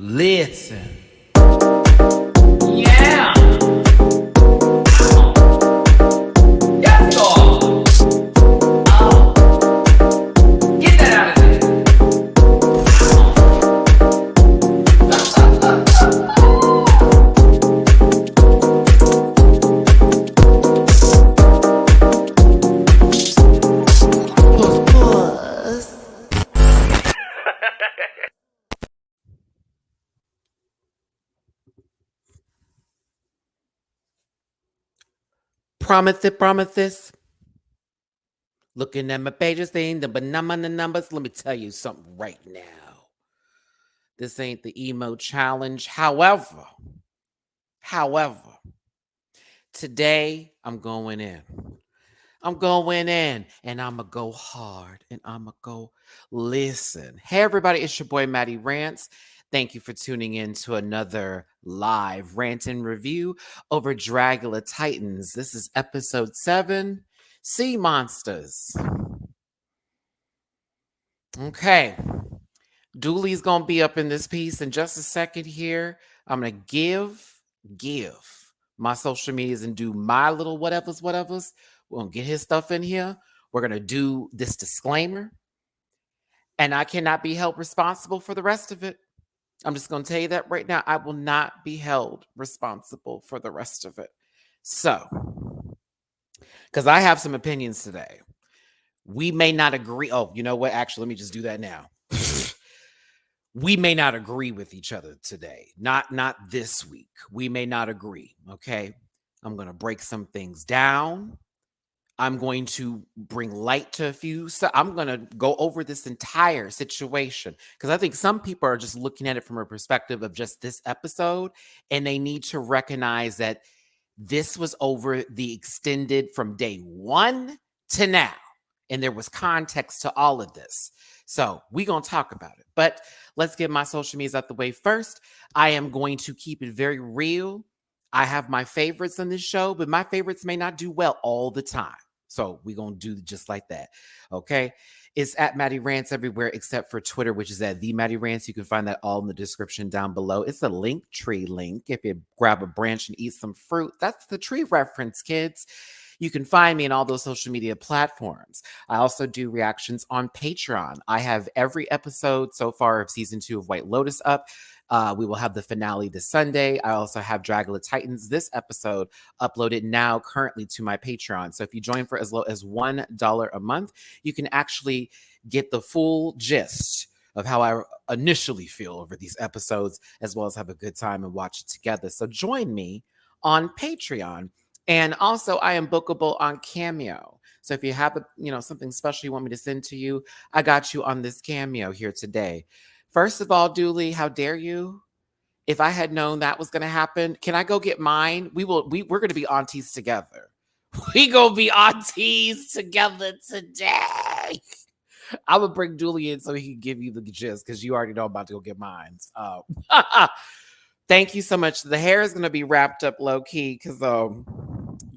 Listen. Yeah. Yes, God. Oh. Get that out of there. Promise this. Looking at my pages, saying the numbers. Let me tell you something right now. This ain't the emo challenge. However, today I'm going in. I'm going in and I'm going to go hard and I'm going to go listen. Hey, everybody, it's your boy, Matty Rants. Thank you for tuning in to another live rant and review over Dragula Titans. This is episode 7, Sea Monsters. Okay. Dooley's going to be up in this piece in just a second here. I'm going to give my social medias and do my little whatevers. We're going to get his stuff in here. We're going to do this disclaimer. And I cannot be held responsible for the rest of it. I'm just going to tell you that right now. I will not be held responsible for the rest of it. So, because I have some opinions today. We may not agree. Oh, you know what? Actually, let me just do that now. We may not agree with each other today. Not this week. We may not agree, okay? I'm going to break some things down. I'm going to bring light to a few. So I'm going to go over this entire situation because I think some people are just looking at it from a perspective of just this episode, and they need to recognize that this was over the extended from day 1 to now, and there was context to all of this. So we're going to talk about it, but let's get my social medias out the way first. I am going to keep it very real. I have my favorites on this show, but my favorites may not do well all the time. So we're going to do just like that. Okay. It's at Matty Rants everywhere except for Twitter, which is at the Matty Rants. You can find that all in the description down below. It's a Linktree link. If you grab a branch and eat some fruit, that's the tree reference, kids. You can find me in all those social media platforms. I also do reactions on Patreon. I have every episode so far of season 2 of White Lotus up. We will have the finale this Sunday. I also have Dragula Titans, this episode, uploaded now currently to my Patreon. So if you join for as low as $1 a month, you can actually get the full gist of how I initially feel over these episodes, as well as have a good time and watch it together. So join me on Patreon. And also, I am bookable on Cameo. So if you have something special you want me to send to you, I got you on this Cameo here today. First of all, Dooley, how dare you? If I had known that was going to happen, can I go get mine? We're going to be aunties together. We going to be aunties together today. I would bring Dooley in so he can give you the gist because you already know I'm about to go get mine. Thank you so much. The hair is going to be wrapped up low key because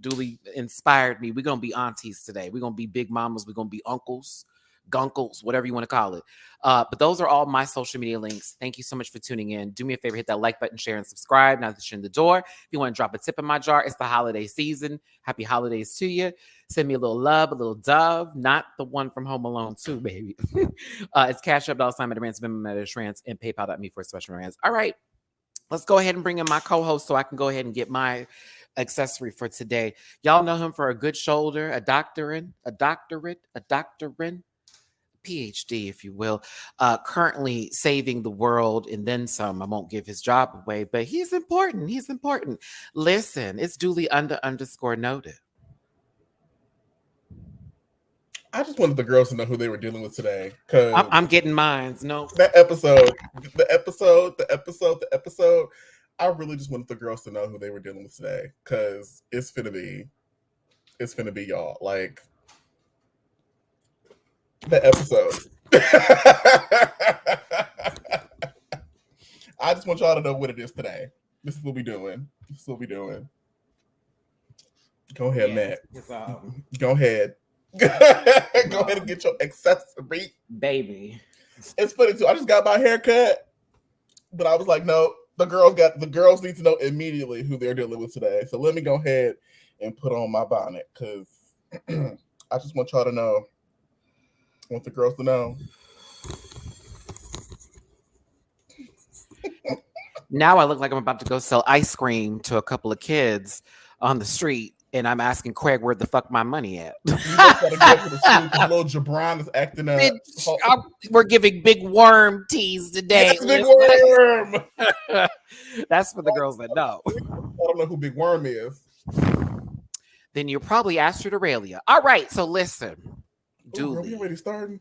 Dooley inspired me. We're going to be aunties today. We're going to be big mamas. We're going to be uncles, gunkles, whatever you want to call it. But those are all my social media links. Thank you so much for tuning in. Do me a favor, hit that like button, share, and subscribe. Now that you're in the door, if you want to drop a tip in my jar, it's the holiday season. Happy holidays to you. Send me a little love, a little dove, not the one from Home Alone 2, baby. It's Cash App, $.MattyRants, Venmo, MattyRants, and PayPal.me for special rants. All right. Let's go ahead and bring in my co-host so I can go ahead and get my accessory for today. Y'all know him for a good shoulder, a doctorate, PhD, if you will. Currently saving the world and then some. I won't give his job away, but he's important. Listen, it's Dooley _noted. I just wanted the girls to know who they were dealing with today. Cause I'm getting mine. No, the episode. I really just wanted the girls to know who they were dealing with today, because it's finna be y'all. Like the episode. I just want y'all to know what it is today. This is what we doing. Go ahead, Matt. Go ahead. Go ahead and get your accessory, baby. It's funny too. I just got my hair cut but I was like, no, the girls need to know immediately who they're dealing with today. So let me go ahead and put on my bonnet because I just want y'all to know. I want the girls to know. Now I look like I'm about to go sell ice cream to a couple of kids on the street, and I'm asking Craig where the fuck my money at. You just gotta go to the school because little Jabron is acting up. Bitch, we're giving big worm teas today. Yes, Big Worm. That's for the girls that know. I don't know who Big Worm is. Then you probably Astradoralia. All right, so listen. Ooh, girl, we already starting.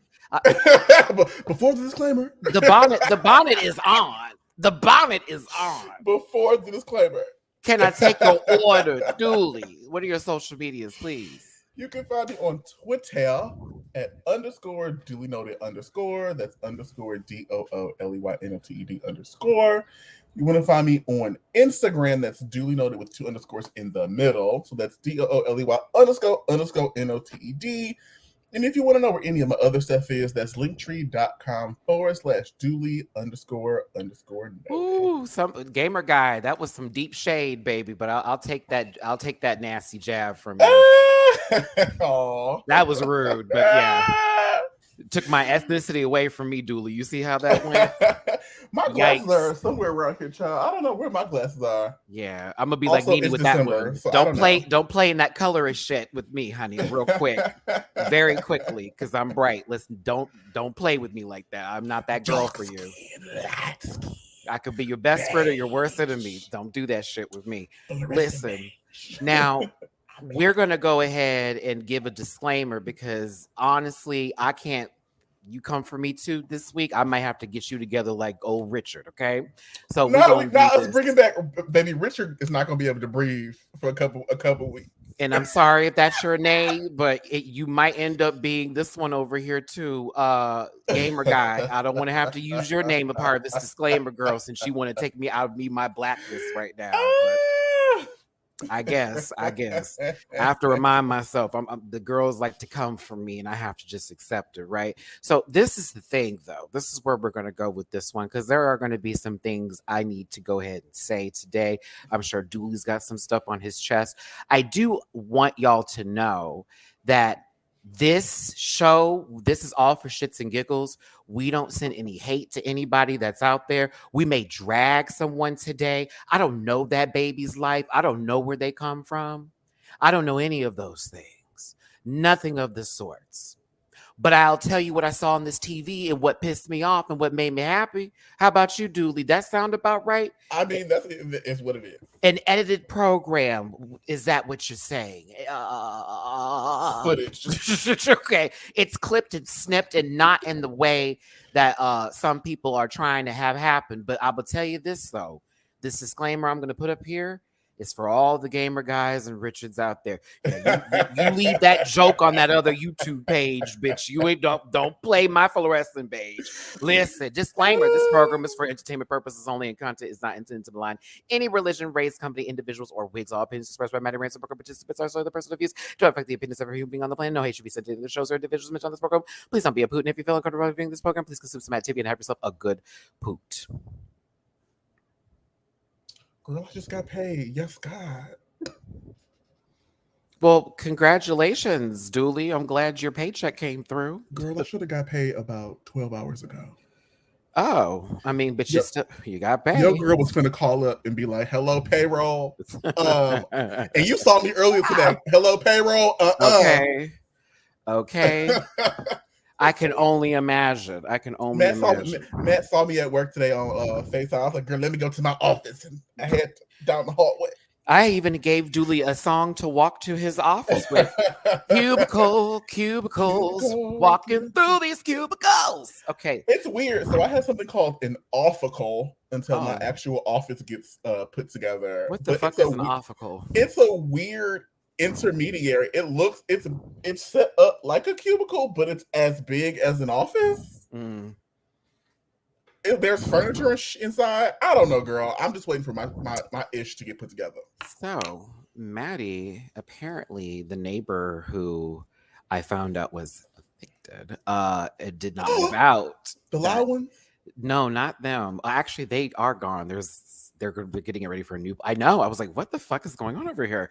Before the disclaimer. The bonnet is on. The bonnet is on. Before the disclaimer. Can I take your order, Dooley? What are your social medias, please? You can find me on Twitter at _Dooley Noted _. That's _DOOLEYNOTED _. You want to find me on Instagram. That's Dooley Noted with 2 underscores in the middle. So that's DOOLEY _NOTED. And if you want to know where any of my other stuff is, that's linktree.com/Dooley __. Ooh, some gamer guy. That was some deep shade, baby. But I'll take that. I'll take that nasty jab from you. That was rude, but yeah. It took my ethnicity away from me, Dooley. You see how that went? My glasses are somewhere around here, child. I don't know where my glasses are. Yeah, I'm gonna be Also, like Nene with December, that one. so Don't play in that colorist shit with me, honey, real quick, very quickly, because I'm bright. Listen, don't play with me like that. I'm not that girl for you. I could be your best friend or your worst enemy. Don't do that shit with me. Listen, now we're gonna go ahead and give a disclaimer because honestly, I can't. You come for me too this week. I might have to get you together like old Richard. Okay, so let's bring it back, baby. Richard is not gonna be able to breathe for a couple weeks. And I'm sorry if that's your name, but you might end up being this one over here too, gamer guy. I don't want to have to use your name a part of this disclaimer, girl, since you want to take me out of my blacklist right now. But I guess I have to remind myself the girls like to come for me and I have to just accept it, right? So this is the thing though. This is where we're going to go with this one because there are going to be some things I need to go ahead and say today. I'm sure Dooley's got some stuff on his chest. I do want y'all to know that this show, this is all for shits and giggles. We don't send any hate to anybody that's out there. We may drag someone today. I don't know that baby's life. I don't know where they come from. I don't know any of those things. Nothing of the sorts. But I'll tell you what I saw on this TV and what pissed me off and what made me happy. How about you, Dooley? That sound about right? I mean, it's what it is. An edited program. Is that what you're saying? Footage. Okay. It's clipped and snipped and not in the way that some people are trying to have happen. But I will tell you this, though. This disclaimer I'm going to put up here is for all the gamer guys and Richards out there. Yeah, you leave that joke on that other YouTube page, bitch. You ain't don't play my fluorescent page. Listen, disclaimer: this program is for entertainment purposes only, and content is not intended to malign any religion, race, company, individuals, or wigs. All opinions expressed by Matty Rants and program participants are solely the personal views to affect the opinions of every human being on the planet. No hate should be sent to the shows or individuals mentioned on this program. Please don't be a poot, and if you feel uncomfortable viewing this program, please consume some activity and have yourself a good poot. Girl, I just got paid. Yes, God. Well, congratulations, Dooley. I'm glad your paycheck came through. Girl, I should have got paid about 12 hours ago. Oh, I mean, but you got paid. Your girl was finna call up and be like, "Hello, payroll." And you saw me earlier today. Hello, payroll. Okay. I can only imagine. Matt saw me at work today on FaceTime. I was like, "Girl, let me go to my office," and I head down the hallway. I even gave Dooley a song to walk to his office with. Cubicles, walking through these cubicles. Okay. It's weird. So I had something called an officle until my actual office gets put together. What the fuck is an officle? It's a weird intermediary. It's set up like a cubicle, but it's as big as an office. There's furniture inside. I don't know, girl. I'm just waiting for my ish to get put together. So, Matty, apparently the neighbor who I found out was evicted, it did not move out. The loud one? No, not them. Actually, they are gone. They're getting ready for a new. I know. I was like, what the fuck is going on over here?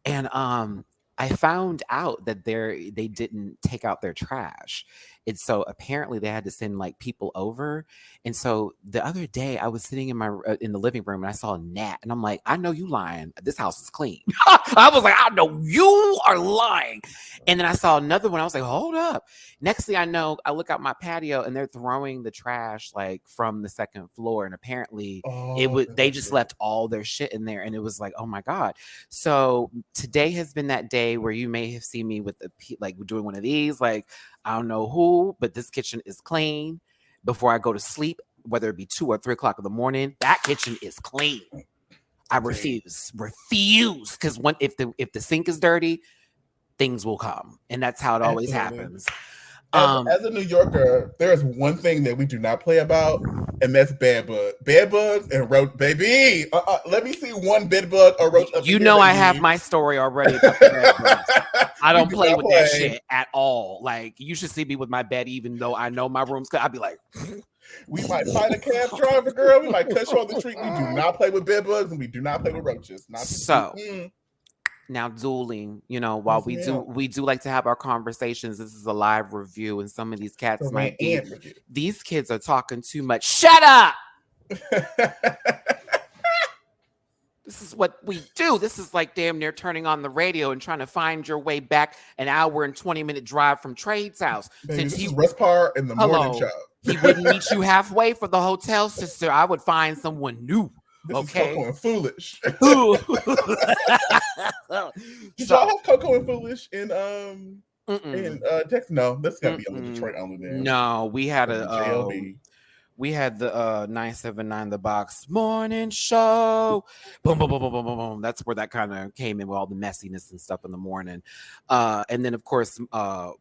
And I found out that they didn't take out their trash. And so apparently they had to send like people over. And so the other day I was sitting in my in the living room and I saw a gnat and I'm like, I know you lying. This house is clean. I was like, I know you are lying. And then I saw another one. I was like, hold up. Next thing I know, I look out my patio and they're throwing the trash like from the second floor. And apparently Oh, they that's just it. left all their shit in there. And it was like, oh my God. So today has been that day where you may have seen me with like doing one of these, like I don't know who, but this kitchen is clean. Before I go to sleep, whether it be 2 or 3 o'clock in the morning, that kitchen is clean. I refuse, because if the sink is dirty, things will come, and that's how it always Absolutely. happens. As a New Yorker, there is one thing that we do not play about, and that's bed bugs and roach. Baby, let me see one bed bug or roach up You in here, know, I have baby. my story already about the bed bugs. I We don't do play not with that play. shit at all. Like you should see me with my bed, even though I know my room's. I'd be like, We might find a cab driver, girl. We might cut you on the street. We do not play with bed bugs and we do not play with roaches. Not so. mm-mm. Now dueling, while Yes, ma'am. we do like to have our conversations. This is a live review, and some of these cats For rant might be. and review. These kids are talking too much. Shut up. This is what we do. This is like damn near turning on the radio and trying to find your way back an hour and 20-minute drive from Trade's house. Baby, Since this he is Respar in the morning show. He wouldn't meet you halfway for the hotel, sister. I would find someone new. This is Okay. Coco and Foolish. Did So, y'all have Coco and Foolish in Texas? No, this gotta be on the Detroit only then. No, we had JLB. We had the 979 The Box morning show. Boom, boom, boom, boom, boom, boom, boom. That's where that kind of came in with all the messiness and stuff in the morning. And then, of course,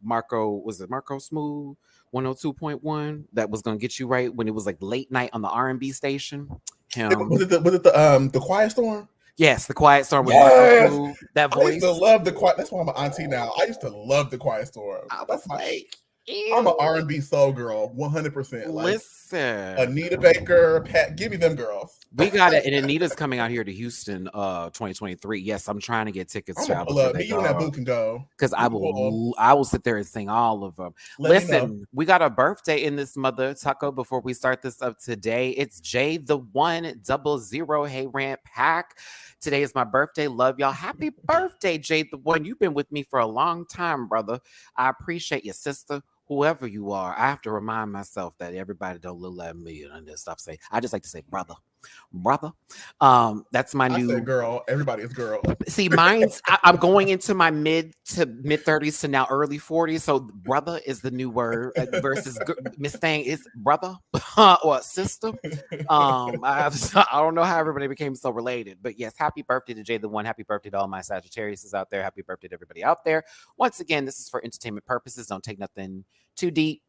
Marco Smooth 102.1 that was going to get you right when it was like late night on the R&B station. Was it the Quiet Storm? Yes, the Quiet Storm with Yes! Marco Smooth. That voice. I used to love the Quiet. That's why I'm an auntie now. I used to love the Quiet Storm. That's like. I'm an R&B soul girl, 100%. Like, listen, Anita Baker, Pat, give me them girls. We got it, and Anita's coming out here to Houston, 2023. Yes, I'm trying to get tickets. I'm gonna pull up. Me, you and that boo can go because I will sit there and sing all of them. Listen, we got a birthday in this mother Taco. Before we start this up today, it's J100. Hey Rant Pack. Today is my birthday. Love y'all. Happy birthday, J1. You've been with me for a long time, brother. I appreciate you, sister. Whoever you are, I have to remind myself that everybody don't look like me and just stop saying. I just like to say, brother. That's my new. I said girl. Everybody is girl. See, mine's. I'm going into my mid 30s to now early 40s. So brother is the new word versus Miss Thing is brother or sister. I don't know how everybody became so related, but yes, happy birthday to J1. Happy birthday to all my Sagittariuses out there. Happy birthday to everybody out there. Once again, this is for entertainment purposes. Don't take nothing too deep.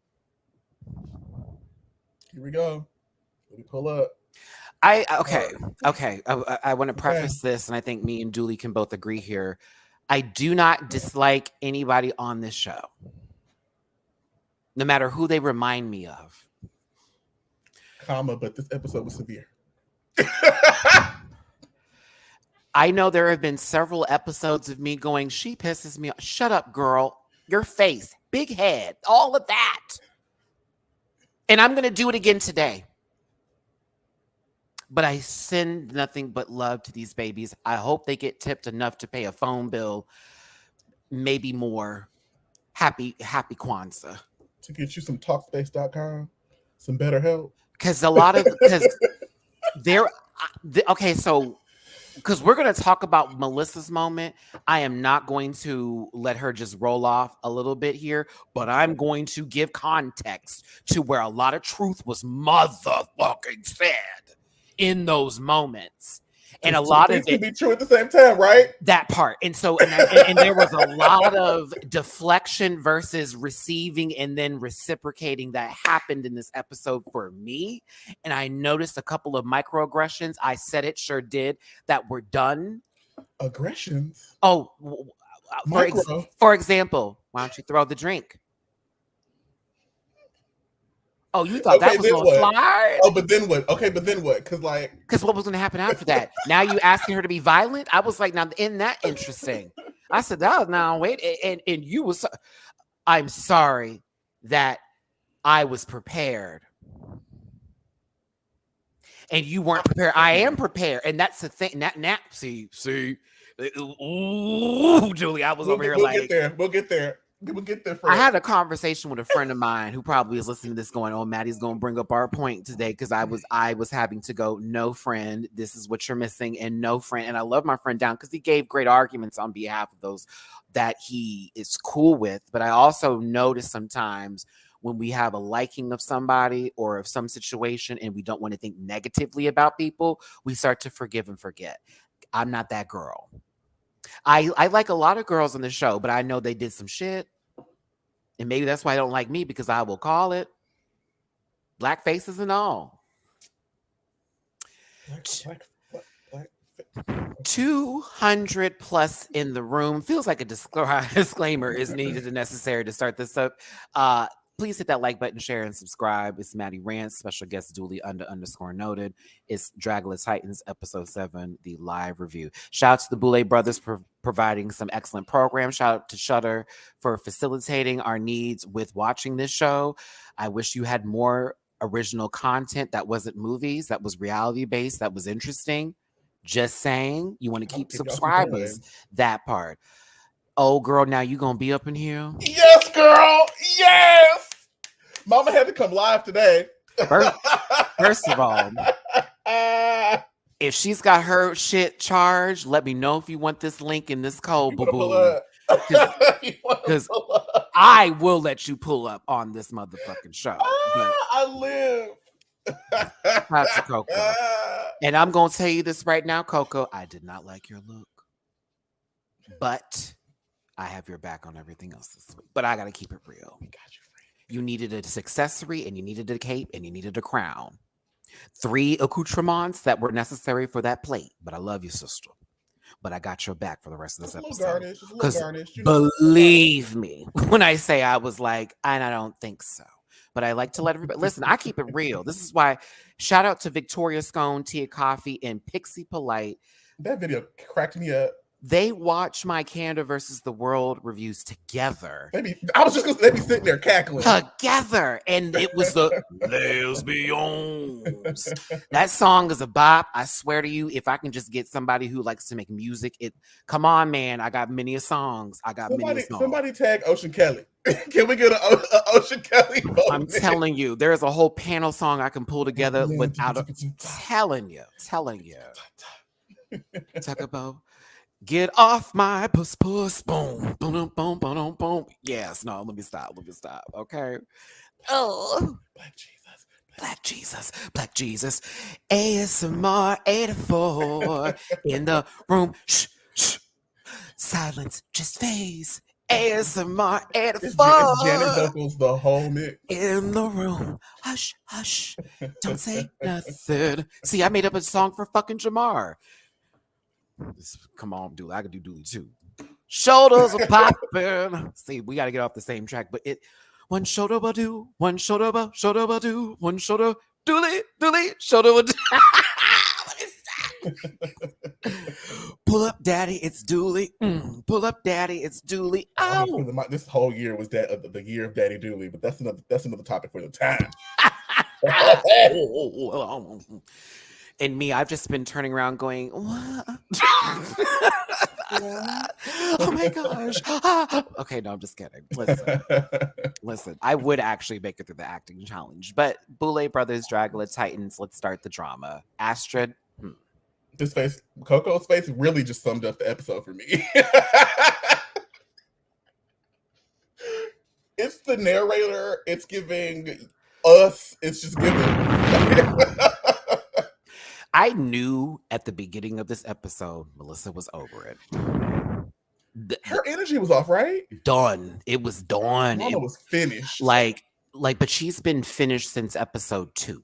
Here we go. Let me pull up. I want to preface this, and I think me and Dooley can both agree here. I do not dislike anybody on this show, no matter who they remind me of. But this episode was severe. I know there have been several episodes of me going, she pisses me off. Shut up, girl. Your face, big head, all of that. And I'm going to do it again today. But I send nothing but love to these babies. I hope they get tipped enough to pay a phone bill, maybe more. Happy Kwanzaa. To get you some Talkspace.com, some better help. Because we're going to talk about Melissa's moment. I am not going to let her just roll off a little bit here, but I'm going to give context to where a lot of truth was motherfucking said in those moments. And a lot of it can be true at the same time, right? That part. And so, and there was a lot of deflection versus receiving and then reciprocating that happened in this episode for me. And I noticed a couple of microaggressions. I said it, sure did, that were done. Aggressions? Oh, for example, why don't you throw the drink? Oh, you thought that was then gonna what? slide? Oh, but then what? Okay, but then what? Because what was gonna happen after that? Now you asking her to be violent? I was like, now isn't that interesting? I said, oh, now wait, and you was. I'm sorry that I was prepared. And you weren't prepared. I am prepared. And that's the thing. See. Ooh, Julie, I was over here we'll like. Get there. We'll get there. We'll get there. I had a conversation with a friend of mine who probably is listening to this going, oh, Maddie's going to bring up our point today because I was having to go, no, friend, this is what you're missing. And no, friend. And I love my friend down because he gave great arguments on behalf of those that he is cool with. But I also notice sometimes when we have a liking of somebody or of some situation and we don't want to think negatively about people, we start to forgive and forget. I'm not that girl. I like a lot of girls on the show, but I know they did some shit. And maybe that's why I don't like me, because I will call it black faces and all. 200 plus in the room. Feels like a disclaimer is needed and necessary to start this up. Please hit that like button, share, and subscribe. It's Matty Rants, special guest duly _noted. It's Dragula Titans, episode 7, the live review. Shout out to the Boulay brothers for providing some excellent programs. Shout out to Shudder for facilitating our needs with watching this show. I wish you had more original content that wasn't movies, that was reality based, that was interesting. Just saying, you want to keep subscribers. That part. Oh, girl, now you gonna be up in here? Yes, girl. Yes. Mama had to come live today. First of all, if she's got her shit charged, let me know if you want this link in this code, boo-boo. Because I will let you pull up on this motherfucking show. I live. That's Coco. And I'm going to tell you this right now, Coco. I did not like your look. But I have your back on everything else this week. But I got to keep it real. We got you, friend. You needed an accessory, and you needed a cape, and you needed a crown. 3 accoutrements that were necessary for that plate. But I love you, sister. But I got your back for the rest of this episode. Because believe me, when I say I was like, and I don't think so. But I like to let everybody listen. I keep it real. This is why. Shout out to Victoria Scone, Tia Coffee, and Pixie Polite. That video cracked me up. They watch my Canada versus the World reviews together. I was just gonna say, they be sitting there cackling together, and it was the lesbians. That song is a bop. I swear to you, if I can just get somebody who likes to make music, come on, man. I got many songs. Somebody tag Ocean Kelly. Can we get an Ocean Kelly moment? I'm telling you, there's a whole panel song I can pull together without telling you. Talk about. Get off my puss, boom, boom, boom, boom, boom. Yes, no, let me stop. Okay. Oh, Black Jesus. ASMR 84 in the room. Shh. Silence, just phase. ASMR 84. Janet vocals the whole mix. In the room. Hush. Don't say nothing. See, I made up a song for fucking Jamar. Come on, Dooley. I can do Dooley too. Shoulders are popping. See, we got to get off the same track, but one shoulder ba do, one shoulder ba do, one shoulder Dooley, shoulder ba do. What is that? Pull up, daddy, it's Dooley. Pull up, daddy, it's Dooley. Oh, this whole year was the year of Daddy Dooley, but that's another topic for the time. And me, I've just been turning around going, what? Oh my gosh. Okay, no, I'm just kidding. Listen, I would actually make it through the acting challenge. But Boulay Brothers, Dragula Titans, let's start the drama. Astrid. This face, Coco's face really just summed up the episode for me. It's the narrator. It's giving us. It's just giving. I knew at the beginning of this episode, Melissa was over it. Her energy was off, right? Done. It was done. Mama was finished. But she's been finished since episode 2.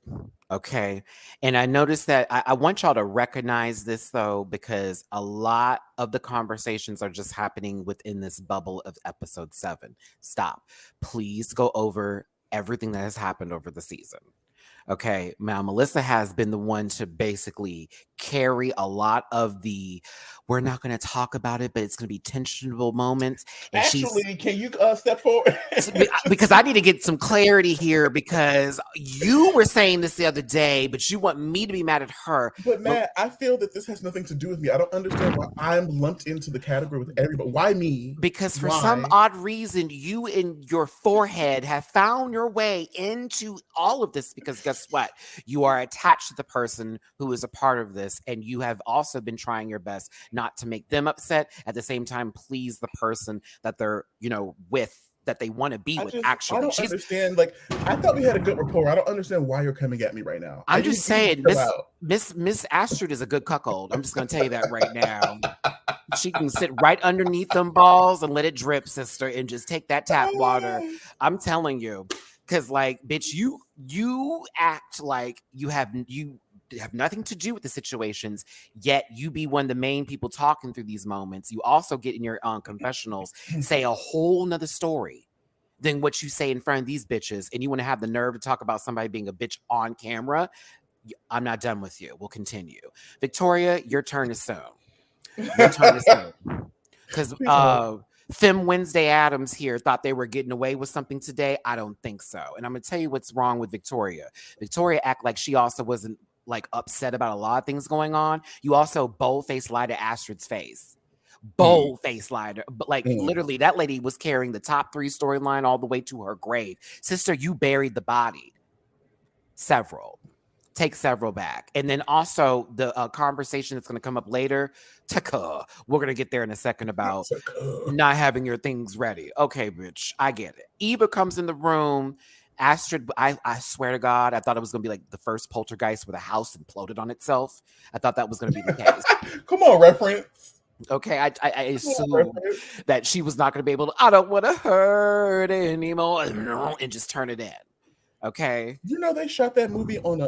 Okay. And I noticed that I want y'all to recognize this though, because a lot of the conversations are just happening within this bubble of episode 7. Stop. Please go over everything that has happened over the season. Okay, now Melissa has been the one to basically carry a lot of the we're not going to talk about it, but it's going to be tensionable moments. And she's Actually, can you step forward? because I need to get some clarity here because you were saying this the other day, but you want me to be mad at her. But Matt, I feel that this has nothing to do with me. I don't understand why I'm lumped into the category with everybody. Why me? Because for Why? some odd reason, you in your forehead have found your way into all of this because guess what? You are attached to the person who is a part of this, and you have also been trying your best not to make them upset. At the same time, please the person that they're, with that they want to be with. Actually, I don't understand. Like, I thought we had a good rapport. I don't understand why you're coming at me right now. I'm just saying, Miss Astrid is a good cuckold. I'm just gonna tell you that right now. She can sit right underneath them balls and let it drip, sister, and just take that tap water. I'm telling you, because like, bitch, you act like you have nothing to do with the situations, yet you be one of the main people talking through these moments. You also get in your confessionals, say a whole nother story than what you say in front of these bitches, and you want to have the nerve to talk about somebody being a bitch on camera. I'm not done with you. We'll continue. Victoria, your turn is soon. Your turn is soon. Because Fem Wednesday Adams here thought they were getting away with something today. I don't think so. And I'm going to tell you what's wrong with Victoria. Victoria act like she also wasn't like upset about a lot of things going on. You also bold-faced lied to Astrid's face. Bold-faced lied. But like literally that lady was carrying the top 3 storyline all the way to her grave. Sister, you buried the body. Several. Take several back. And then also the conversation that's going to come up later. We're going to get there in a second about not having your things ready. Okay, bitch. I get it. Eva comes in the room. Astrid, I swear to God, I thought it was going to be like the first poltergeist where the house imploded on itself. I thought that was going to be the case. Come on, reference. Okay, I assumed that she was not going to be able to, I don't want to hurt anymore, and just turn it in. Okay. You know they shot that movie on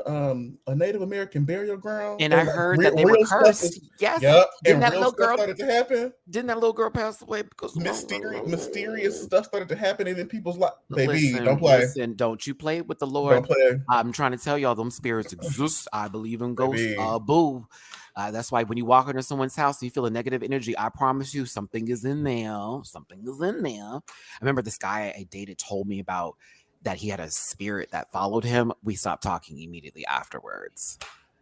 a Native American burial ground, and I heard that they were cursed. Yes. Yep. Didn't and that little girl started to happen? Didn't that little girl pass away because mysterious stuff started to happen in people's lives? Baby, don't play. Listen, don't you play with the Lord. Don't play. I'm trying to tell y'all, them spirits exist. I believe in ghosts. Boo. That's why when you walk into someone's house and you feel a negative energy, I promise you something is in there. Something is in there. I remember this guy I dated told me about that he had a spirit that followed him. We stopped talking immediately afterwards.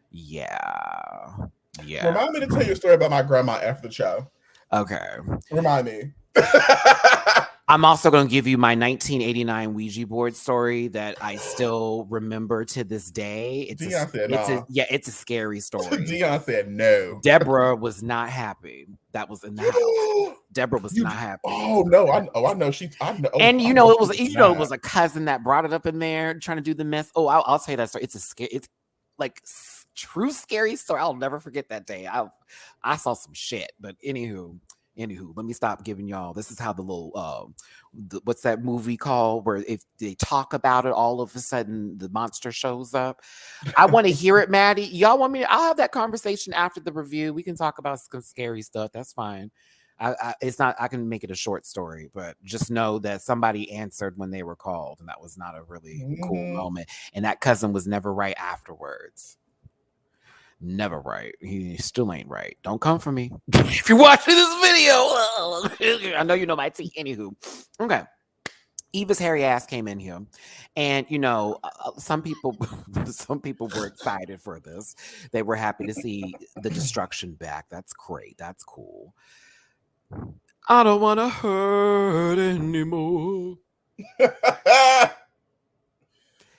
Yeah. Remind me to tell you a story about my grandma after the show. Okay. Remind me. I'm also going to give you my 1989 Ouija board story that I still remember to this day. It's a scary story. Dion said no. Deborah was not happy. That was in the house. Deborah was not happy. Oh no! I know. And it was a cousin that brought it up in there trying to do the mess. Oh, I'll tell you that story. It's like true scary story. I'll never forget that day. I saw some shit. But anywho, let me stop giving y'all. This is how the little what's that movie called where if they talk about it, all of a sudden the monster shows up. I want to hear it, Maddie. Y'all want me? I'll have that conversation after the review. We can talk about some scary stuff. That's fine. It's not. I can make it a short story, but just know that somebody answered when they were called, and that was not a really cool moment. And that cousin was never right afterwards. Never right. He still ain't right. Don't come for me. If you're watching this video, I know you know my tea. Anywho. Okay. Eva's hairy ass came in here. And, some people were excited for this. They were happy to see the destruction back. That's great. That's cool. I don't want to hurt anymore.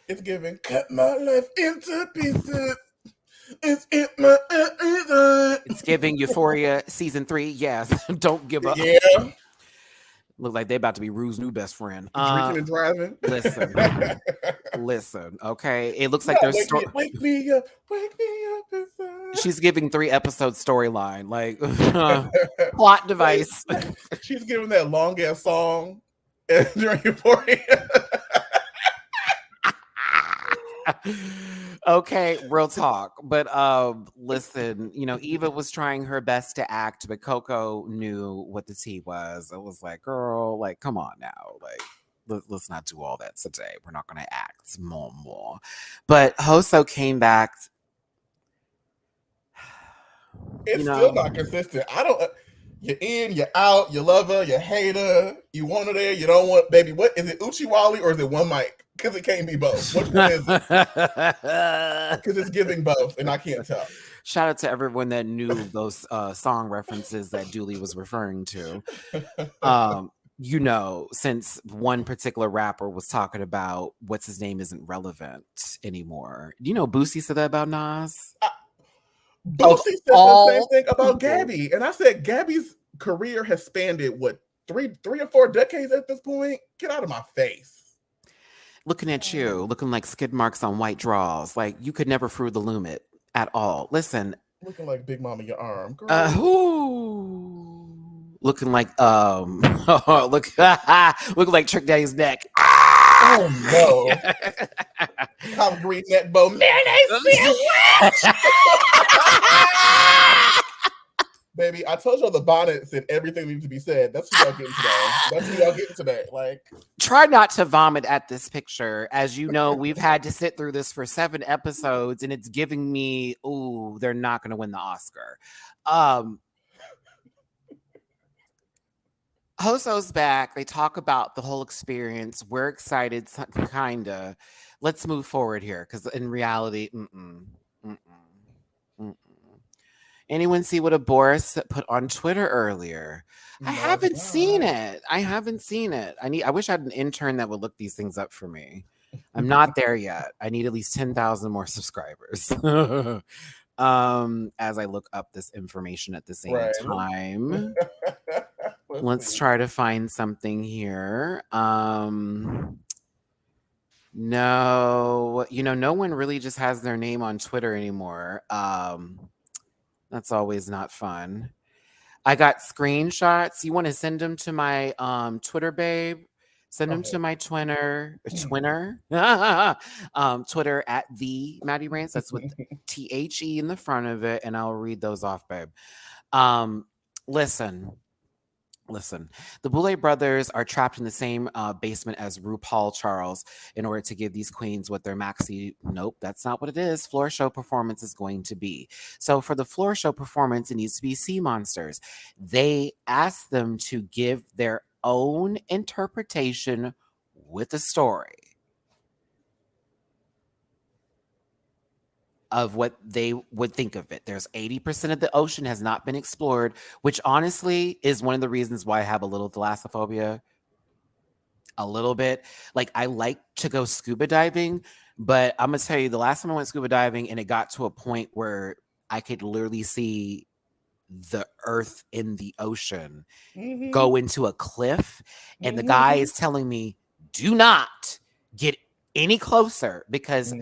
It's giving. Cut my life into pieces. It's giving Euphoria season 3. Yes. Don't give up. Yeah. Look like they about to be Rue's new best friend. Drinking and driving. Listen. Okay. It looks like there's wake me up inside. She's giving 3 episode storyline, like plot device. She's giving that long ass song during Euphoria. Okay, real talk. But listen, Eva was trying her best to act, but Coco knew what the tea was. I was like, girl, like, come on now. Like, let's not do all that today. We're not going to act more. But Hoso came back. It's still not consistent. I don't. You're in, you're out, you love her, you hate her, you want her there, you don't want. Baby, what is it? Uchiwali or is it one mic? Because it can't be both. Which one is it? Because it's giving both, and I can't tell. Shout out to everyone that knew those song references that Dooley was referring to. Since one particular rapper was talking about what's his name isn't relevant anymore. Boosie said that about Nas? Boosie said the same thing about Gabby. And I said, Gabby's career has spanned what, three or four decades at this point? Get out of my face. Looking at you, looking like skid marks on white draws. Like you could never Fruit the Loom it at all. Listen. Looking like Big Mama your arm. Girl. Looking like looking like Trick Daddy's neck. Oh no. Collard green neck bow. Mayonnaise. Baby, I told y'all the bonnet said everything needs to be said. That's who y'all getting today. Like, try not to vomit at this picture. As you know, we've had to sit through this for 7 episodes, and it's giving me, ooh, they're not going to win the Oscar. Hoso's back. They talk about the whole experience. We're excited, kinda. Let's move forward here, because in reality, Anyone see what a Boris put on Twitter earlier? I haven't seen it. I wish I had an intern that would look these things up for me. I'm not there yet. I need at least 10,000 more subscribers. As I look up this information at the same time. Let's try to find something here. No, no one really just has their name on Twitter anymore. That's always not fun. I got screenshots. You want to send them to my Twitter, babe? Send them to my Twitter. Twitter at the Matty Rants. That's with THE in the front of it, and I'll read those off, babe. Listen. The Boulay brothers are trapped in the same basement as RuPaul Charles in order to give these queens what their maxi, nope, that's not what it is, floor show performance is going to be. So for the floor show performance, it needs to be sea monsters. They asked them to give their own interpretation with a story of what they would think of it. There's 80% of the ocean has not been explored, which honestly is one of the reasons why I have a little thalassophobia. A little bit. Like, I like to go scuba diving, but I'm going to tell you, the last time I went scuba diving and it got to a point where I could literally see the earth in the ocean go into a cliff, and the guy is telling me, do not get any closer because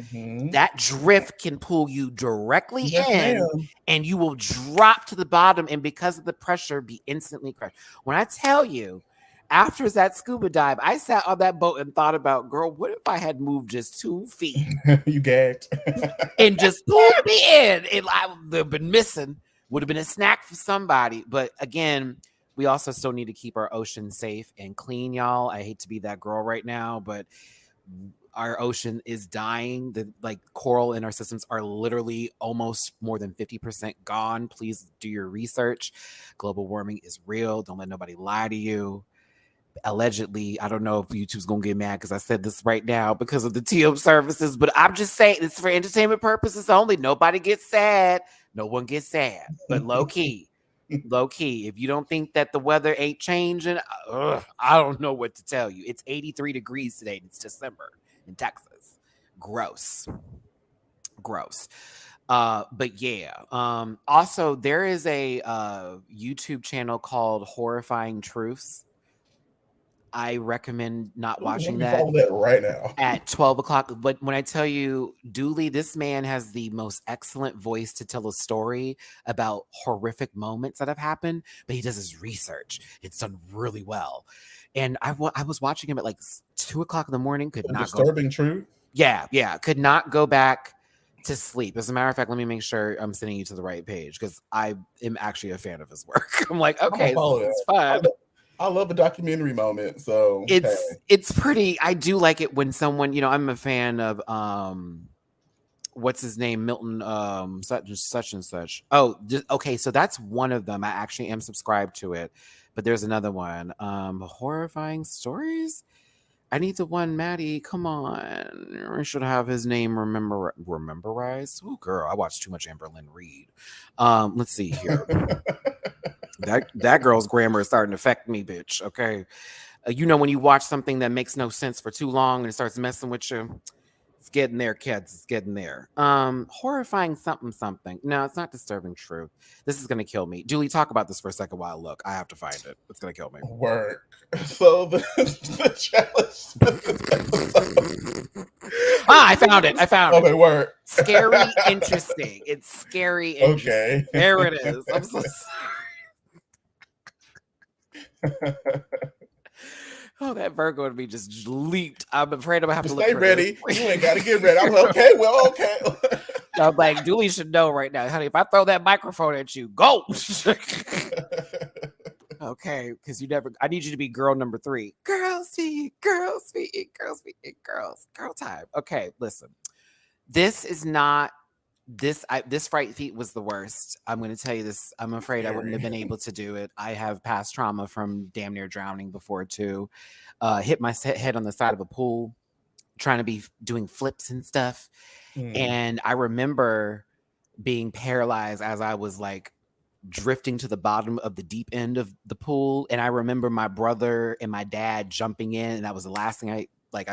that drift can pull you directly in and you will drop to the bottom, and because of the pressure be instantly crushed. When I tell you, after that scuba dive, I sat on that boat and thought about, girl, what if I had moved just 2 feet? You gagged. And just pulled me in, and I would have been missing. Would have been a snack for somebody. But again, we also still need to keep our ocean safe and clean, y'all. I hate to be that girl right now, but our ocean is dying. The coral in our systems are literally almost more than 50% gone. Please do your research. Global warming is real. Don't let nobody lie to you. Allegedly, I don't know if YouTube's gonna get mad because I said this right now because of the TM services, but I'm just saying it's for entertainment purposes only. Nobody gets sad. No one gets sad. But low key, if you don't think that the weather ain't changing, I don't know what to tell you. It's 83 degrees today, and it's December in Texas. Gross. But yeah. Also, there is a YouTube channel called Horrifying Truths. I recommend not watching that right now at 12 o'clock. But when I tell you, Dooley, this man has the most excellent voice to tell a story about horrific moments that have happened, but he does his research. It's done really well. And I was watching him at 2 o'clock in the morning. Disturbing truth? Yeah. Could not go back to sleep. As a matter of fact, let me make sure I'm sending you to the right page because I am actually a fan of his work. I'm like, okay, it's fun. I love a documentary moment. So hey. It's pretty. I do like it when someone, I'm a fan of what's his name, Milton, such and such. Oh, okay, so that's one of them. I actually am subscribed to it, but there's another one. Horrifying stories. I need the one, Matty. Come on, I should have his name memorized. Oh, girl, I watched too much Amber Lynn Reed. Let's see here. That girl's grammar is starting to affect me, bitch. Okay, when you watch something that makes no sense for too long and it starts messing with you. It's getting there, kids. It's getting there. Horrifying something. No, it's not disturbing truth. This is gonna kill me. Julie, talk about this for a second while I look. I have to find it. It's gonna kill me. Work. So the challenge for this episode. I found it. Okay, work. Scary, interesting. It's scary, interesting. Okay. There it is. I'm so sorry. Oh, that Virgo in me just leaped. I'm afraid I'm gonna have to stay ready. You ain't gotta get ready. I'm like, okay, well, okay. I'm like, Julie should know right now, honey. If I throw that microphone at you, go. Okay, because I need you to be girl number 3. Girls feet, girls feet, girls feet, girl time. Okay, listen. This is not this fright feet was the worst. I'm going to tell you this. I'm afraid I wouldn't have been able to do it. I have past trauma from damn near drowning before too. Hit my head on the side of a pool trying to be doing flips and stuff. And I remember being paralyzed as I was like drifting to the bottom of the deep end of the pool. And I remember my brother and my dad jumping in, and that was the last thing I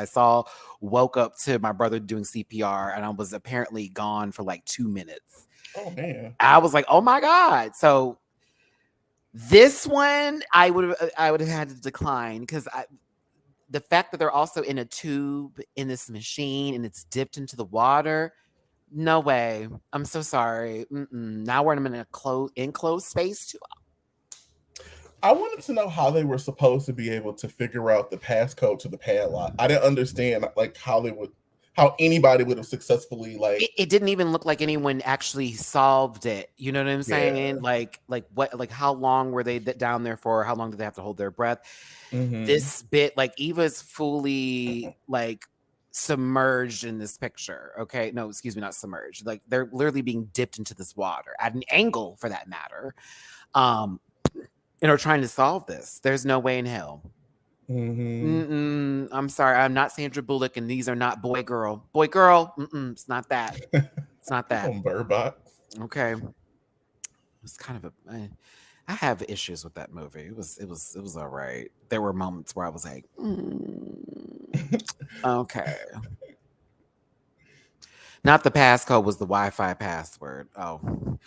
saw. Woke up to my brother doing CPR, and I was apparently gone for like 2 minutes. Oh man. I was like, oh my God. So this one I would have had to decline because the fact that they're also in a tube in this machine and it's dipped into the water. No way. I'm so sorry. Now I'm in a enclosed space too. I wanted to know how they were supposed to be able to figure out the passcode to the padlock. I didn't understand like how anybody would have successfully it didn't even look like anyone actually solved it. You know what I'm saying? Yeah. Like how long were they down there for? How long did they have to hold their breath? Mm-hmm. This bit, like Eva's fully like submerged in this picture. Okay. No, excuse me, not submerged. Like they're literally being dipped into this water at an angle for that matter. And are trying to solve this. There's no way in hell. Mm-hmm. I'm sorry. I'm not Sandra Bullock, and these are not boy girl. Boy girl. It's not that. It's not that. On Bird Box. Okay. It's kind of I have issues with that movie. It was all right. There were moments where I was like, okay. Not the passcode was the Wi-Fi password. Oh,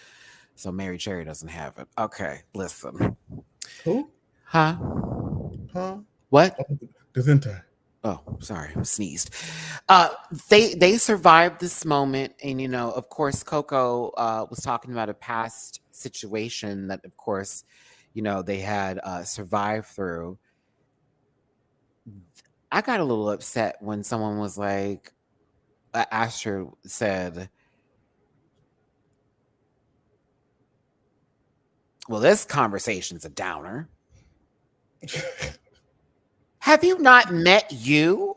so Mary Cherry doesn't have it. Okay, listen. Who? Huh? What? Gesundheit. Oh, sorry, I sneezed. They survived this moment, and of course, Coco was talking about a past situation that, of course, they had survived through. I got a little upset when someone was like, Asher said, well, this conversation's a downer. Have you not met you?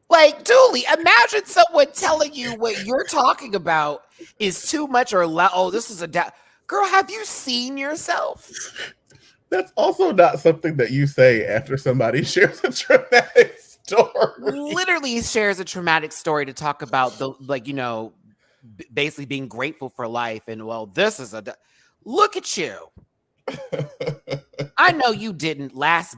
Like, Julie, imagine someone telling you what you're talking about is too much or oh, this is a girl, have you seen yourself? That's also not something that you say after somebody shares a traumatic story. Literally shares a traumatic story to talk about basically being grateful for life. And well, this is look at you. I know you didn't. Last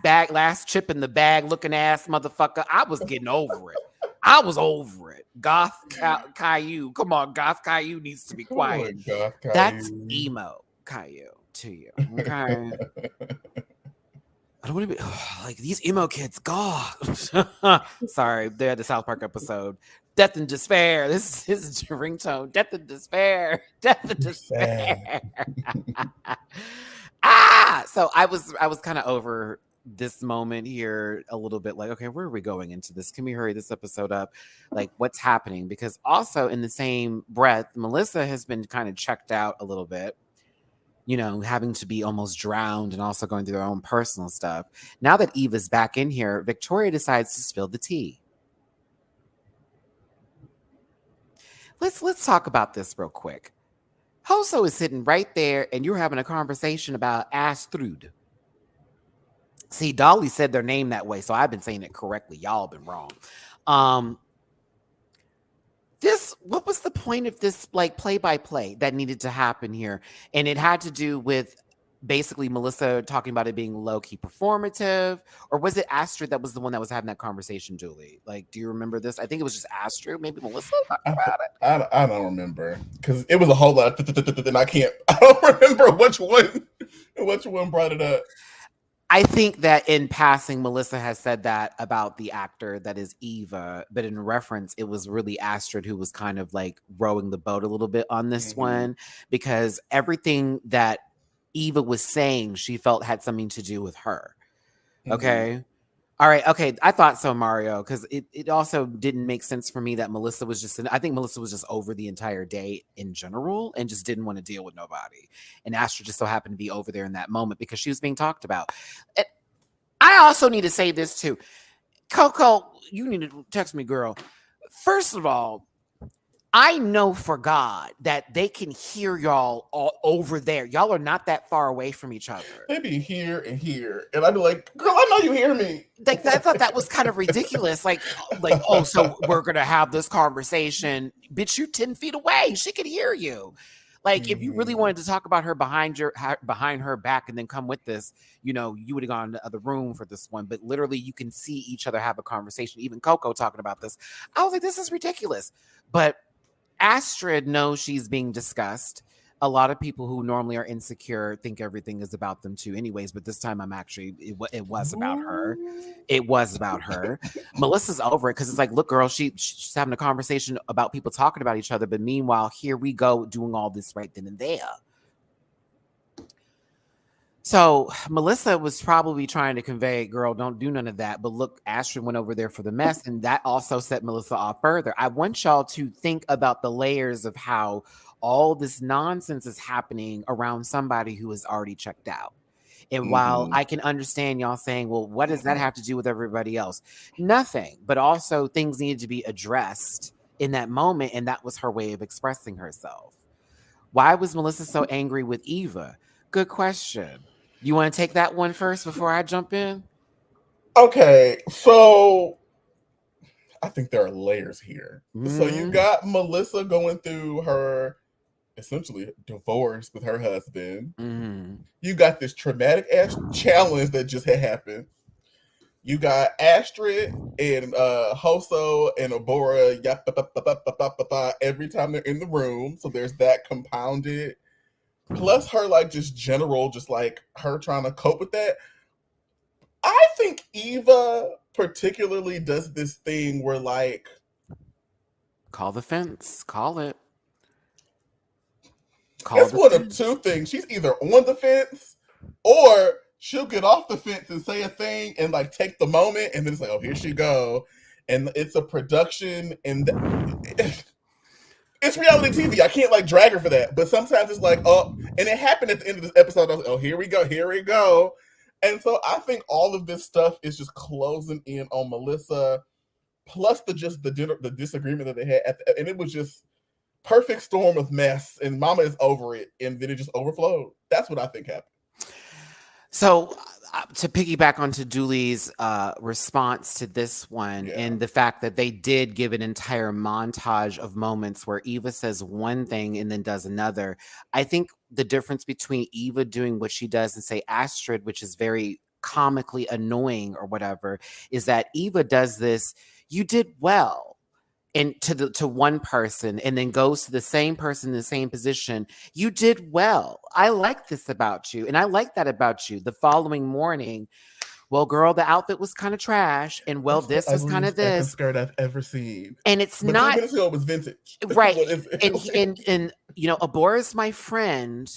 chip in the bag looking ass motherfucker. I was getting over it. I was over it. Goth Caillou. Come on, Goth Caillou needs to be quiet. That's emo Caillou to you. Okay. I don't want to be like these emo kids. God. Sorry, they had the South Park episode. Death and despair. This is your ringtone. Death and despair. Death and despair. So I was kind of over this moment here a little bit, like, okay, where are we going into this? Can we hurry this episode up? Like, what's happening? Because also in the same breath, Melissa has been kind of checked out a little bit. having to be almost drowned and also going through their own personal stuff. Now that Eva's back in here, Victoria decides to spill the tea. Let's talk about this real quick. Hoso is sitting right there, and you're having a conversation about Astrid. See, Dolly said their name that way, so I've been saying it correctly. Y'all have been wrong. What was the point of this play-by-play that needed to happen here? And it had to do with basically Melissa talking about it being low-key performative, or was it Astrid that was the one that was having that conversation, Julie? Do you remember this? I think it was just Astrid, maybe Melissa talking about it. I don't remember, because it was a whole lot, and I don't remember which one brought it up. I think that in passing, Melissa has said that about the actor that is Eva, but in reference, it was really Astrid who was kind of rowing the boat a little bit on this one, because everything that Eva was saying, she felt had something to do with her. Okay. All right. Okay. I thought so, Mario, because it also didn't make sense for me that Melissa was I think Melissa was just over the entire day in general and just didn't want to deal with nobody. And Astrid just so happened to be over there in that moment because she was being talked about. And I also need to say this too. Coco, you need to text me, girl. First of all, I know for God that they can hear y'all all over there. Y'all are not that far away from each other. They be here and here. And I'd be like, girl, I know you hear me. I thought that was kind of ridiculous. Oh, so we're going to have this conversation. Bitch, you're 10 feet away. She could hear you. If you really wanted to talk about her behind her back and then come with this, you would have gone to the other room for this one. But literally, you can see each other have a conversation. Even Coco talking about this. I was like, this is ridiculous. But Astrid knows she's being discussed. A lot of people who normally are insecure think everything is about them too anyways, but this time it was about her. It was about her. Melissa's over it because it's look, girl, she's having a conversation about people talking about each other, but meanwhile, here we go doing all this right then and there. So Melissa was probably trying to convey, girl, don't do none of that. But look, Astrid went over there for the mess, and that also set Melissa off further. I want y'all to think about the layers of how all this nonsense is happening around somebody who is already checked out. And while I can understand y'all saying, well, what does that have to do with everybody else? Nothing, but also things needed to be addressed in that moment, and that was her way of expressing herself. Why was Melissa so angry with Eva? Good question. You want to take that one first before I jump in? Okay, so I think there are layers here. So you got Melissa going through her essentially divorce with her husband. You got this traumatic ass challenge that just had happened. You got Astrid and Hoso and Abora every time they're in the room. So there's that compounded. Plus her just general, just her trying to cope with that. I think Eva particularly does this thing where call the fence. Call it. It's one of two things. She's either on the fence or she'll get off the fence and say a thing and take the moment, and then it's oh, here she go. And it's a production, and it's reality TV. I can't drag her for that. But sometimes it's oh, and it happened at the end of this episode. I was oh, here we go. And so I think all of this stuff is just closing in on Melissa, plus the disagreement that they had and it was just perfect storm of mess, and Mama is over it, and then it just overflowed. That's what I think happened. So to piggyback onto Julie's response to this one, and the fact that they did give an entire montage of moments where Eva says one thing and then does another. I think the difference between Eva doing what she does and say Astrid, which is very comically annoying or whatever, is that Eva does this, you did well. And to one person, and then goes to the same person in the same position. You did well. I like this about you, and I like that about you. The following morning, well, girl, the outfit was kind of trash, and well, this was kind of this skirt I've ever seen, and it's but not. 2 minutes ago, it was vintage, right? And Abora's my friend.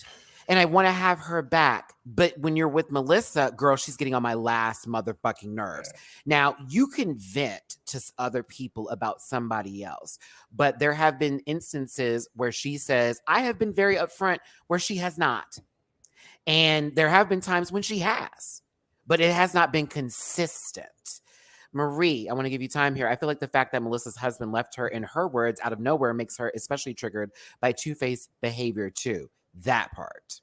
And I want to have her back. But when you're with Melissa, girl, she's getting on my last motherfucking nerves. Now, you can vent to other people about somebody else. But there have been instances where she says, I have been very upfront, where she has not. And there have been times when she has, but it has not been consistent. Marie, I want to give you time here. I feel like the fact that Melissa's husband left her, in her words, out of nowhere makes her especially triggered by two-faced behavior too. That part.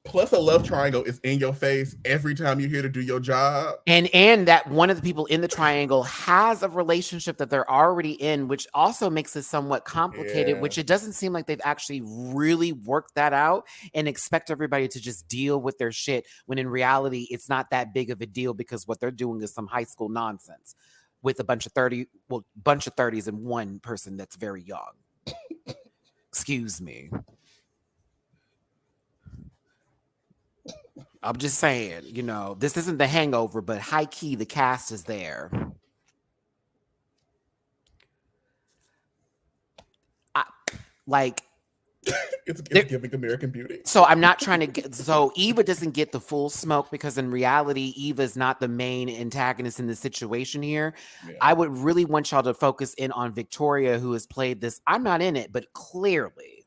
Plus, a love triangle is in your face every time you're here to do your job. And that one of the people in the triangle has a relationship that they're already in, which also makes it somewhat complicated, Yeah. which it doesn't seem like they've actually really worked that out and expect everybody to just deal with their shit when in reality it's not that big of a deal because what they're doing is some high school nonsense with a bunch of 30s and one person that's very young. Excuse me. I'm just saying, this isn't The Hangover, but high key, the cast is there. Like, it's giving American Beauty. So I'm not trying to get. So Eva doesn't get the full smoke because in reality, Eva is not the main antagonist in the situation here. Yeah. I would really want y'all to focus in on Victoria, who has played this. I'm not in it, but clearly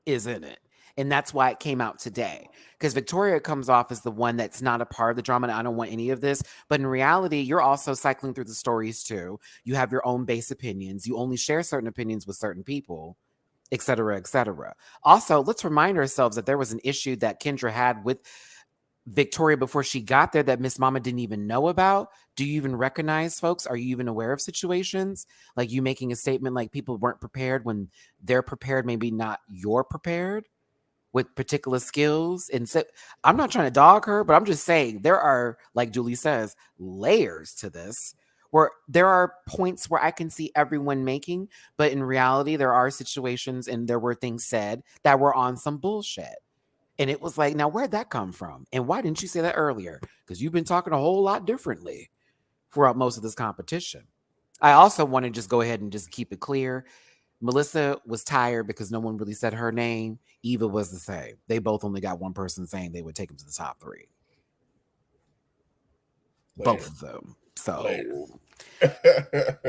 is in it. And that's why it came out today. Because Victoria comes off as the one that's not a part of the drama, and I don't want any of this. But in reality, you're also cycling through the stories too. You have your own base opinions. You only share certain opinions with certain people, et cetera, et cetera. Also, let's remind ourselves that there was an issue that Kendra had with Victoria before she got there that Miss Mama didn't even know about. Do you even recognize folks? Are you even aware of situations? Like you making a statement like people weren't prepared when they're prepared, maybe not you're prepared with particular skills. And so I'm not trying to dog her, but I'm just saying there are, like Julie says, layers to this where there are points where I can see everyone making, but in reality, there are situations and there were things said that were on some bullshit. And it was like, now where'd that come from? And why didn't you say that earlier? Because you've been talking a whole lot differently throughout most of this competition. I also want to just go ahead and just keep it clear. Melissa was tired because no one really said her name. Eva was the same. They both only got one person saying they would take them to the top 3. Both of them. So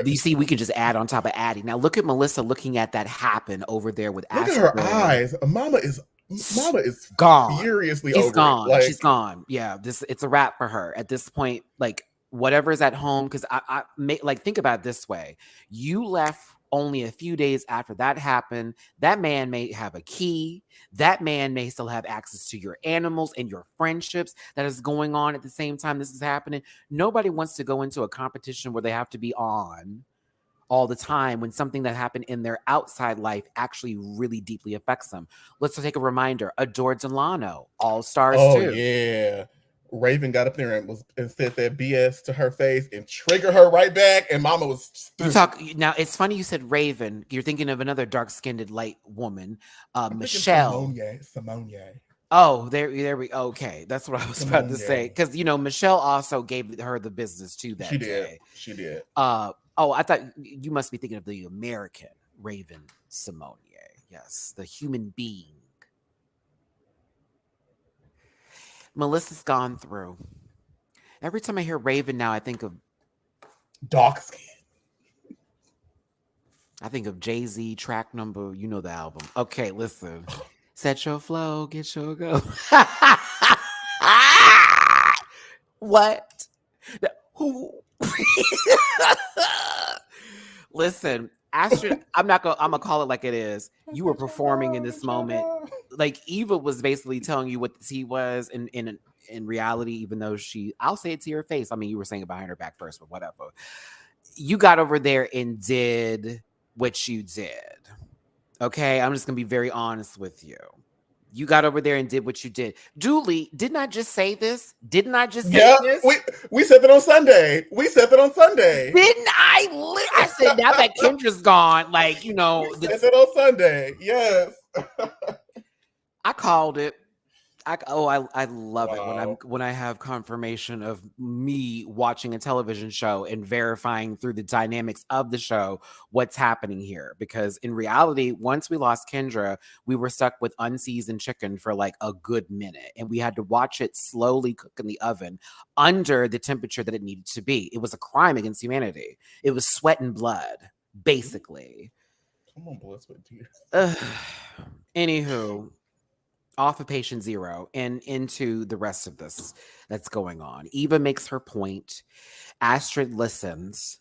you see, we can just add on top of adding. Now look at Melissa looking at that happen over there with Look Astrid. at her eyes. Mama is gone. Furiously She's over gone. it. Like, she's gone. Yeah, it's a wrap for her at this point. Like whatever's at home, because I like think about it this way: you left only a few days after that happened. That man may have a key. That man may still have access to your animals and your friendships that is going on at the same time this is happening. Nobody wants to go into a competition where they have to be on all the time when something that happened in their outside life actually really deeply affects them. Let's take a reminder. Adore Delano, All Stars oh 2. yeah. Raven got up there and said that BS to her face and triggered her right back, and Mama was Now it's funny you said Raven. You're thinking of another dark-skinned light woman, Michelle. Simone. Oh, there we okay. That's what I was about to say. Because Michelle also gave her the business too that day. She did. I thought you must be thinking of the American Raven Simone. Yes, the human being. Melissa's gone through. Every time I hear Raven now, I think of dark skin. I think of Jay-Z track number, the album. Okay, listen. Set your flow, get your go. What? Who? Listen, Astrid, I'm gonna call it like it is. You were performing in this moment. Like Eva was basically telling you what the tea was in reality, even though I'll say it to your face. I mean, you were saying it behind her back first, but whatever. You got over there and did what you did. Okay, I'm just gonna be very honest with you. You got over there and did what you did. Julie, didn't I just say this? Didn't I just say this? We said that on Sunday. Didn't I? I said now that Kendra's gone, like, we said that on Sunday. Yes. I called it. I love it when I have confirmation of me watching a television show and verifying through the dynamics of the show what's happening here. Because in reality, once we lost Kendra, we were stuck with unseasoned chicken for like a good minute, and we had to watch it slowly cook in the oven under the temperature that it needed to be. It was a crime against humanity. It was sweat and blood, basically. Come on, blood, sweat, and tears. Anywho. off of patient zero and into the rest of this that's going on. Eva makes her point. Astrid listens.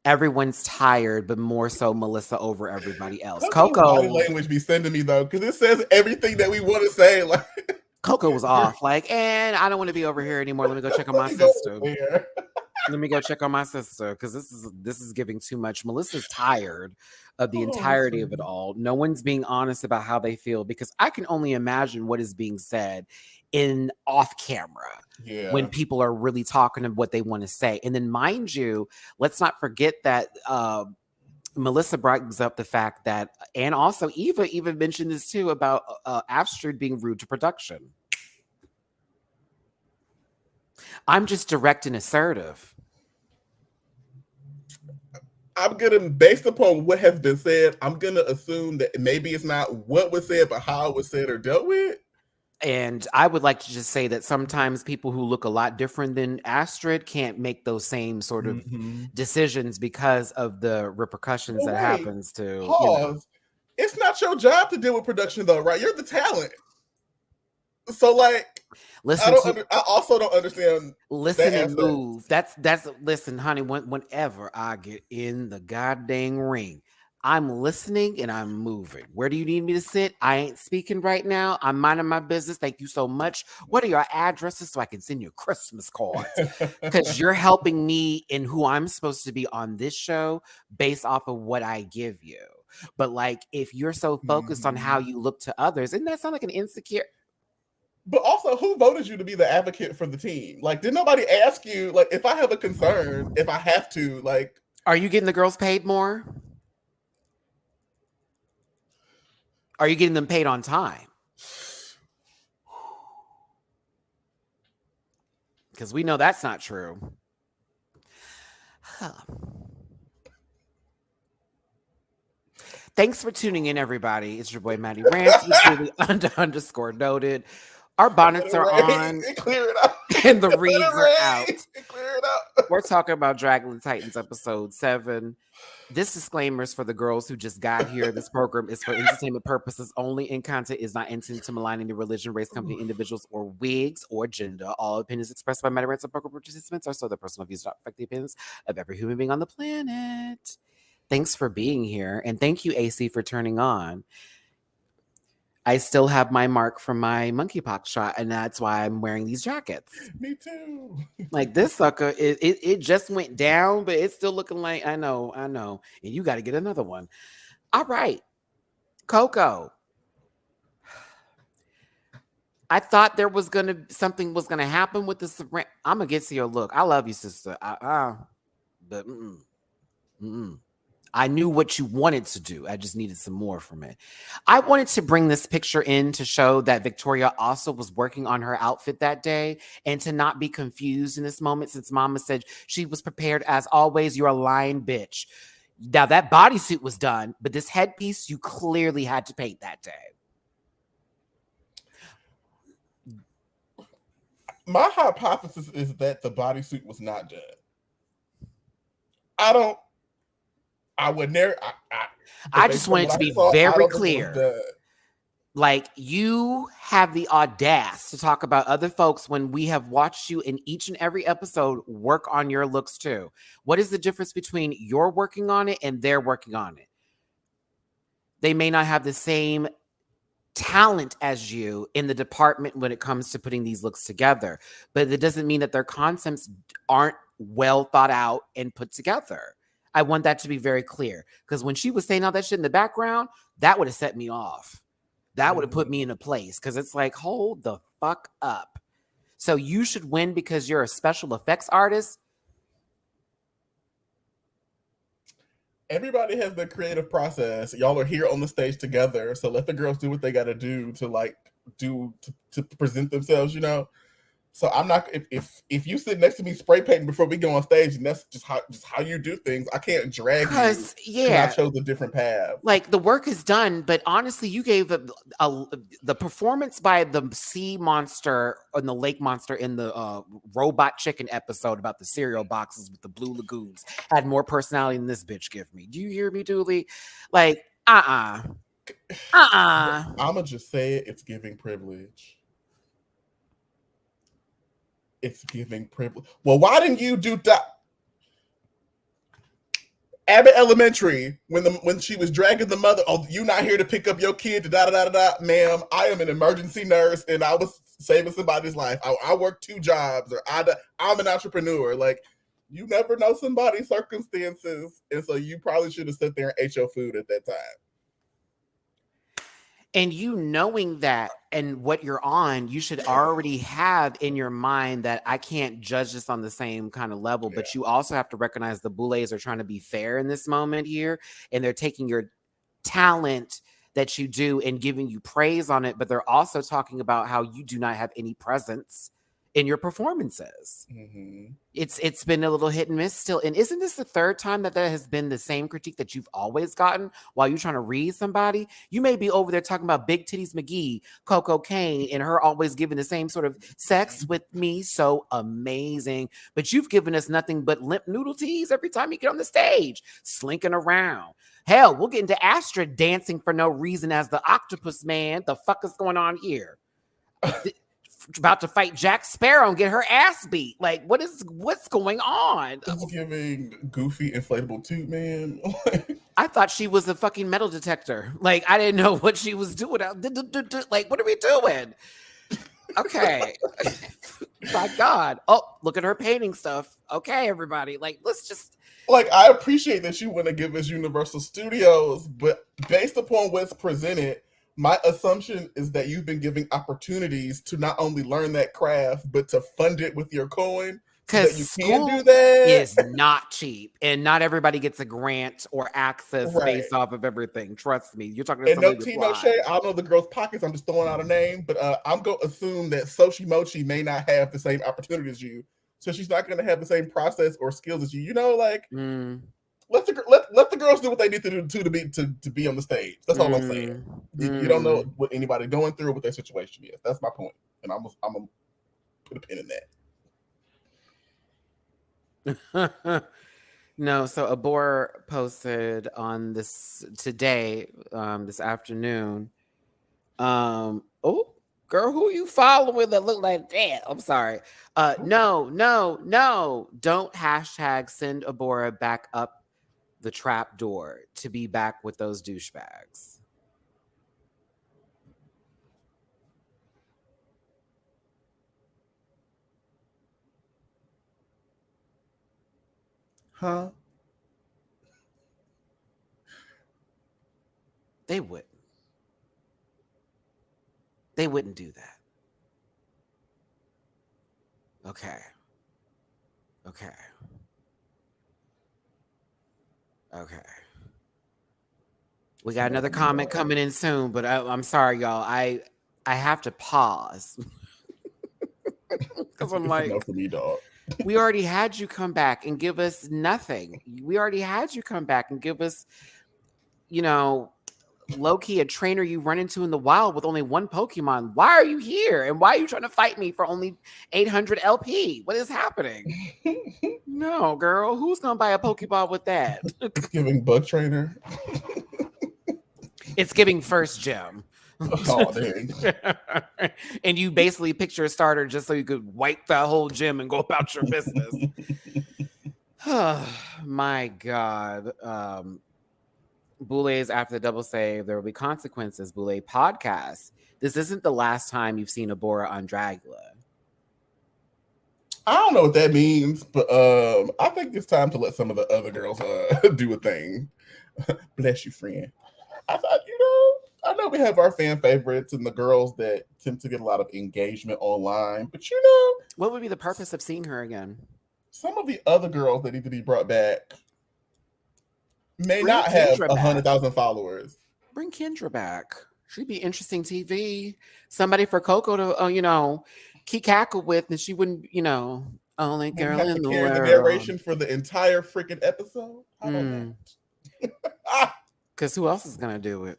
Everyone's tired, but more so Melissa over everybody else. Coco's body Coco language be sending me though, because it says everything that we want to say. Like Coco was off. Like, and I don't want to be over here anymore. Let me go check on my let me go sister. there. Let me go check on my sister because this is giving too much. Melissa's tired of the Oh, that's entirety of it funny. all. No one's being honest about how they feel because I can only imagine what is being said in off camera when Yeah. people are really talking of what they want to say. And then mind you, let's not forget that Melissa brings up the fact that, and also Eva even mentioned this too about Astrid being rude to production. I'm just direct and assertive. I'm gonna, based upon what has been said, I'm gonna assume that maybe it's not what was said, but how it was said or dealt with. And I would like to just say that sometimes people who look a lot different than Astrid can't make those same sort of Mm-hmm. decisions because of the repercussions But that wait, happens to, pause. It's not your job to deal with production though, right? You're the talent. So like, listen to I also don't understand that listen and aspect. move. That's listen, honey. Whenever I get in the goddamn ring, I'm listening and I'm moving. Where do you need me to sit? I ain't speaking right now. I'm minding my business. Thank you so much. What are your addresses so I can send you Christmas cards? Because you're helping me in who I'm supposed to be on this show based off of what I give you. But like, if you're so focused on how Mhm. you look to others, and that sound like an insecure. But also, who voted you to be the advocate for the team? Like, did nobody ask you? Like, if I have a concern, if I have to, like, Are you getting the girls paid more? Are you getting them paid on time? Because we know that's not true. Huh. Thanks for tuning in, everybody. It's your boy Matty Rants with Julie underscore noted. Our let bonnets it are rain on and clear it out. and the Let reads are it out. rain and clear it out. We're talking about Dragula Titans Ep.7. This disclaimer is for the girls who just got here. This program is for entertainment purposes only, and content is not intended to malign any religion, race, company, individuals, or wigs or gender. All opinions expressed by MattyRants and program participants are so their personal views, not affect the opinions of every human being on the planet. Thanks for being here, and thank you, AC, for turning on. I still have my mark from my monkeypox shot, and that's why I'm wearing these jackets. Me too. Like this sucker, it just went down, but it's still looking like I know, and you got to get another one. All right, Coco. I thought there was something was gonna happen with this. I'm gonna get to your look. I love you, sister. But mm-mm. I knew what you wanted to do. I just needed some more from it. I wanted to bring this picture in to show that Victoria also was working on her outfit that day and to not be confused in this moment since Mama said she was prepared as always. You're a lying bitch. Now that bodysuit was done, but this headpiece you clearly had to paint that day. My hypothesis is that the bodysuit was not done. I don't. I would never. I just based on wanted what to I be saw, I very don't think it was clear. done. Like you have the audace to talk about other folks when we have watched you in each and every episode work on your looks too. What is the difference between you're working on it and they're working on it? They may not have the same talent as you in the department when it comes to putting these looks together, but it doesn't mean that their concepts aren't well thought out and put together. I want that to be very clear because when she was saying all that shit in the background, that would have set me off. That would have put me in a place because it's like, hold the fuck up. So you should win because you're a special effects artist. Everybody has their creative process. Y'all are here on the stage together, so let the girls do what they got to do to like to present themselves. You know. So I'm not if you sit next to me spray painting before we go on stage, and that's just how you do things. I can't drag you Because, because I yeah, chose a different path. like the work is done, but honestly, you gave the performance by the sea monster and the lake monster in the robot chicken episode about the cereal boxes with the blue lagoons had more personality than this bitch give me. Do you hear me, Dooley? Like, I'ma just say it. It's giving privilege. It's giving privilege. Well, why didn't you do that? Abbott Elementary, when she was dragging the mother, oh, you not here to pick up your kid, da da da da, ma'am. I am an emergency nurse, and I was saving somebody's life. I work 2 jobs, or I'm an entrepreneur. Like, you never know somebody's circumstances, and so you probably should have sat there and ate your food at that time. And you knowing that and what you're on, you should already have in your mind that I can't judge this on the same kind of level. But you also have to recognize the Boulets are trying to be fair in this moment here. And they're taking your talent that you do and giving you praise on it. But they're also talking about how you do not have any presence in your performances. Mm-hmm. It's been a little hit and miss still. And isn't this the 3rd time that has been the same critique that you've always gotten while you're trying to read somebody? You may be over there talking about Big Titties McGee, Coco Kane, and her always giving the same sort of sex with me. So amazing. But you've given us nothing but limp noodle teas every time you get on the stage, slinking around. Hell, we'll get into Astra dancing for no reason as the octopus man. The fuck is going on here? About to fight Jack Sparrow and get her ass beat. Like, what's going on? It's giving goofy inflatable toot man. I thought she was a fucking metal detector. Like, I didn't know what she was doing. Like, what are we doing? Okay. My God. Oh, look at her painting stuff. Okay, everybody. Like, let's just. Like, I appreciate that you want to give us Universal Studios, but based upon what's presented, my assumption is that you've been giving opportunities to not only learn that craft, but to fund it with your coin. Because school do that. Is not cheap, and not everybody gets a grant or access based off of everything. Trust me, you're talking to and no tea, no shade. I don't know the girl's pockets. I'm just throwing out a name, but I'm going to assume that Sochi Mochi may not have the same opportunity as you, so she's not going to have the same process or skills as you. You know, like. Let the girls do what they need to do to be on the stage. That's all I'm saying. You don't know what anybody going through or what their situation is. That's my point, and I'm gonna put a pin in that. No, so Abor posted on this today, this afternoon. Oh, girl, who are you following that look like that? I'm sorry. No, don't hashtag send Abora back up the trap door to be back with those douchebags. Huh? They wouldn't. They wouldn't do that. Okay. We got another comment coming in soon, but I'm sorry, y'all. I have to pause. Because I'm like, no for me, dog. We already had you come back and give us nothing. We already had you come back and give us, low-key a trainer you run into in the wild with only 1 Pokemon. Why are you here? And why are you trying to fight me for only 800 LP? What is happening? No, girl. Who's going to buy a Pokeball with that? It's giving bug trainer. It's giving first gym. Oh, dang. And you basically picked your starter just so you could wipe that whole gym and go about your business. My God. Boulets after the double save, there will be consequences. Boulay podcast. This isn't the last time you've seen Abora on Dragula. I don't know what that means, but I think it's time to let some of the other girls do a thing. Bless you, friend. I thought, I know we have our fan favorites and the girls that tend to get a lot of engagement online, but what would be the purpose of seeing her again? Some of the other girls that need to be brought back may not have 100,000 followers. Bring Kendra back. She'd be interesting TV. Somebody for Coco to, cackle with, and she wouldn't, only girl in the world. The narration for the entire freaking episode. How about that? Because who else is going to do it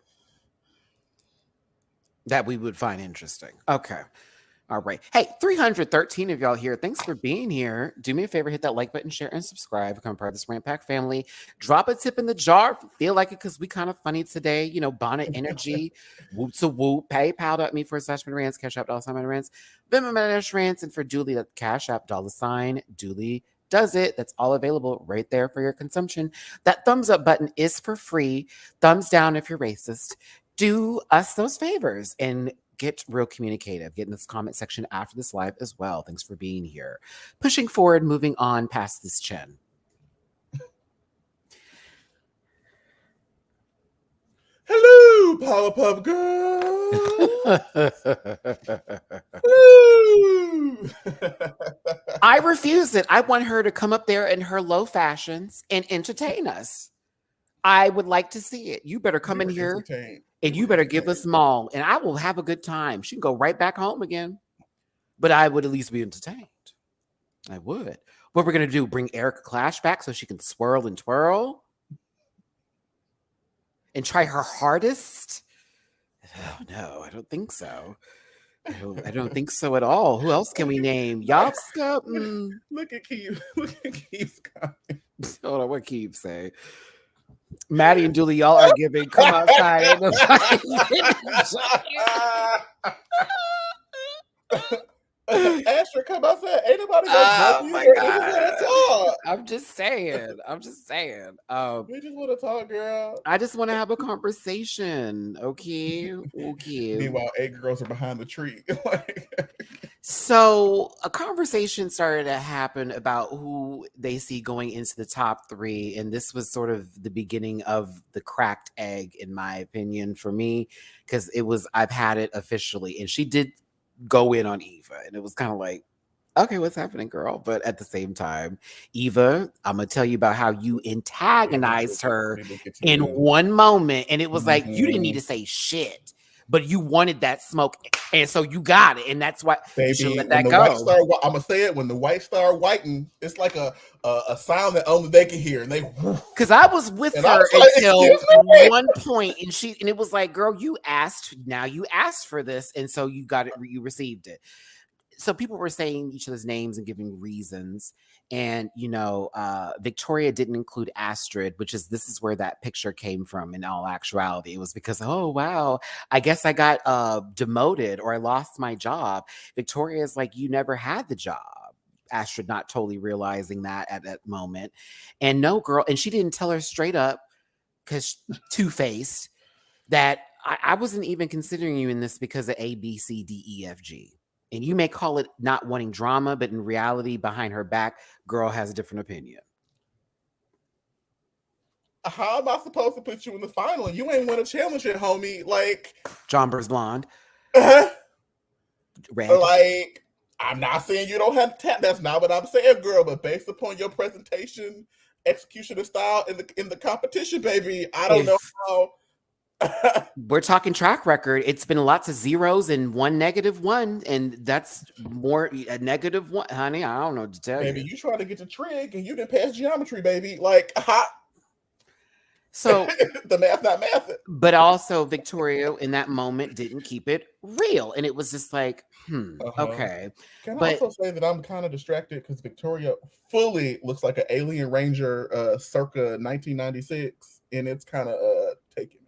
that we would find interesting? Okay. All right. Hey, 313 of y'all here. Thanks for being here. Do me a favor, hit that like button, share, and subscribe. Become part of this Rant Pack family. Drop a tip in the jar if you feel like it, because we kind of funny today. You know, bonnet energy, whoop to whoop. PayPal.me /MattyRants, Cash App $MattyRants, Venmo MattyRants, and for Dooley, that Cash App $Dooley does it. That's all available right there for your consumption. That thumbs up button is for free. Thumbs down if you're racist. Do us those favors and get real communicative. Get in this comment section after this live as well. Thanks for being here. Pushing forward, moving on past this chin. Hello, Powerpuff Girl. I refuse it. I want her to come up there in her low fashions and entertain us. I would like to see it. You better come in here and you better give us small, and I will have a good time. She can go right back home again, but I would at least be entertained. I would. What we're going to do, bring Erica Clash back so she can swirl and twirl and try her hardest? Oh, no, I don't think so. I don't think so at all. Who else can we name? Y'all stop. Look at Keith. Look at Keith's comment. Hold on, what Keith say? Maddie and Dooley, y'all are giving. Come outside. Ain't Asher, come outside. Ain't nobody Oh gonna my you. God. I'm just saying. We just want to talk, girl. I just want to have a conversation. Okay. Meanwhile, 8 girls are behind the tree. So a conversation started to happen about who they see going into the top 3. And this was sort of the beginning of the cracked egg, in my opinion, for me, because I've had it officially. And she did go in on Eva. And it was kind of like, okay, what's happening, girl? But at the same time, Eva, I'm going to tell you about how you antagonized her in one moment. And it was like, you didn't need to say shit, but you wanted that smoke. And so you got it. And that's why you should let that go. I'm going to say it, when the white star whiten, it's like a sound that only they can hear. And they, because I was with her until one point, and it was like, girl, you asked for this. And so you got it, you received it. So people were saying each other's names and giving reasons. And, Victoria didn't include Astrid, this is where that picture came from in all actuality. It was because, oh, wow, I guess I got demoted or I lost my job. Victoria is like, you never had the job. Astrid not totally realizing that at that moment. And no, girl, and she didn't tell her straight up, because two-faced, that I wasn't even considering you in this because of A, B, C, D, E, F, G. And you may call it not wanting drama, but in reality, behind her back, girl has a different opinion. How am I supposed to put you in the final? You ain't won a challenge yet, homie. Like, John Burr's blonde. Red. Like, I'm not saying you don't have talent. That's not what I'm saying, girl. But based upon your presentation, execution, and style in the competition, baby, I don't know how. We're talking track record. It's been lots of zeros and one -1, and that's more a -1, honey. I don't know what to tell you. Baby, you trying to get to trig and you didn't pass geometry, baby. Like, so the math not math. But also Victoria in that moment didn't keep it real, and it was just like, okay. Can I also say that I'm kind of distracted because Victoria fully looks like an alien ranger circa 1996, and it's kind of taking me.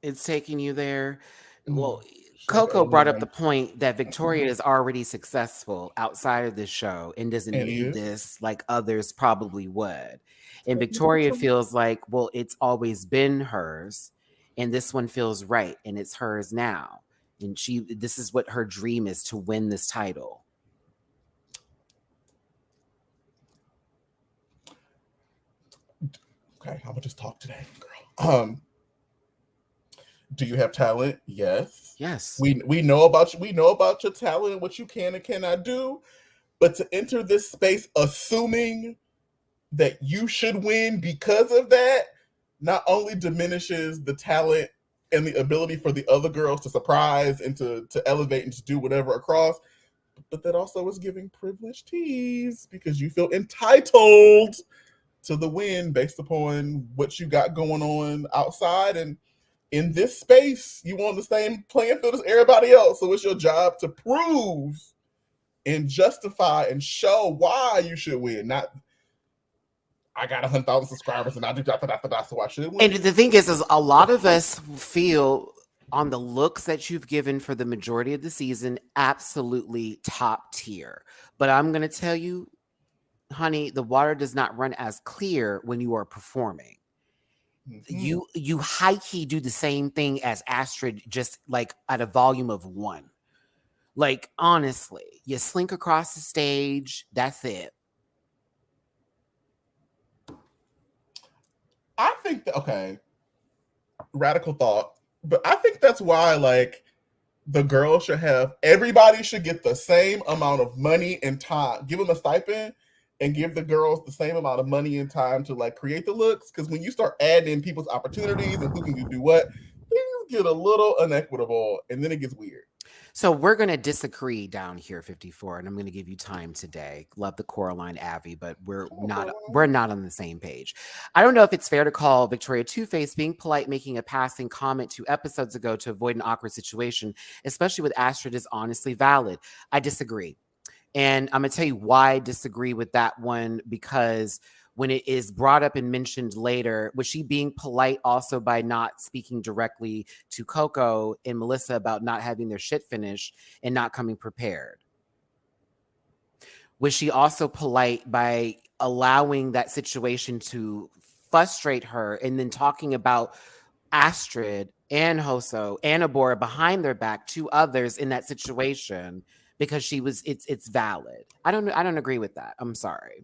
It's taking you there. Well, Coco brought up the point that Victoria is already successful outside of this show and doesn't need this like others probably would. And Victoria feels like, well, it's always been hers, and this one feels right, and it's hers now. And this is what her dream is, to win this title. Okay, I'm gonna just talk today, girl. Do you have talent? Yes. We know about you. We know about your talent and what you can and cannot do. But to enter this space assuming that you should win because of that, not only diminishes the talent and the ability for the other girls to surprise and to elevate and to do whatever across, but that also is giving privilege tease because you feel entitled to the win based upon what you got going on outside. And in this space, you want the same playing field as everybody else. So it's your job to prove and justify and show why you should win. Not, I got 100,000 subscribers and I do that, so I should win. And the thing is a lot of us feel on the looks that you've given for the majority of the season, absolutely top tier. But I'm going to tell you, honey, the water does not run as clear when you are performing. Mm-hmm. You high key do the same thing as Astrid, just like at a volume of 1. Like, honestly, you slink across the stage. That's it. I think that, okay, radical thought, but I think that's why, like, the girls should have, everybody should get the same amount of money and time. Give them a stipend and give the girls the same amount of money and time to, like, create the looks. Because when you start adding in people's opportunities and who can do what, things get a little inequitable and then it gets weird. So we're going to disagree down here, 54, and I'm going to give you time today. Love the Coraline Avi, but we're not on the same page. I don't know if it's fair to call Victoria Two-Face being polite, making a passing comment 2 episodes ago to avoid an awkward situation, especially with Astrid, is honestly valid. I disagree. And I'm going to tell you why I disagree with that one, because when it is brought up and mentioned later, was she being polite also by not speaking directly to Coco and Melissa about not having their shit finished and not coming prepared? Was she also polite by allowing that situation to frustrate her and then talking about Astrid and Hoso and Abora behind their back to others in that situation because she was, it's valid. I don't agree with that. I'm sorry.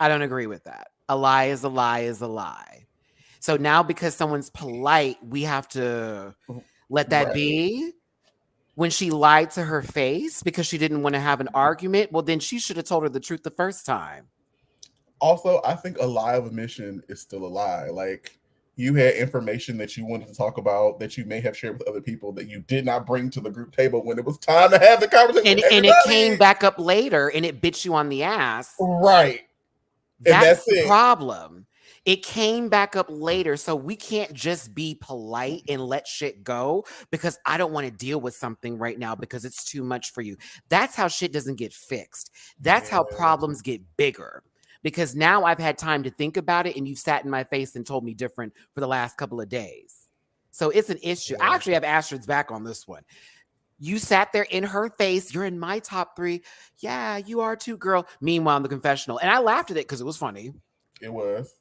I don't agree with that. A lie is a lie is a lie. So now because someone's polite, we have to let that be. When she lied to her face because she didn't want to have an argument, well, then she should have told her the truth the first time. Also, I think a lie of omission is still a lie. Like, you had information that you wanted to talk about that you may have shared with other people that you did not bring to the group table when it was time to have the conversation. And it came back up later and it bit you on the ass. Right. That's the problem. It came back up later, so we can't just be polite and let shit go because I don't want to deal with something right now because it's too much for you. That's how shit doesn't get fixed. That's how problems get bigger. Because now I've had time to think about it and you've sat in my face and told me different for the last couple of days. So it's an issue. I actually have Astrid's back on this one. You sat there in her face. You're in my top 3. Yeah, you are too, girl. Meanwhile, in the confessional. And I laughed at it because it was funny. It was.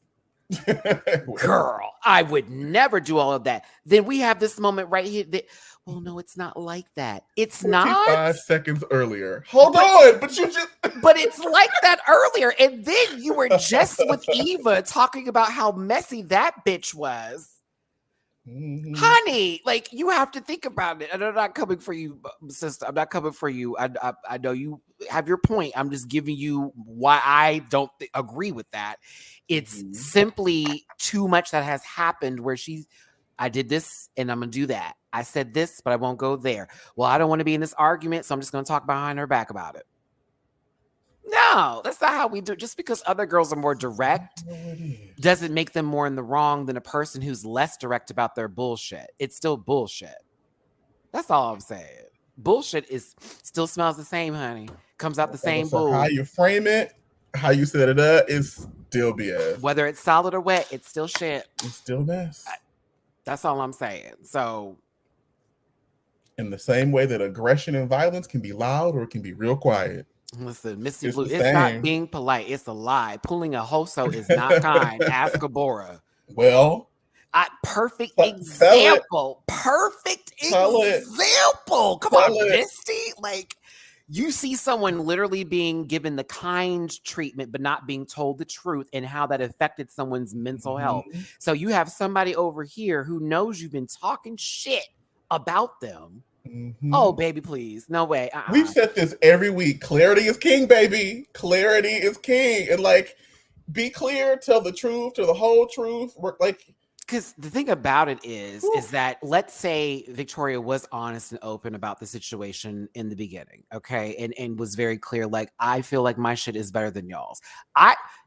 Girl, I would never do all of that. Then we have this moment right here that, well, no, it's not like that. It's not 5 seconds earlier. Hold on, but you just but it's like that earlier. And then you were just with Eva talking about how messy that bitch was. Mm-hmm. Honey, like, you have to think about it. And I'm not coming for you, sister. I'm not coming for you. I know you have your point. I'm just giving you why I don't agree with that. It's simply too much that has happened where I did this and I'm going to do that. I said this, but I won't go there. Well, I don't want to be in this argument, so I'm just going to talk behind her back about it. No, that's not how we do it. Just because other girls are more direct doesn't make them more in the wrong than a person who's less direct about their bullshit. It's still bullshit. That's all I'm saying. Bullshit still smells the same, honey. Comes out the same bull. How you frame it, how you set it up is still BS. Whether it's solid or wet, it's still shit. It's still mess. That's all I'm saying. So, in the same way that aggression and violence can be loud or it can be real quiet. Listen, Missy Blue, it's not being polite. It's a lie. Pulling a Hoso is not kind. Ask Abora. Well, perfect example. Perfect example. Come on, Misty. Like, you see someone literally being given the kind treatment, but not being told the truth and how that affected someone's mental health. So you have somebody over here who knows you've been talking shit about them. Oh, baby, please. No way. We've said this every week. Clarity is king, baby. Clarity is king. And, like, be clear, tell the truth, tell the whole truth. Like, because the thing about it is that, let's say Victoria was honest and open about the situation in the beginning, okay, and was very clear, like, I feel like my shit is better than y'all's.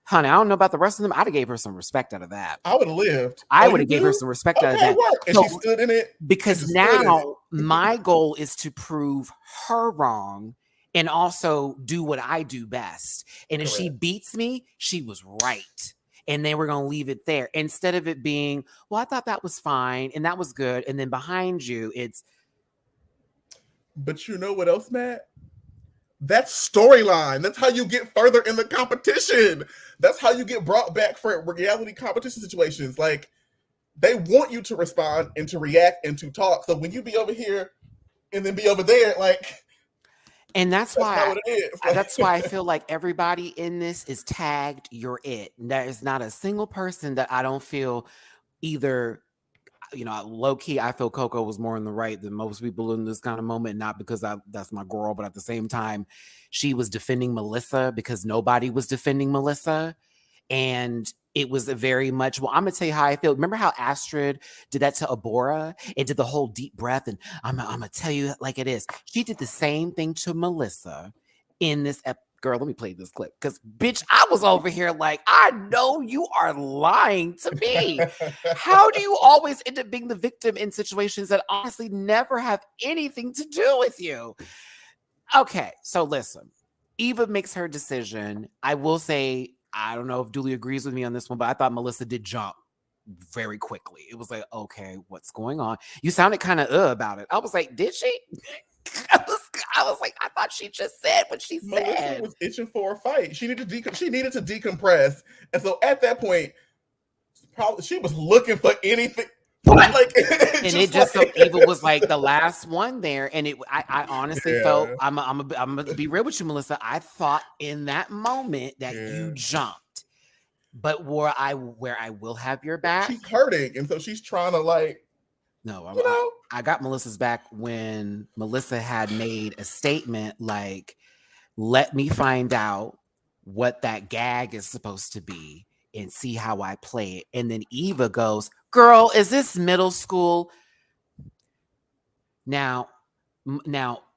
Honey, I don't know about the rest of them. I'd have gave her some respect out of that. I would have lived. I would have gave her some respect out of that. And she stood in it. Because now my goal is to prove her wrong and also do what I do best. And if she Correct. beats me, she was right. And then we're going to leave it there instead of it being, well, I thought that was fine and that was good. And then behind you, it's. But you know what else, Matt? That's storyline. That's how you get further in the competition. That's how you get brought back for reality competition situations. Like, they want you to respond and to react and to talk. So when you be over here and then be over there, like, And that's that's not why what it is. Like, that's why I feel like everybody in this is tagged, you're it. There is not a single person that I don't feel either, low key, I feel Coco was more in the right than most people in this kind of moment, not because that's my girl, but at the same time, she was defending Melissa because nobody was defending Melissa. And it was a very much, well, I'm going to tell you how I feel. Remember how Astrid did that to Abora and did the whole deep breath? And I'm going to tell you like it is. She did the same thing to Melissa in this episode. Girl, let me play this clip because, bitch, I was over here like, I know you are lying to me. How do you always end up being the victim in situations that honestly never have anything to do with you? Okay, so listen. Eva makes her decision. I will say, I don't know if Dooley agrees with me on this one, but I thought Melissa did jump very quickly. It was like, okay, what's going on? You sounded kind of about it. I was like, did she? I was like, I thought she just said what she Melissa said. was itching for a fight. She needed to decompress, and so at that point, probably she was looking for anything. Like, and it just like, so Eva was like the last one there, and I honestly felt I'm gonna be real with you, Melissa. I thought in that moment that you jumped, but where I will have your back. She's hurting, and so she's trying to like. No, I got Melissa's back when Melissa had made a statement like, let me find out what that gag is supposed to be and see how I play it. And then Eva goes, girl, is this middle school? Now,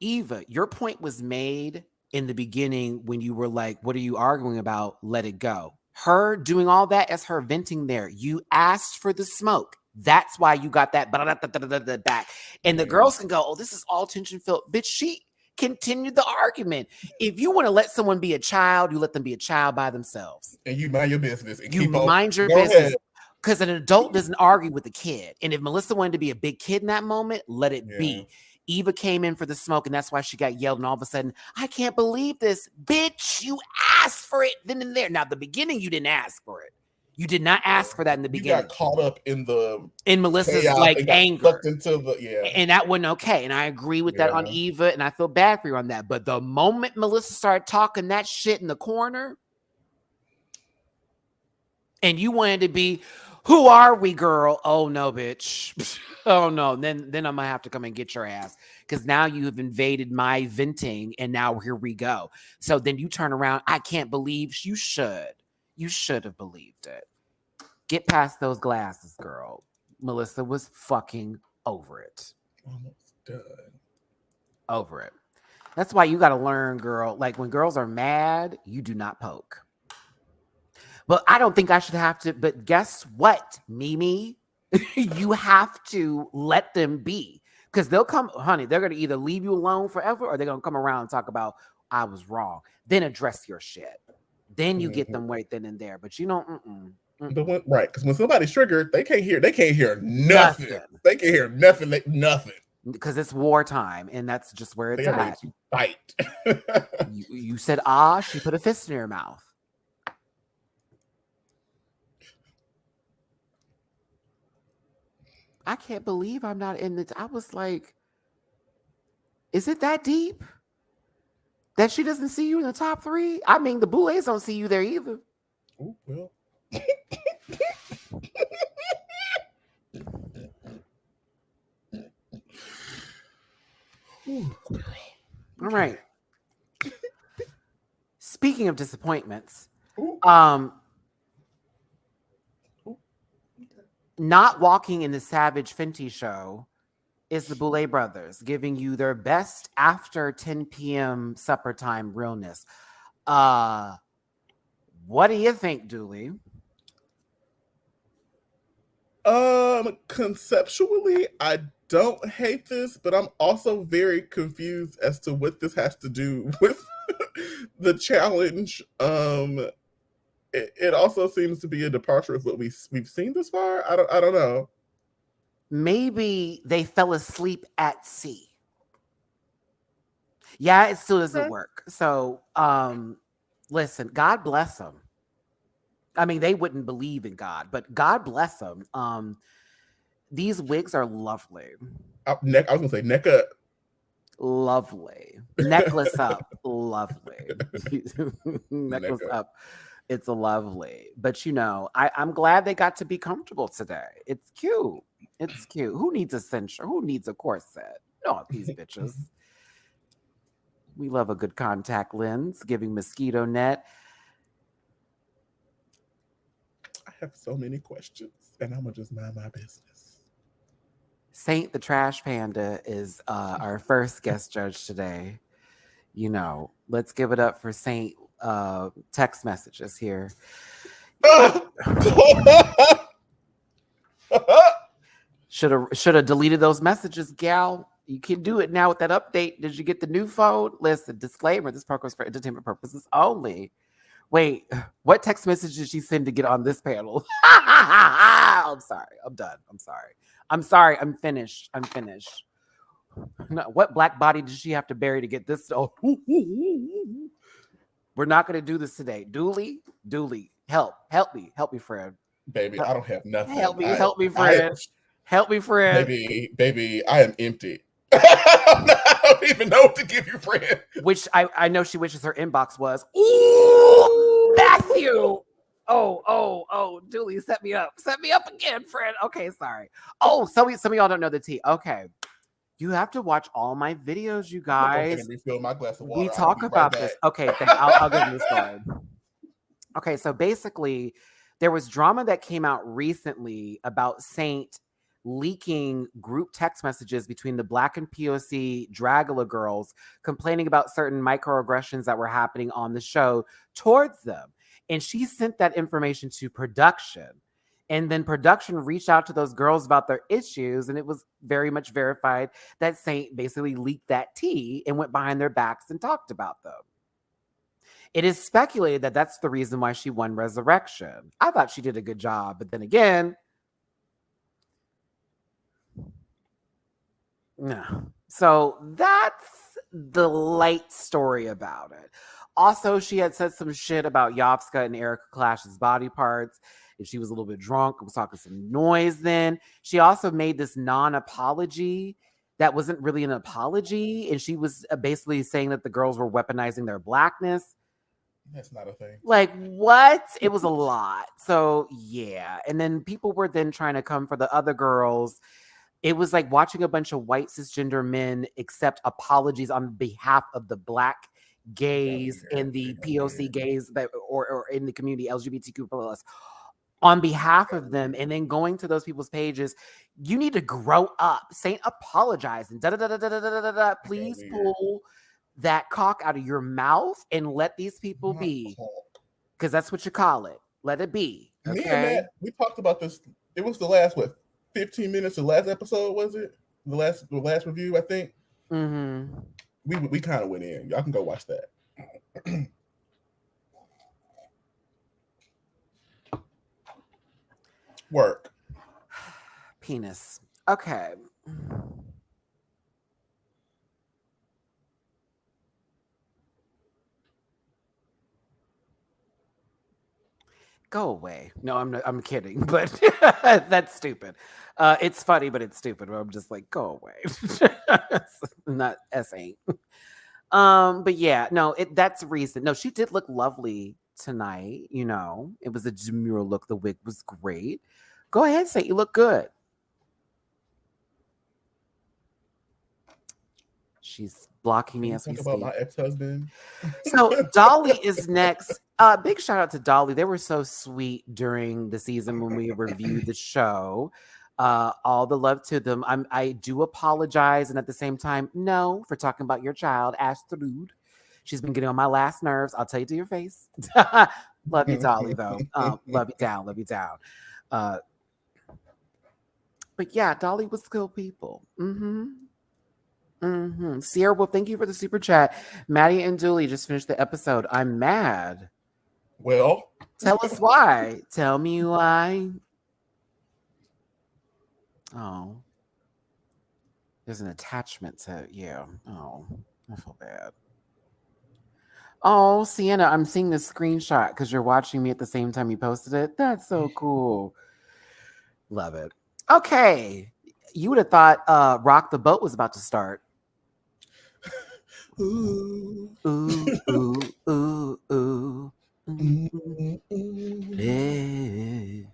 Eva, your point was made in the beginning when you were like, what are you arguing about? Let it go. Her doing all that as her venting there. You asked for the smoke. That's why you got that back. And the girls can go, oh, this is all tension filled. Bitch, she continued the argument. If you want to let someone be a child, you let them be a child by themselves. And you mind your business. And you mind your business. Because an adult doesn't argue with a kid. And if Melissa wanted to be a big kid in that moment, let it be. Eva came in for the smoke, and that's why she got yelled. And all of a sudden, I can't believe this. Bitch, you asked for it then and there. Now, the beginning, you didn't ask for it. You did not ask for that in the beginning. You got caught up in Melissa's like anger. Into and that wasn't okay. And I agree with that on Eva, and I feel bad for you on that. But the moment Melissa started talking that shit in the corner, and you wanted to be, who are we, girl? Oh no, bitch. Oh no. Then I'm gonna have to come and get your ass because now you have invaded my venting, and now here we go. So then you turn around. I can't believe you should. You should have believed it. Get past those glasses, girl. Melissa was fucking over it. Almost done. Over it. That's why you got to learn, girl. Like when girls are mad, you do not poke. But I don't think I should have to. But guess what, Mimi? You have to let them be. Because they'll come, honey, they're going to either leave you alone forever or they're going to come around and talk about, I was wrong. Then address your shit. Then you get them right then and there. But you don't, But because when somebody's triggered, they can't hear nothing. They can't hear nothing. Nothing. Because it's wartime, and that's just where it's at. To fight. you said, she put a fist in her mouth. I can't believe I'm not in the. I was like, is it that deep that she doesn't see you in the top 3? I mean, the Boulets don't see you there either. Oh, well. Ooh, all right. Speaking of disappointments, not walking in the Savage Fenty show is the Boulet brothers giving you their best after 10 p.m. supper time realness. What do you think, Dooley? Conceptually, I don't hate this, but I'm also very confused as to what this has to do with the challenge. It also seems to be a departure of what we've seen this far. I don't know. Maybe they fell asleep at sea. Yeah, it still doesn't Okay. work. So, listen, God bless them. I mean, they wouldn't believe in God, but God bless them. These wigs are lovely. I was gonna say neck up. Lovely. Necklace up. Lovely. Neck Necklace up. up. It's a lovely. But I'm glad they got to be comfortable today. It's cute. It's cute. Who needs a cincher? Who needs a corset? No, these bitches. We love a good contact lens, giving mosquito net. I have so many questions, and I'm gonna just mind my business. Saint the Trash Panda is our first guest judge today. Let's give it up for Saint. Text messages here. Should have deleted those messages, gal. You can do it now with that update. Did you get the new phone? Listen, disclaimer: this program is for entertainment purposes only. Wait, what text message did she send to get on this panel? I'm sorry. I'm done. I'm sorry. I'm finished. What black body did she have to bury to get this? Oh, we're not going to do this today. Dooley, help me, friend. Baby, I don't have nothing. Help me, friend. Help me, friend. Baby, I am empty. I don't even know what to give you, friend. Which I know she wishes her inbox was. Ooh, Matthew. Oh, Dooley, set me up again, friend. Okay, sorry. Oh, some of y'all don't know the tea. Okay. You have to watch all my videos, you guys. I'm refill my glass of water. We talk about this. Okay, I'll give you the story. Okay, so basically, there was drama that came out recently about Saint leaking group text messages between the Black and POC Dragula girls complaining about certain microaggressions that were happening on the show towards them. And she sent that information to production. And then production reached out to those girls about their issues, and it was very much verified that Saint basically leaked that tea and went behind their backs and talked about them. It is speculated that that's the reason why she won Resurrection. I thought she did a good job, but then again, no. So that's the light story about it. Also, she had said some shit about Yovska and Erica Clash's body parts. If she was a little bit drunk, was talking some noise then. She also made this non-apology that wasn't really an apology. And she was basically saying that the girls were weaponizing their blackness. That's not a thing. Like, what? It was a lot. So, yeah. And then people were then trying to come for the other girls. It was like watching a bunch of white cisgender men accept apologies on behalf of the Black gays and the POC gays that or in the community LGBTQ plus on behalf of them, and then going to those people's pages. You need to grow up. Saint apologizing. Please pull that cock out of your mouth and let these people be, because that's what you call it. Let it be. Okay? Me and Matt, we talked about this. It was the last 15 minutes of the last episode, was it? The last review, I think. Mm-hmm. We kind of went in. Y'all can go watch that. Work. Penis. Okay. Go away. No, I'm kidding, but that's stupid. It's funny, but it's stupid. I'm just like, go away. Not S8. But yeah, no, that's recent. No, she did look lovely tonight. It was a demure look. The wig was great. Go ahead, say you look good. She's blocking me as we speak. About my ex-husband. So Dolly is next. Big shout out to Dolly. They were so sweet during the season when we reviewed the show. All the love to them. I do apologize, and at the same time, no, for talking about your child, Astrud. She's been getting on my last nerves. I'll tell you to your face. Love you, Dolly, though. Love you down. But yeah, Dolly was kill people. Sierra, well, thank you for the super chat. Maddie and Dooley just finished the episode. I'm mad. Well, Tell us why. Tell me why. Oh. There's an attachment to, yeah. Oh, I feel bad. Oh, Sienna, I'm seeing this screenshot because you're watching me at the same time you posted it. That's so cool. Love it. Okay. You would have thought Rock the Boat was about to start. ooh. Ooh, ooh, ooh, ooh. Hey.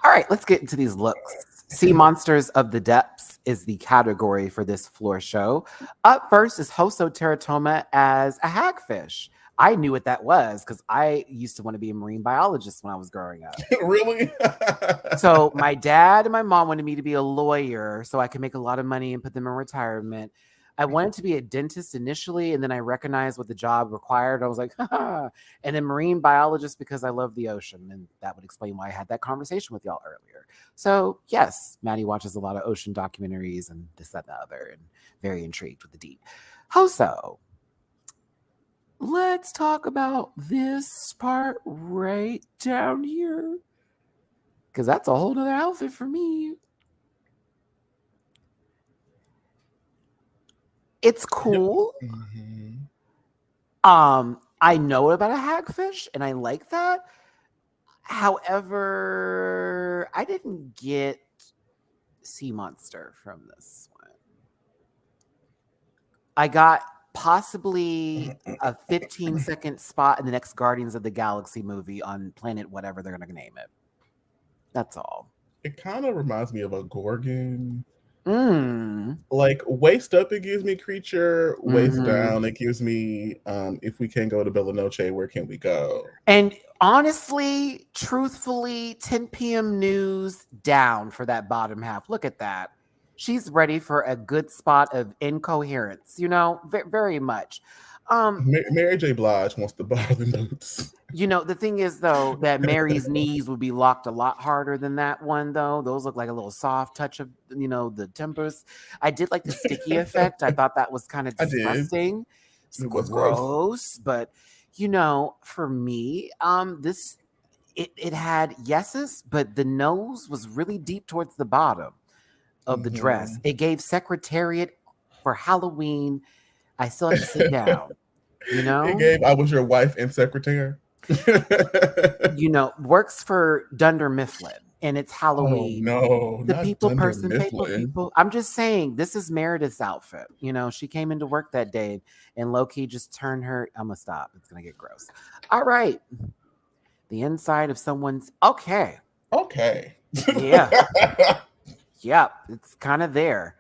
All right, let's get into these looks. Sea Monsters of the Depths is the category for this floor show. Up first is Hoso Teratoma as a hagfish. I knew what that was because I used to want to be a marine biologist when I was growing up. Really? So my dad and my mom wanted me to be a lawyer so I could make a lot of money and put them in retirement. I wanted to be a dentist initially, and then I recognized what the job required. I was like, ha. And then marine biologist because I love the ocean. And that would explain why I had that conversation with y'all earlier. So yes, Maddie watches a lot of ocean documentaries and this, that, and the other, and very intrigued with the deep. Hoso, let's talk about this part right down here. Because that's a whole nother outfit for me. It's cool. I know about a hagfish and I like that. However, I didn't get sea monster from this one. I got possibly a 15-second spot in the next Guardians of the Galaxy movie on planet whatever they're going to name it. That's all. It kind of reminds me of a Gorgon. Like waist up, it gives me creature. Waist down, it gives me if we can't go to Bella Noche, where can we go? And honestly, truthfully, 10 p.m. news down for that bottom half. Look at that. She's ready for a good spot of incoherence, very much. Mary J. Blige wants to buy the boots. The thing is, though, that Mary's knees would be locked a lot harder than that one, though. Those look like a little soft touch of, the timbers. I did like the sticky effect. I thought that was kind of disgusting. It was gross. But, for me, it had yeses, but the nose was really deep towards the bottom of the dress. It gave Secretariat for Halloween. I still have to sit down. It gave I was your wife and secretary. Works for Dunder Mifflin, and it's Halloween. Oh, no, the people Dunder person, people. I'm just saying, this is Meredith's outfit. She came into work that day, and low-key just turned her. I'm gonna stop. It's gonna get gross. All right, the inside of someone's okay. Yeah. Yep, it's kind of there.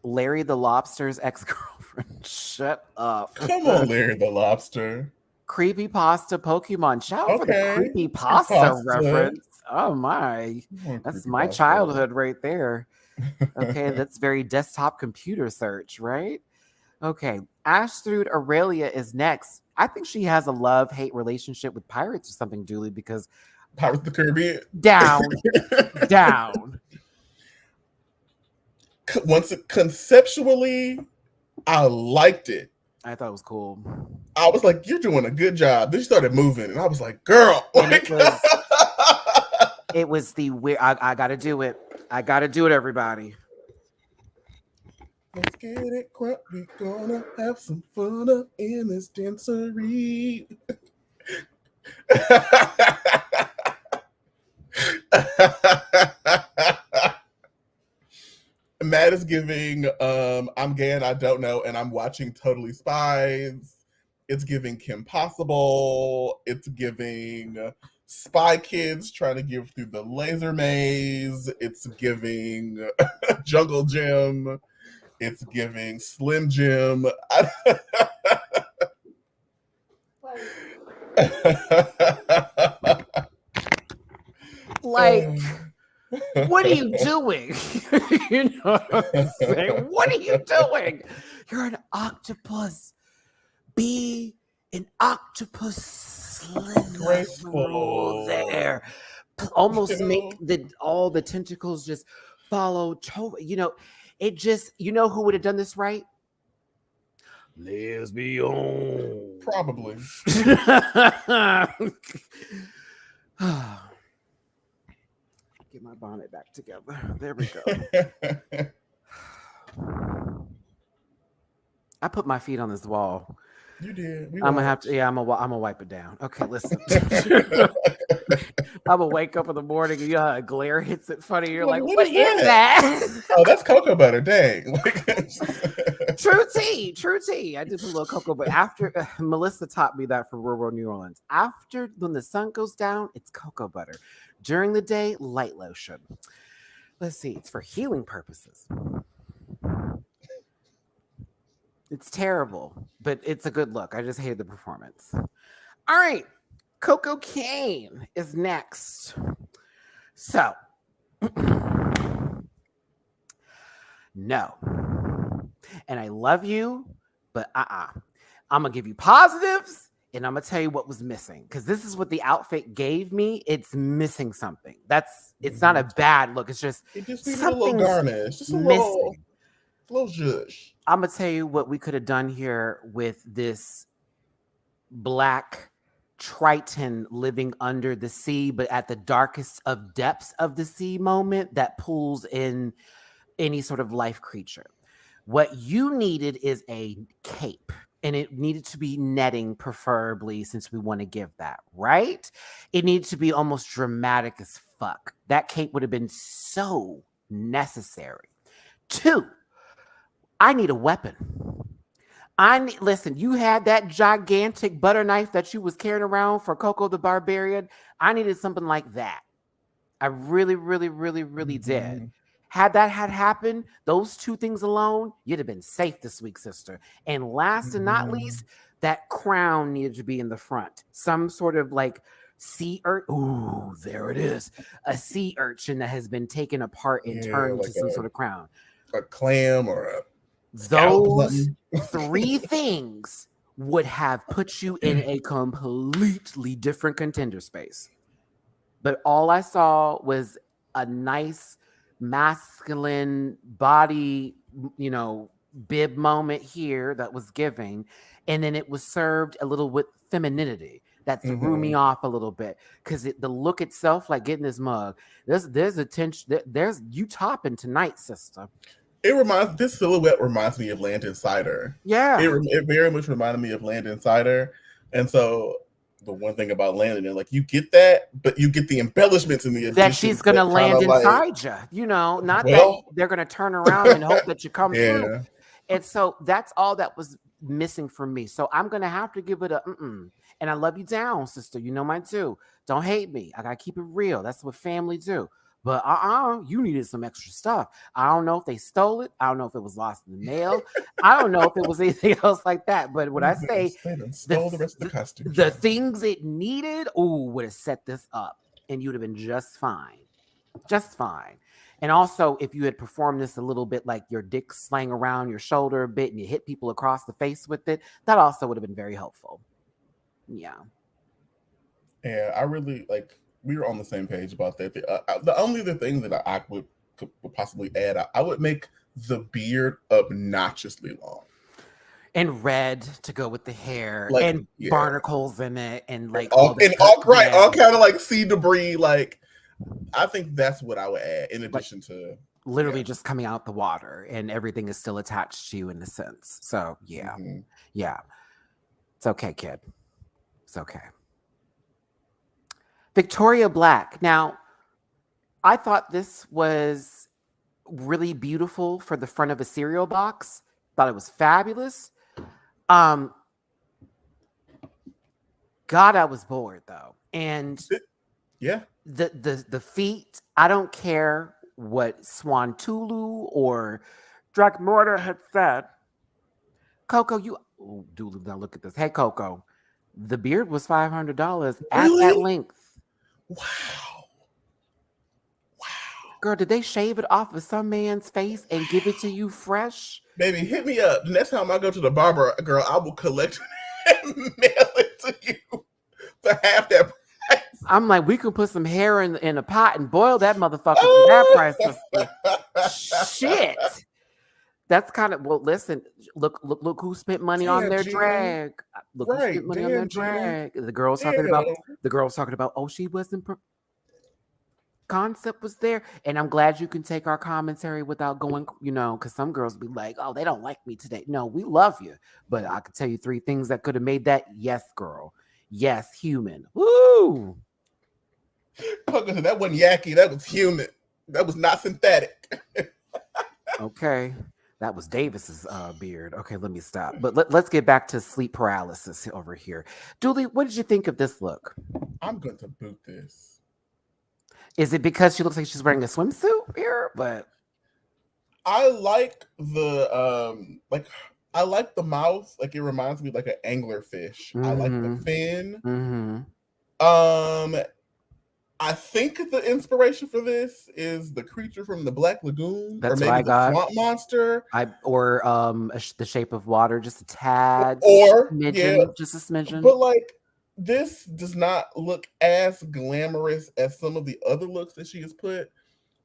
Larry the Lobster's ex-girlfriend. Shut up. Come on, Larry the Lobster. Creepypasta Pokemon. Shout out for the creepypasta reference. Oh my. That's my childhood right there. Okay, that's very desktop computer search, right? Okay. Astrud Aurelia is next. I think she has a love-hate relationship with pirates or something, Dooley, because Pirates of the Caribbean. Down. Once conceptually, I liked it. I thought it was cool. I was like, "You're doing a good job." Then she started moving, and I was like, "Girl!" It was the weird. I got to do it. I got to do it, everybody. Let's get it crunk. We gonna have some fun up in this dancery. Matt is giving I'm gay and I don't know, and I'm watching Totally Spies. It's giving Kim Possible. It's giving Spy Kids trying to give through the laser maze. It's giving Jungle Gym. It's giving Slim Jim. Like, what are you doing? You know what I'm saying? What are you doing? You're an octopus. Be an octopus. slither through Graceful. there, almost You make know? all the tentacles just follow. It just, who would have done this right? Lesbian. Probably. Get my bonnet back together. There we go. I put my feet on this wall. You did. I'm gonna have to. Yeah, I'm gonna wipe it down. Okay, listen. I'm gonna wake up in the morning and a glare hits it funny. You're like, what is that? Oh, that's cocoa butter. Dang. True tea. I did put a little cocoa, but after Melissa taught me that for rural New Orleans. After when the sun goes down, it's cocoa butter. During the day, light lotion. Let's see. It's for healing purposes. It's terrible, but it's a good look. I just hated the performance. All right. Coco Kane is next. So, no. And I love you, but I'm going to give you positives, and I'm going to tell you what was missing. Because this is what the outfit gave me. It's missing something. It's not a bad look. It's just it just needed a little garnish. Just a missing. little zhuzh. I'm going to tell you what we could have done here with this black Triton living under the sea, but at the darkest of depths of the sea moment that pulls in any sort of life creature. What you needed is a cape, and it needed to be netting, preferably, since we want to give that, right? It needed to be almost dramatic as fuck. That cape would have been so necessary. 2, I need a weapon. Listen, you had that gigantic butter knife that you was carrying around for Coco the Barbarian. I needed something like that. I really, really, really, really did. Had that happened, those 2 things alone, you'd have been safe this week, sister. And last and not least, that crown needed to be in the front. Some sort of like sea urchin. Ooh, there it is. A sea urchin that has been taken apart and turned into some sort of crown. A clam or a those 3 things would have put you in a completely different contender space. But all I saw was a nice masculine body, bib moment here that was giving. And then it was served a little with femininity that threw me off a little bit. Because the look itself, like getting this mug, there's attention. There's you topping tonight, sister. This silhouette reminds me of Land Insider. Yeah. It very much reminded me of Land Insider. And so the one thing about landing, like, you get that, but you get the embellishments in the that she's going to land inside you. Not that they're going to turn around and hope that you come through. And so that's all that was missing for me. So I'm going to have to give it a And I love you down, sister. You know mine too. Don't hate me. I got to keep it real. That's what family do. But you needed some extra stuff. I don't know if they stole it. I don't know if it was lost in the mail. I don't know if it was anything else like that. But when I say stole the rest of the costume, the things it needed, would have set this up, and you'd have been just fine. Just fine. And also, if you had performed this a little bit like your dick slang around your shoulder a bit and you hit people across the face with it, that also would have been very helpful. Yeah. Yeah, I really like. We were on the same page about that. The only other thing that I could possibly add, I would make the beard obnoxiously long. And red to go with the hair, and barnacles in it, and like all kind of like sea debris. Like, I think that's what I would add in addition to literally just coming out the water, and everything is still attached to you in a sense. So yeah, it's okay, kid. It's okay. Victoria Black. Now, I thought this was really beautiful for the front of a cereal box. Thought it was fabulous. God, I was bored though. And the feet, I don't care what Swan Tulu or Drag Mortar had said. Coco, Dulu, now look at this. Hey, Coco, the beard was $500 at that length. Wow. Girl, did they shave it off of some man's face and give it to you fresh? Baby, hit me up. Next time I go to the barber, girl, I will collect and mail it to you for half that price. I'm like, we can put some hair in a pot and boil that motherfucker for that price, sister. Shit. That's kind of, well, listen, look who spent money on Damn, their Gina. drag. Look who spent Right. money on their Damn, Gina. drag. The girls Damn. talking about, oh, she wasn't concept was there. And I'm glad you can take our commentary without going, because some girls be like, oh, they don't like me today. No, we love you. But I could tell you 3 things that could have made that. Yes, girl. Yes, human. Woo! That wasn't yucky. That was human. That was not synthetic. Okay. That was Davis's beard. Okay, let me stop. But let's get back to sleep paralysis over here. Dooley, what did you think of this look? I'm going to boot this. Is it because she looks like she's wearing a swimsuit here? But I like the I like the mouth. Like, it reminds me like an anglerfish. Mm-hmm. I like the fin. Mm-hmm. I think the inspiration for this is the creature from the Black Lagoon, That's or maybe the swamp monster, or The Shape of Water, just a tad, or just a smidgen. But like, this does not look as glamorous as some of the other looks that she has put.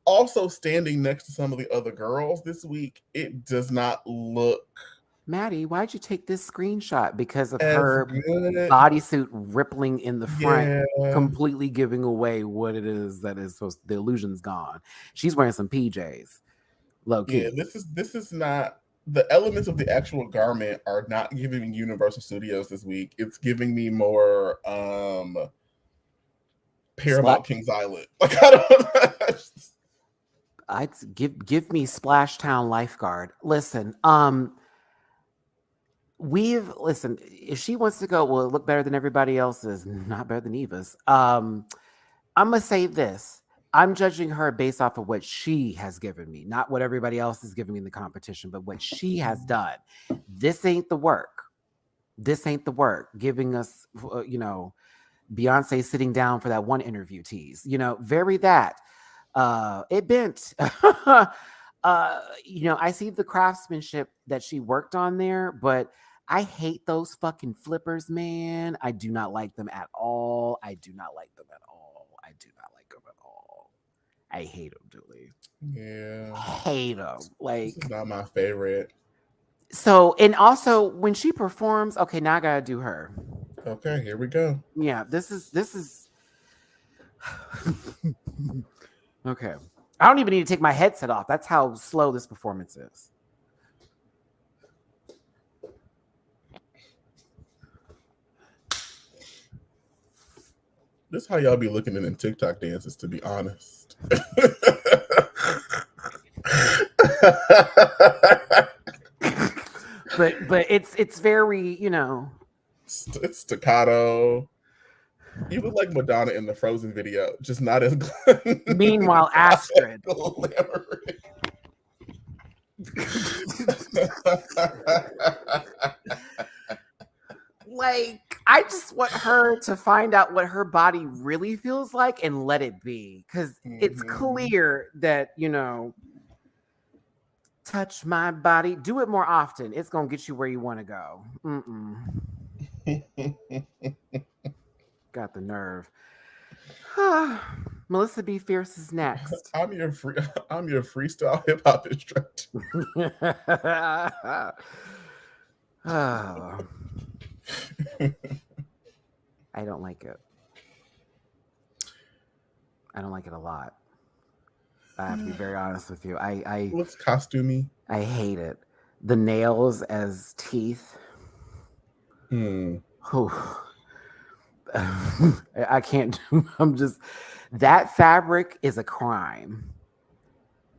Also, standing next to some of the other girls this week, it does not look. Maddie, why'd you take this screenshot? Because of her bodysuit rippling in the front, completely giving away what it is that is supposed to, the illusion's gone. She's wearing some PJs. Low key. Yeah, this is not, the elements of the actual garment are not giving me Universal Studios this week. It's giving me more Paramount Kings Island. Like, I don't I'd give me Splash Town Lifeguard. Listen, if she wants to go, well, it look better than everybody else's, not better than Eva's. I'm gonna say this. I'm judging her based off of what she has given me, not what everybody else is giving me in the competition, but what she has done. This ain't the work. Giving us, Beyonce sitting down for that one interview tease. Very that. It bent. I see the craftsmanship that she worked on there, but I hate those fucking flippers, man. I do not like them at all. I hate them, Dooley. Yeah. Hate them. Like, this is not my favorite. So, and also when she performs, okay, now I gotta do her. Okay, here we go. Yeah, this is okay. I don't even need to take my headset off. That's how slow this performance is. This is how y'all be looking at in TikTok dances, to be honest. but it's very, it's staccato. You look like Madonna in the Frozen video, just not as meanwhile Astrid. Like, I just want her to find out what her body really feels like and let it be, because it's clear that, touch my body, do it more often. It's gonna get you where you want to go. Got the nerve. Melissa B. Fierce is next. I'm your freestyle hip hop instructor. I don't like it. I don't like it a lot. I have to be very honest with you. I looks costumey. I hate it. The nails as teeth. I can't do. That fabric is a crime.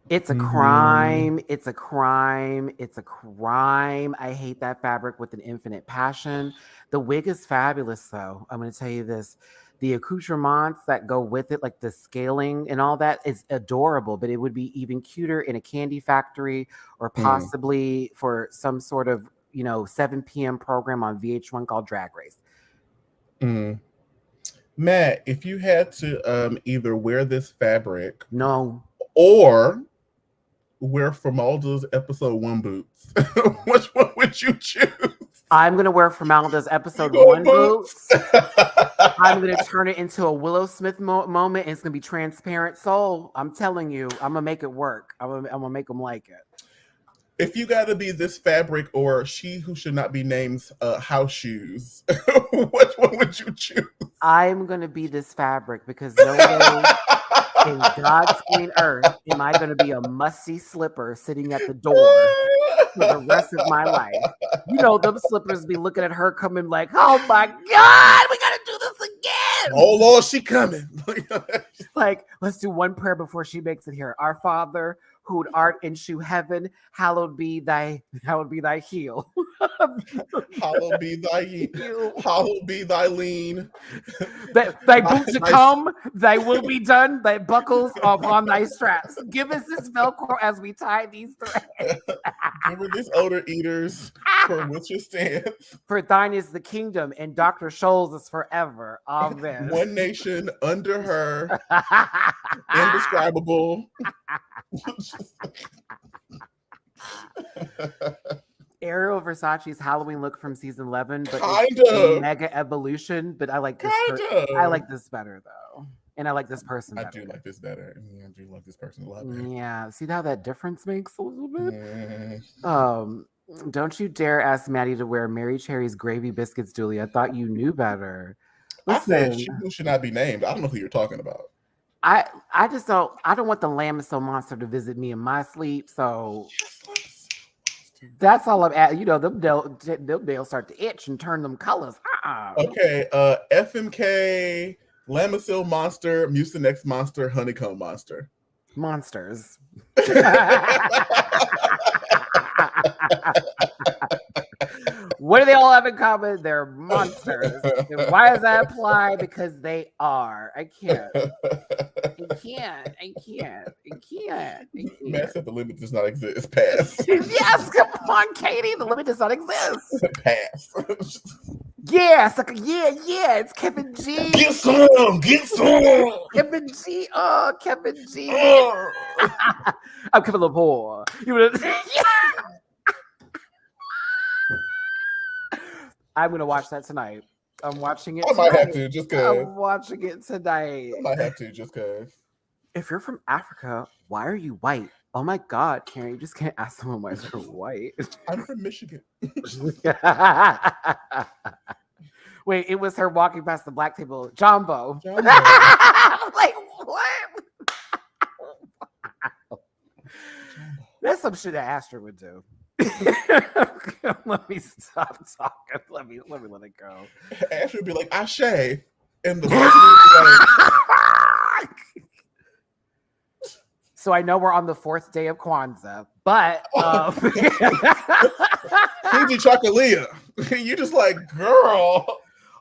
It's a crime. It's a crime. It's a crime. I hate that fabric with an infinite passion. The wig is fabulous, though. I'm going to tell you this. The accoutrements that go with it, like the scaling and all that, is adorable, but it would be even cuter in a candy factory or possibly for some sort of, 7 p.m. program on VH1 called Drag Race. Matt, if you had to either wear this fabric or wear Formalda's episode 1 boots, which one would you choose? I'm going to wear Formalda's episode 1 boots. I'm going to turn it into a Willow Smith moment, and it's going to be transparent soul. I'm telling you, I'm going to make it work. I'm going to make them like it. If you got to be this fabric or she who should not be named house shoes, which one would you choose? I'm going to be this fabric because no way in God's green earth am I going to be a musty slipper sitting at the door for the rest of my life. You know, them slippers be looking at her coming like, oh my God, we got to do this again. Oh Lord, she coming. Like, let's do one prayer before she makes it here. Our Father, who art in shew heaven, hallowed be thy heel. Hallowed be thy heel. Hallowed be thy lean. Thy boot to come, thy will be done, thy buckles upon thy straps. Give us this Velcro as we tie these threads. Give her these odor eaters for which it stands. For thine is the kingdom, and Dr. Scholl's is forever. Amen. One nation under her. Indescribable. Ariel Versace's Halloween look from season 11, but kind of mega evolution. But I like this. I like this better though, and I like this person. I better. do like this better. I do like this person a lot better. better. Yeah, see how that difference makes a little bit. Don't you dare ask Matty to wear Mary Cherry's gravy biscuits, Julie. I thought you knew better. Listen, I said she should not be named. I don't know who you're talking about. I just don't. I don't want the lamb and so monster to visit me in my sleep. So that's all I'm at. You know, they'll start to itch and turn them colors. Okay. FMK, Lamisil monster, Mucinex monster, honeycomb monster. Monsters. What do they all have in common? They're monsters. And why does that apply? Because they are. I can't. Matt said the limit does not exist. Pass. Yes, come on, Katie. The limit does not exist. Pass. Yes, yeah. It's Kevin G. Get some. Kevin G. Oh, Kevin G. I'm Kevin Lepore. I'm gonna watch that tonight. I'm watching it. I might have to just cause. I'm watching it tonight. I might have to just cause. If you're from Africa, why are you white? Oh my God, Karen, you just can't ask someone why they're white. I'm from Michigan. Wait, it was her walking past the black table. Jumbo. Like what? That's some shit that Astor would do. Let me stop talking. Let me let it go. Ashley would be like, Ashe. And the person So I know we're on the 4th day of Kwanzaa, but Fuji Chakalia. You just like, girl.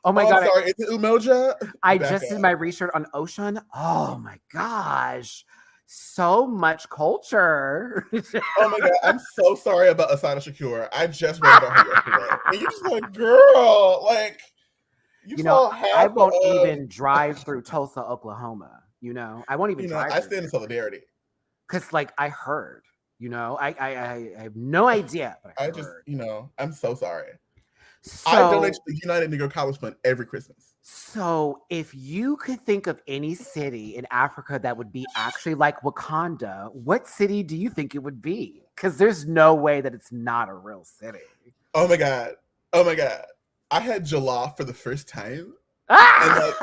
Oh my God. Sorry, is it Umoja? I just did my research on Ocean. Oh my gosh. So much culture. Oh my God, I'm so sorry about Asada Shakur. I just read about her yesterday. And you're just like, girl, like, you know, I won't even drive through Tulsa, Oklahoma. You know, I won't even drive. I stand in solidarity. Because, like, I heard, I have no idea. But I just, I'm so sorry. So, I donate to the United Negro College Fund every Christmas. So if you could think of any city in Africa that would be actually like Wakanda, what city do you think it would be? Because there's no way that it's not a real city. Oh my God. I had jollof for the first time. And like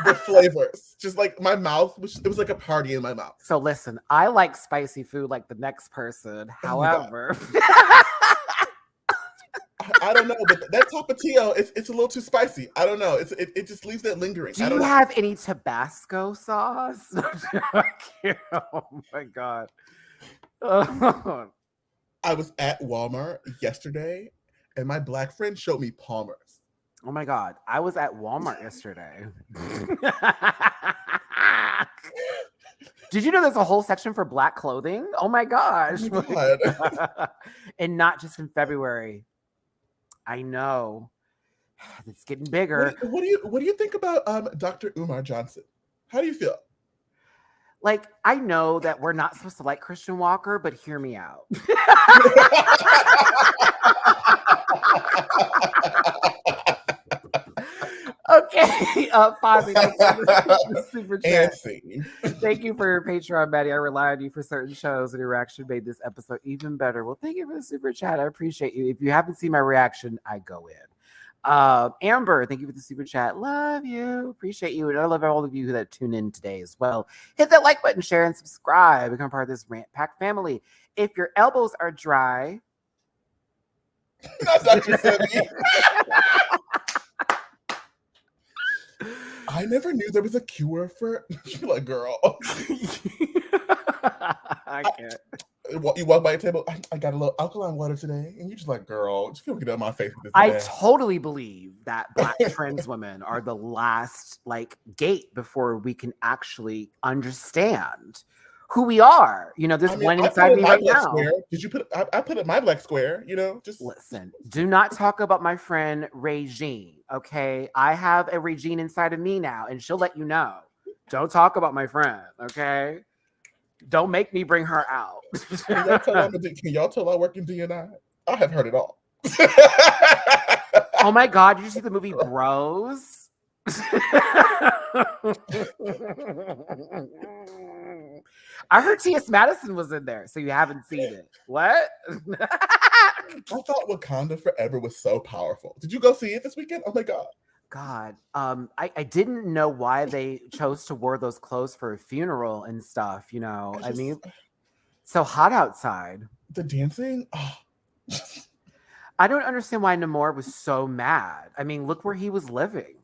the flavors, just like my mouth, it was like a party in my mouth. So listen, I like spicy food like the next person. However... I don't know, but that tapatio, it's a little too spicy. I don't know. It just leaves that lingering. Do you have any Tabasco sauce? Oh my God. I was at Walmart yesterday, and my black friend showed me Palmer's. Oh my God. I was at Walmart yesterday. Did you know there's a whole section for black clothing? Oh my gosh. Oh my God. And not just in February. I know it's getting bigger. What do you think about Dr. Umar Johnson? How do you feel? Like, I know that we're not supposed to like Christian Walker, but hear me out. Okay, Fozzie, thank you for the super chat. And scene. Thank you for your Patreon, Matty. I rely on you for certain shows, and your reaction made this episode even better. Well, thank you for the super chat. I appreciate you. If you haven't seen my reaction, I go in. Amber, thank you for the super chat. Love you. Appreciate you. And I love all of you that tune in today as well. Hit that like button, share, and subscribe. Become part of this Rant Pack family. If your elbows are dry, That's not you said me. I never knew there was a cure for. You're like, girl. I can't. You walk by a table. I got a little alkaline water today, and you're just like, girl, just feel get out of my face with this. I mess. totally believe that Black trans women are the last gate before we can actually understand who we are. There's one inside me right now. Square. Did you put? I put it in my black square. Just listen. Do not talk about my friend Regine. Okay, I have a Regine inside of me now, and she'll let you know. Don't talk about my friend. Okay, don't make me bring her out. Can y'all tell I work in DNI? I have heard it all. Oh my God! Did you see the movie Bros? I heard T.S. Madison was in there, so you haven't seen it. What? I thought Wakanda Forever was so powerful. Did you go see it this weekend? Oh my God. God. I didn't know why they chose to wear those clothes for a funeral and stuff, I mean, so hot outside. The dancing? Oh. I don't understand why Namor was so mad. I mean, look where he was living.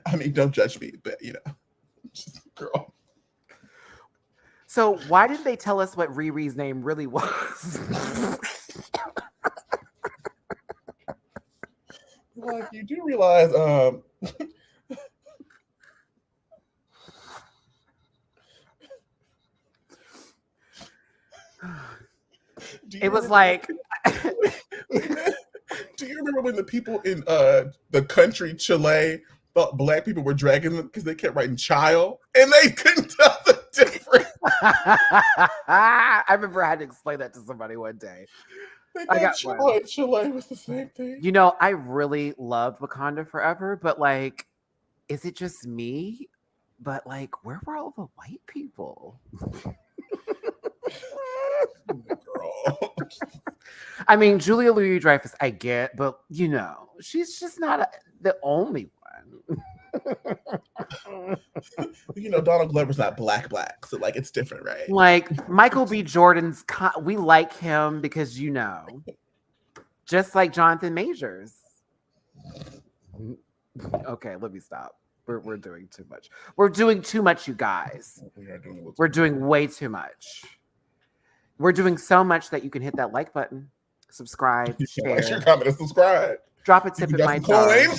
I mean, don't judge me, but girl. So why didn't they tell us what Riri's name really was? Like, you do realize, it was like. Do you remember when the people in the country Chile thought black people were dragging them because they kept writing child and they couldn't tell the difference? I remember I had to explain that to somebody one day. I got Chile and Chile was the same thing. I really loved Wakanda Forever, but is it just me? But where were all the white people? Girl. I mean, Julia Louis-Dreyfus, I get, but she's just not the only one. Donald Glover's not black, so it's different, right? Michael B. Jordan's, we like him because just like Jonathan Majors. Okay, let me stop. We're doing too much. We're doing too much, you guys. We're doing way too much. We're doing so much that you can hit that like button, subscribe, share, like, comment, and subscribe. Drop a tip in my jar. You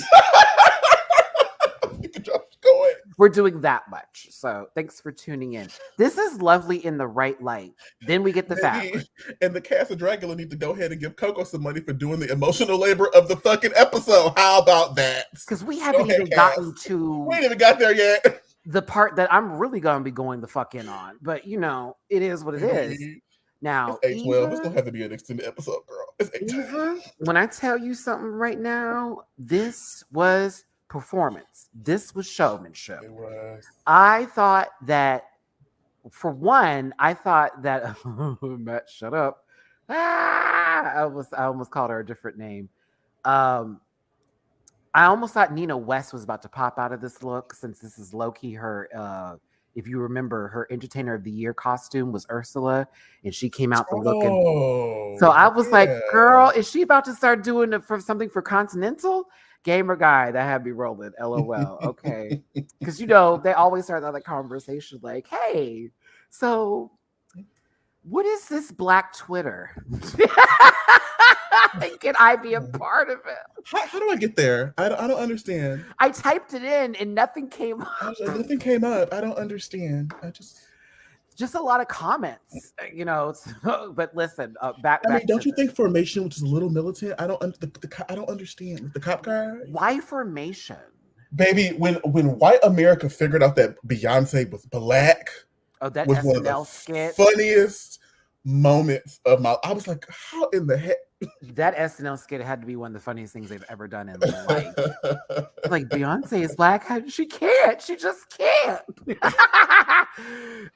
can drop coins. We're doing that much. So thanks for tuning in. This is lovely in the right light. Then we get the fact. And the cast of Dragula need to go ahead and give Coco some money for doing the emotional labor of the fucking episode. How about that? Because we haven't even gotten to. We ain't even got there yet. The part that I'm really going to be going the fuck in on. But, it is what it is. Now, it's 8-12. It's gonna have to be an extended episode, girl. It's 8-12. When I tell you something right now, this was performance. This was showmanship. It was. I thought that, for one, Matt, shut up. I almost called her a different name. I almost thought Nina West was about to pop out of this look, since this is low-key her. If you remember, her Entertainer of the Year costume was Ursula, and she came out the looking. So I was like, girl, is she about to start doing it for something for Continental? Gamer guy, that had me rolling. LOL. Okay. Because, they always start that conversation like, hey, so what is this Black Twitter? Can I be a part of it? How do I get there? I don't understand. I typed it in and nothing came up. Nothing came up. I don't understand. Just a lot of comments, But listen, back. Don't you think Formation, which is a little militant? I don't understand the cop car. Why Formation, baby? When white America figured out that Beyonce was black, that was SNL one of the skit, funniest moments of my. I was like, how in the heck? That SNL skit had to be one of the funniest things they've ever done in life. Like, Beyonce is black. She can't. She just can't.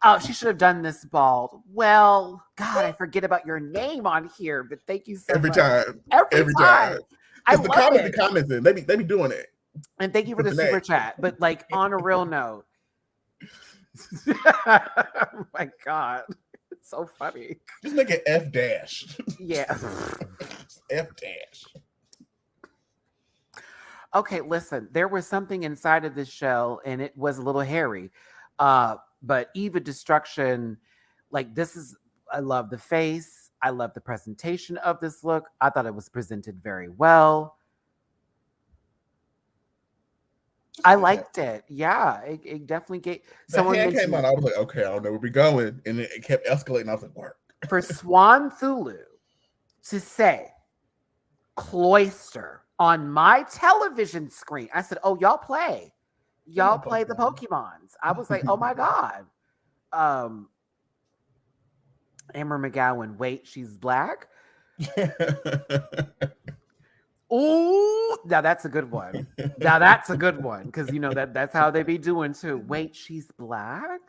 Oh, she should have done this bald. Well, God, I forget about your name on here, but thank you so Every much. time. Every Every time. time. I Because love the it. comments in. They be doing it. And thank you for With the the super name. chat. But like on a real note. Oh my God. It's so funny. Just make it F dash. Yeah. F dash. Okay, listen, there was something inside of this shell and it was a little hairy. But Eva Destruction, like this is, I love the face. I love the presentation of this look. I thought it was presented very well. I liked it. Yeah, it definitely gave. The Someone hand came mentioned out. I was like, okay, I don't know where we're going. And it kept escalating. I was like, work. for Swan Thulu to say cloister on my television screen. I said, oh, y'all play the Pokemons. I was like, oh my God. Amber McGowan, wait, she's black. Oh, now that's a good one. Because you know that's how they be doing too. Wait, she's black.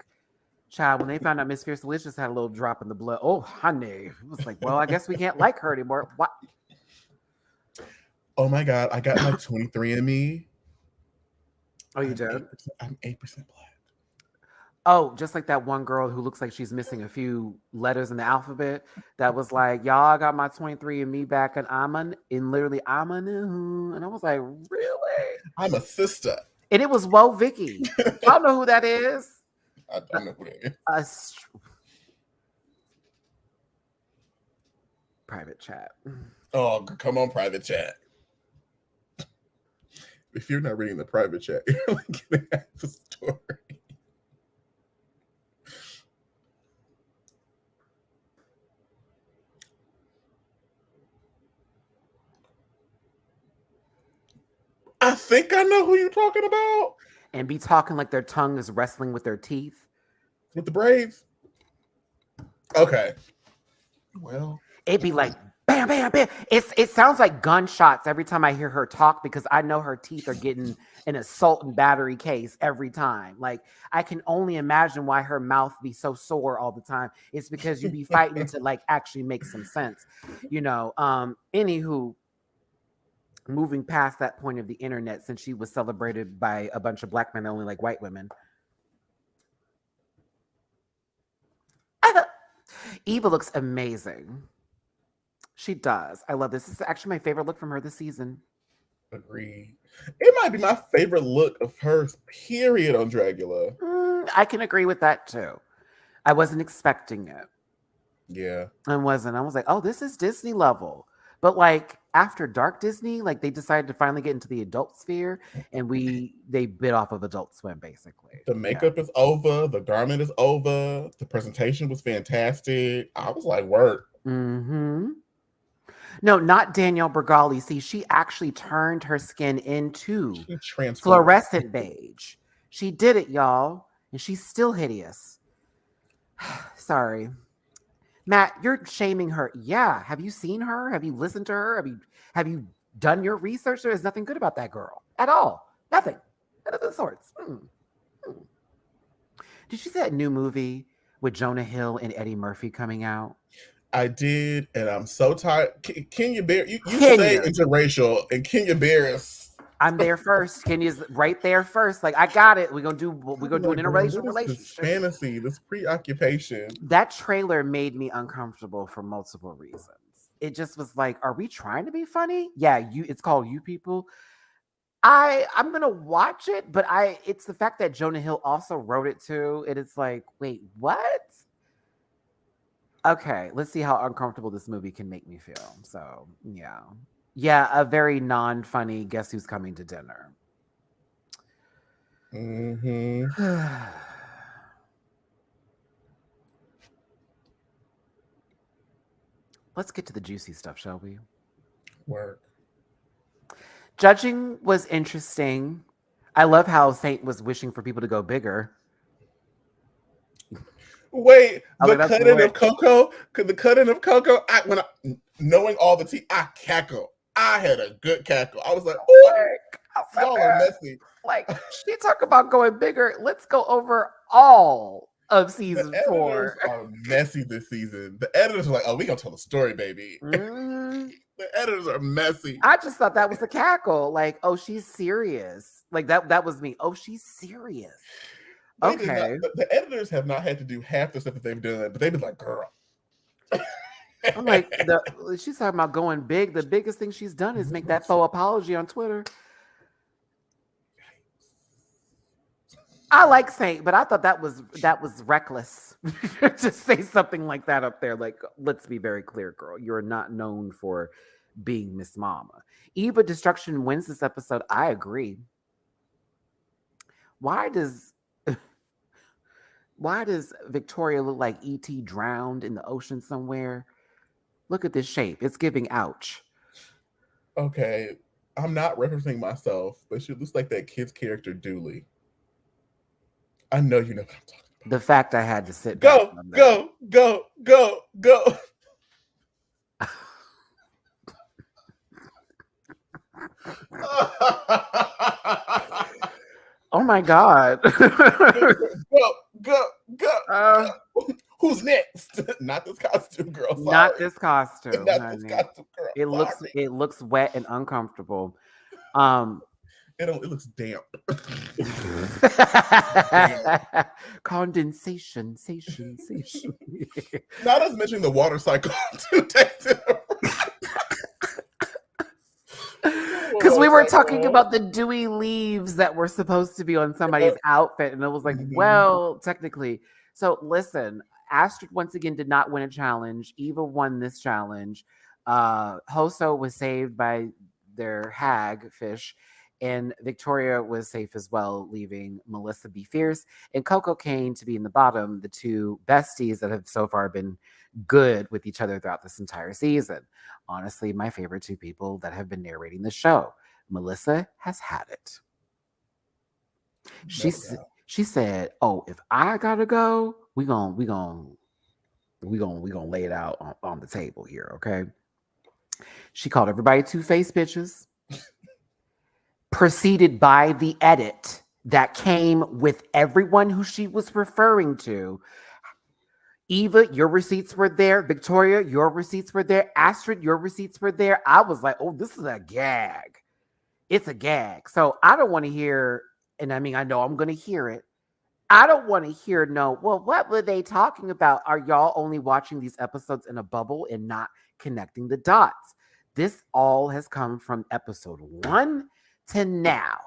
Child, when they found out Miss Fierce Delicious had a little drop in the blood, oh honey, it was like, well, I guess we can't like her anymore. What? Oh my God, I got my 23andMe. Oh, you did? I'm 8% black. Oh, just like that one girl who looks like she's missing a few letters in the alphabet. That was like, y'all, I got my 23andMe back, and I'm a new. And I was like, really? I'm a sister. And it was Woe Vicky. Y'all know who that is? I don't know who that is. Private chat. Oh, come on, private chat. If you're not reading the private chat, you're only getting half the story. I think I know who you're talking about. And be talking like their tongue is wrestling with their teeth. With the braids? Okay. Well. It'd be like, bam, bam, bam. It sounds like gunshots every time I hear her talk because I know her teeth are getting an assault and battery case every time. Like, I can only imagine why her mouth be so sore all the time. It's because you be fighting to like actually make some sense. You know, anywho, moving past that point of the internet, since she was celebrated by a bunch of black men that only like white women. Eva looks amazing. She does. I love this. This is actually my favorite look from her this season. Agreed. It might be my favorite look of hers, period, on Dragula. I can agree with that too. I wasn't expecting it. Yeah. I wasn't. I was like, oh, this is Disney level. But like after Dark Disney, like they decided to finally get into the adult sphere, and they bit off of Adult Swim basically. The makeup is over, the garment is over, the presentation was fantastic. I was like, work. Mm-hmm. No, not Danielle Bergali. See, she actually turned her skin into fluorescent beige. She did it, y'all, and she's still hideous. Sorry. Matt, you're shaming her. Yeah. Have you seen her? Have you listened to her? Have you done your research? There is nothing good about that girl at all. Nothing. None of the sorts. Did you see that new movie with Jonah Hill and Eddie Murphy coming out? I did, and I'm so tired. Kenya Bear, you say interracial, and Kenya Bear is. I'm there first. Kenya's right there first. Like, I got it. We're gonna do an interracial relationship. This fantasy, this preoccupation. That trailer made me uncomfortable for multiple reasons. It just was like, are we trying to be funny? Yeah, it's called You People. I'm gonna watch it, but it's the fact that Jonah Hill also wrote it too. And it's like, wait, what? Okay, let's see how uncomfortable this movie can make me feel. So yeah, a very non-funny Guess Who's Coming to Dinner. Let's get to the juicy stuff, shall we? Work. Judging was interesting. I love how Saint was wishing for people to go bigger. Wait, I was like, that's lit. the cutting of Coco, knowing all the tea, I cackle. I had a good cackle. I was like, oh, y'all are messy. Like, she talk about going bigger. Let's go over all of The season editors 4. are messy this season. The editors are like, oh, we gonna tell a story, baby. Mm. The editors are messy. I just thought that was the cackle. Like, oh, she's serious. Like that was me. Oh, she's serious. They did not. Okay. The editors have not had to do half the stuff that they've done, but they've been like, girl. I'm like, she's talking about going big. The biggest thing she's done is make that faux apology on Twitter. I like Saint, but I thought that was reckless to say something like that up there. Like, let's be very clear, girl. You're not known for being Miss Mama. Eva Destruction wins this episode. I agree. Why does Victoria look like E.T. drowned in the ocean somewhere? Look at this shape. It's giving ouch. Okay, I'm not referencing myself, but she looks like that kid's character, Dooley. I know you know what I'm talking about. The fact I had to sit go, back from that. Go. Oh my God. Go. Who's next? Not this costume, girl. Sorry. Not this costume. Not this costume, girl. It looks wet and uncomfortable. It looks damp. Condensation. Not us mentioning the water cycle 2 days in a row. Because we were talking about the dewy leaves that were supposed to be on somebody's outfit, and it was like, well, technically. So listen, Astrid once again did not win a challenge. Eva won this challenge. Hoso was saved by their hag fish, and Victoria was safe as well, leaving Melissa be fierce and Coco Kane to be in the bottom, the two besties that have so far been good with each other throughout this entire season. Honestly, my favorite two people that have been narrating the show. Melissa has had it. She said, "Oh, if I gotta go, we gonna lay it out on the table here, okay?" She called everybody two-faced bitches, preceded by the edit that came with everyone who she was referring to. Eva, your receipts were there. Victoria, your receipts were there. Astrid, your receipts were there. I was like, oh, this is a gag. It's a gag. So I don't want to hear, and I mean, I know I'm going to hear it. I don't want to hear, no, well, what were they talking about? Are y'all only watching these episodes in a bubble and not connecting the dots? This all has come from episode 1 to now.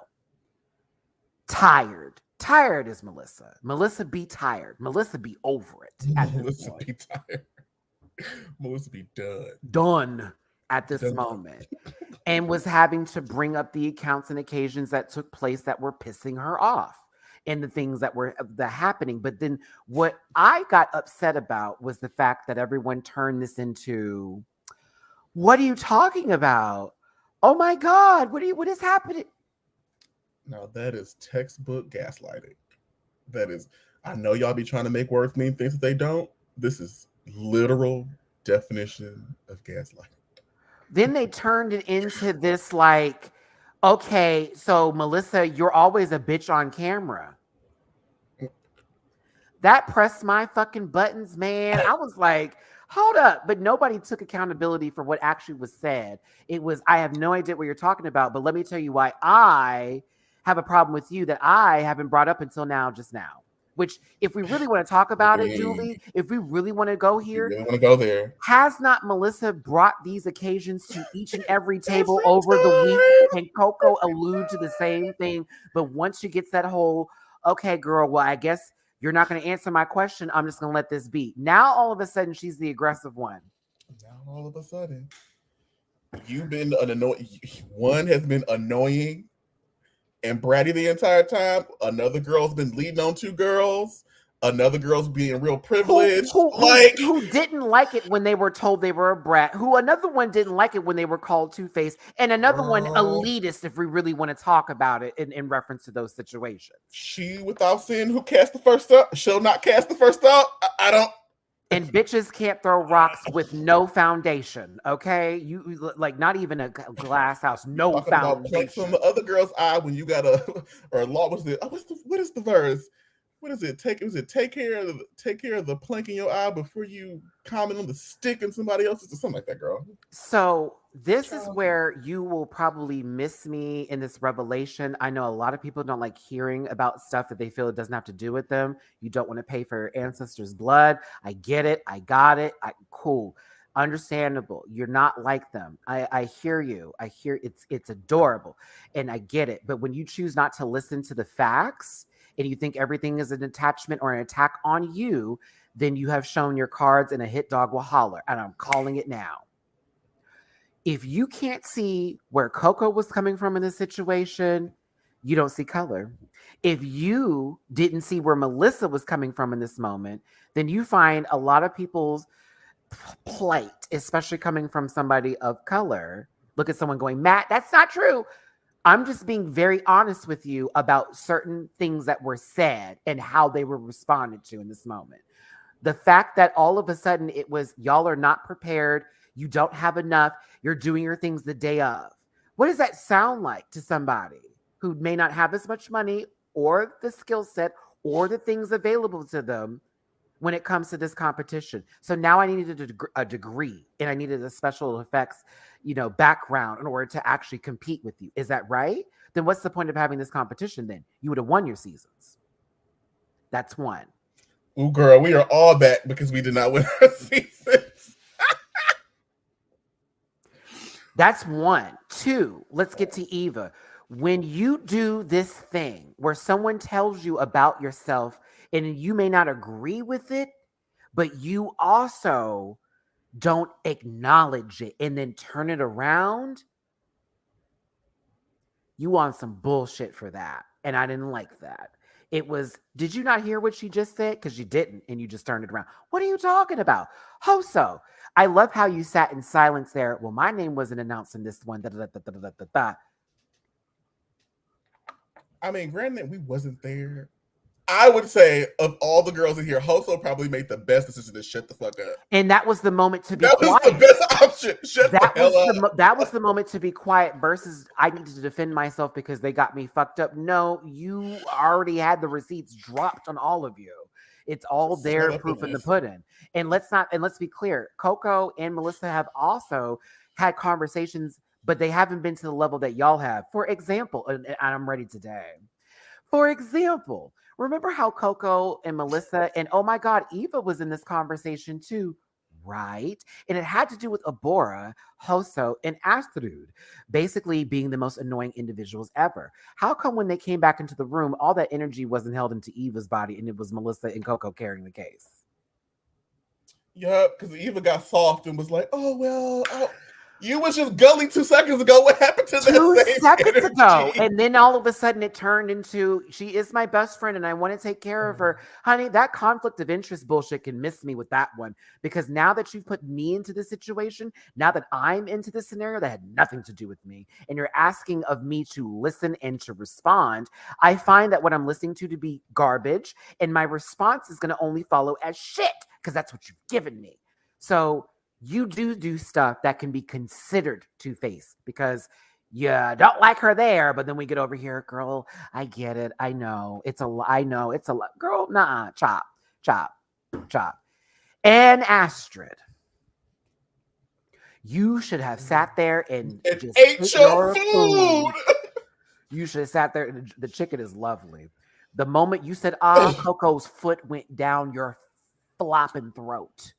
Tired is Melissa. Melissa be tired. Melissa be over it. Melissa be tired. Melissa be done at this moment. And was having to bring up the accounts and occasions that took place that were pissing her off and the things that were happening. But then what I got upset about was the fact that everyone turned this into, what are you talking about? Oh my God, what is happening? Now that is textbook gaslighting. That is, I know y'all be trying to make words mean things that they don't. This is literal definition of gaslighting. Then they turned it into this like, okay, so Melissa, you're always a bitch on camera. That pressed my fucking buttons, man. I was like, hold up. But nobody took accountability for what actually was said. It was, I have no idea what you're talking about, but let me tell you why I have a problem with you that I haven't brought up until now, just now. Which, if we really want to talk about it, Julie, if we really want to go here, really want to go there, has not Melissa brought these occasions to each and every table over the week? And Coco allude to the same thing, but once she gets that whole, okay, girl, well, I guess you're not going to answer my question. I'm just going to let this be. Now, all of a sudden, she's the aggressive one. Now, all of a sudden, you've been an annoying. One has been annoying and bratty the entire time. Another girl's been leading on 2 girls. another girl's being real privileged. Who didn't like it when they were told they were a brat, who another one didn't like it when they were called two-faced, and another one elitist, if we really want to talk about it in reference to those situations. She without sin who cast the first up shall not cast the first out. I don't. And bitches can't throw rocks with no foundation, okay? You like not even a glass house, no Talking about planks on the other girl's eye when you got or law was it? What is the verse? What is it? Take care of the plank in your eye before you comment on the stick in somebody else's or something like that, girl. So this is where you will probably miss me in this revelation. I know a lot of people don't like hearing about stuff that they feel it doesn't have to do with them. You don't want to pay for your ancestors' blood. I get it. I got it. Cool. Understandable. You're not like them. I hear you. I hear it's adorable. And I get it. But when you choose not to listen to the facts and you think everything is an attachment or an attack on you, then you have shown your cards and a hit dog will holler. And I'm calling it now. If you can't see where Coco was coming from in this situation, you don't see color. If you didn't see where Melissa was coming from in this moment, then you find a lot of people's plight, especially coming from somebody of color. Look at someone going, Matt, that's not true. I'm just being very honest with you about certain things that were said and how they were responded to in this moment. The fact that all of a sudden it was, y'all are not prepared, you don't have enough, you're doing your things the day of. What does that sound like to somebody who may not have as much money or the skill set or the things available to them when it comes to this competition? So now I needed a degree and I needed a special effects, background in order to actually compete with you. Is that right? Then what's the point of having this competition then? You would have won your seasons. That's one. Ooh, girl, we are all back because we did not win our seasons. That's one. Two, let's get to Eva. When you do this thing where someone tells you about yourself and you may not agree with it, but you also don't acknowledge it and then turn it around, you want some bullshit for that. And I didn't like that. It was, did you not hear what she just said? Because you didn't, and you just turned it around. What are you talking about? Hoso, I love how you sat in silence there. Well, my name wasn't announced in this one. Da, da, da, da, da, da, da. I mean, granted, we wasn't there. I would say of all the girls in here, Hoso probably made the best decision to shut the fuck up. And that was the moment to be quiet. That was the best option. Shut the hell up. That was the moment to be quiet versus I needed to defend myself because they got me fucked up. No, you already had the receipts dropped on all of you. It's all there, proof in the pudding. And let's be clear. Coco and Melissa have also had conversations, but they haven't been to the level that y'all have. For example, and I'm ready today. For example, remember how Coco and Melissa and oh my God, Eva was in this conversation too, right? And it had to do with Abora, Hoso, and Astrud basically being the most annoying individuals ever. How come when they came back into the room, all that energy wasn't held into Eva's body and it was Melissa and Coco carrying the case? Yeah, because Eva got soft and was like, oh, well, you was just gully 2 seconds ago. What happened to that 2 seconds ago? And then all of a sudden it turned into, she is my best friend and I want to take care of her. Honey, that conflict of interest bullshit can miss me with that one. Because now that you've put me into the situation, now that I'm into this scenario that had nothing to do with me, and you're asking of me to listen and to respond, I find that what I'm listening to be garbage. And my response is going to only follow as shit because that's what you've given me. So you do stuff that can be considered two-faced because you don't like her there, but then we get over here, girl, I get it. I know it's a lot. Girl, nah, chop. And Astrid, you should have sat there and just ate your food. You should have sat there. The chicken is lovely. The moment you said, Coco's foot went down your flopping throat.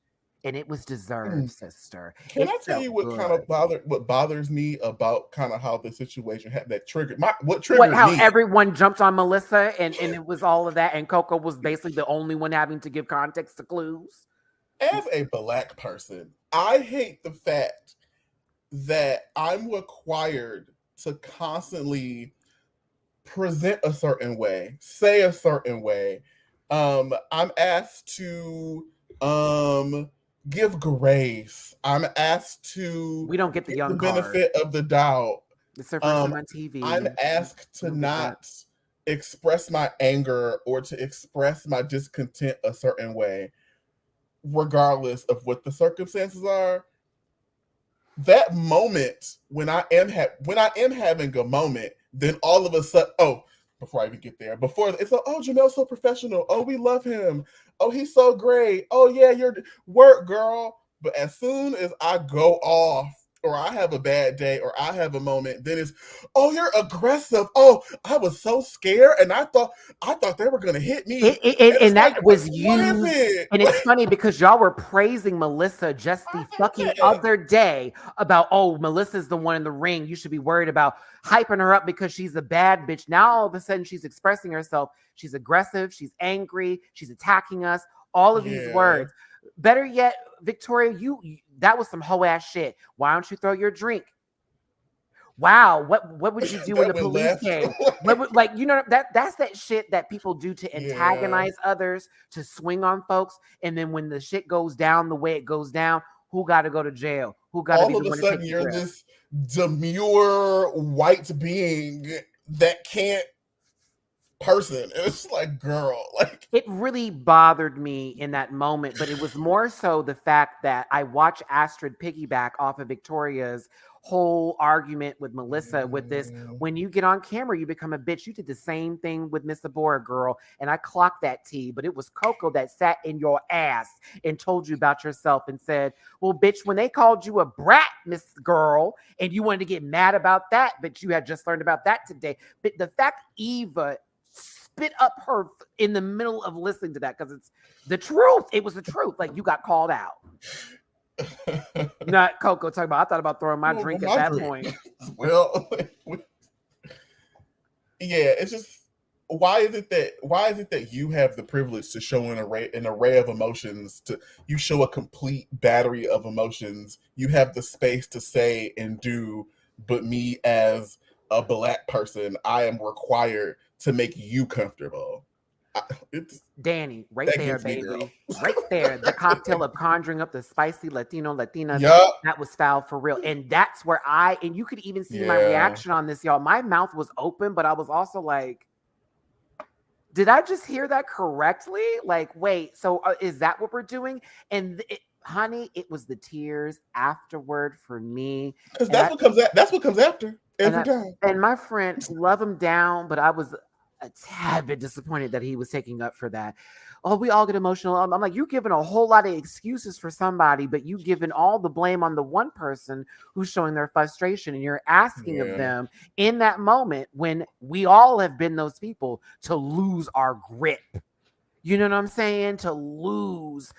And it was deserved, sister. Can I tell you what bothers me about kind of how the situation had that triggered how me? Everyone jumped on Melissa and it was all of that, and Coco was basically the only one having to give context to clues. As a Black person, I hate the fact that I'm required to constantly present a certain way, say a certain way, I'm asked to give grace. I'm asked to We don't get the give the young card. benefit of the doubt. It's her first Um, time on I'm TV. asked We to don't get that. not express my anger or to express my discontent a certain way, regardless of what the circumstances are. That moment when when I am having a moment, then all of a sudden, before I even get there, before it's like, oh, Jamel's so professional. Oh, we love him. Oh, he's so great. Oh yeah, you're work girl. But as soon as I go off, or I have a bad day, or I have a moment, then it's, oh, you're aggressive. Oh, I was so scared, and I thought they were gonna hit me. And it's And like, that was what is used. it? And it's funny because y'all were praising Melissa just the fucking other day about, oh, Melissa's the one in the ring. You should be worried about hyping her up because she's a bad bitch. Now all of a sudden she's expressing herself. She's aggressive. She's angry. She's attacking us. All of these Yeah. words. Better yet, Victoria, you that was some hoe ass shit. Why don't you throw your drink? Wow, what would you do when That the went police left. came? What would, like, you know, that's that shit that people do to Yeah. antagonize others, to swing on folks, and then when the shit goes down the way it goes down, who got to go to jail? Who got to be All of the a one to take sudden, the you're grip? this demure white being that can't person. It's like, girl, like, It really bothered me in that moment, but it was more so the fact that I watched Astrid piggyback off of Victoria's whole argument with Melissa with this. mm, When you get on camera, you become a bitch. You did the same thing with Miss Abora, girl, and I clocked that tea, but it was Coco that sat in your ass and told you about yourself and said, well, bitch, when they called you a brat, Miss Girl, and you wanted to get mad about that, but you had just learned about that today. But the fact Eva spit up her in the middle of listening to that because it's the truth. It was the truth. Like, you got called out. Not Coco talking about, I thought about throwing my well, drink at my that drink. point. Well, yeah, it's just, why is it that you have the privilege to show an array of emotions, to you show a complete battery of emotions, you have the space to say and do, but me as a black person, I am required to make you comfortable. I, it's Danny, right that there, gets me, girl. baby. Right there. The cocktail of conjuring up the spicy Latinas. Yup. That was foul for real. And that's where and you could even see my Yeah. reaction on this, y'all. My mouth was open, but I was also like, did I just hear that correctly? Like, wait, so is that what we're doing? And honey, it was the tears afterward for me. Because And that's what comes after and every I, time. and my friend, love him down, but I was a tad bit disappointed that he was taking up for that. Oh, we all get emotional. I'm like, you giving a whole lot of excuses for somebody, but you giving all the blame on the one person who's showing their frustration, and you're asking of Yeah. them in that moment when we all have been those people to lose our grip. You know what I'm saying? To lose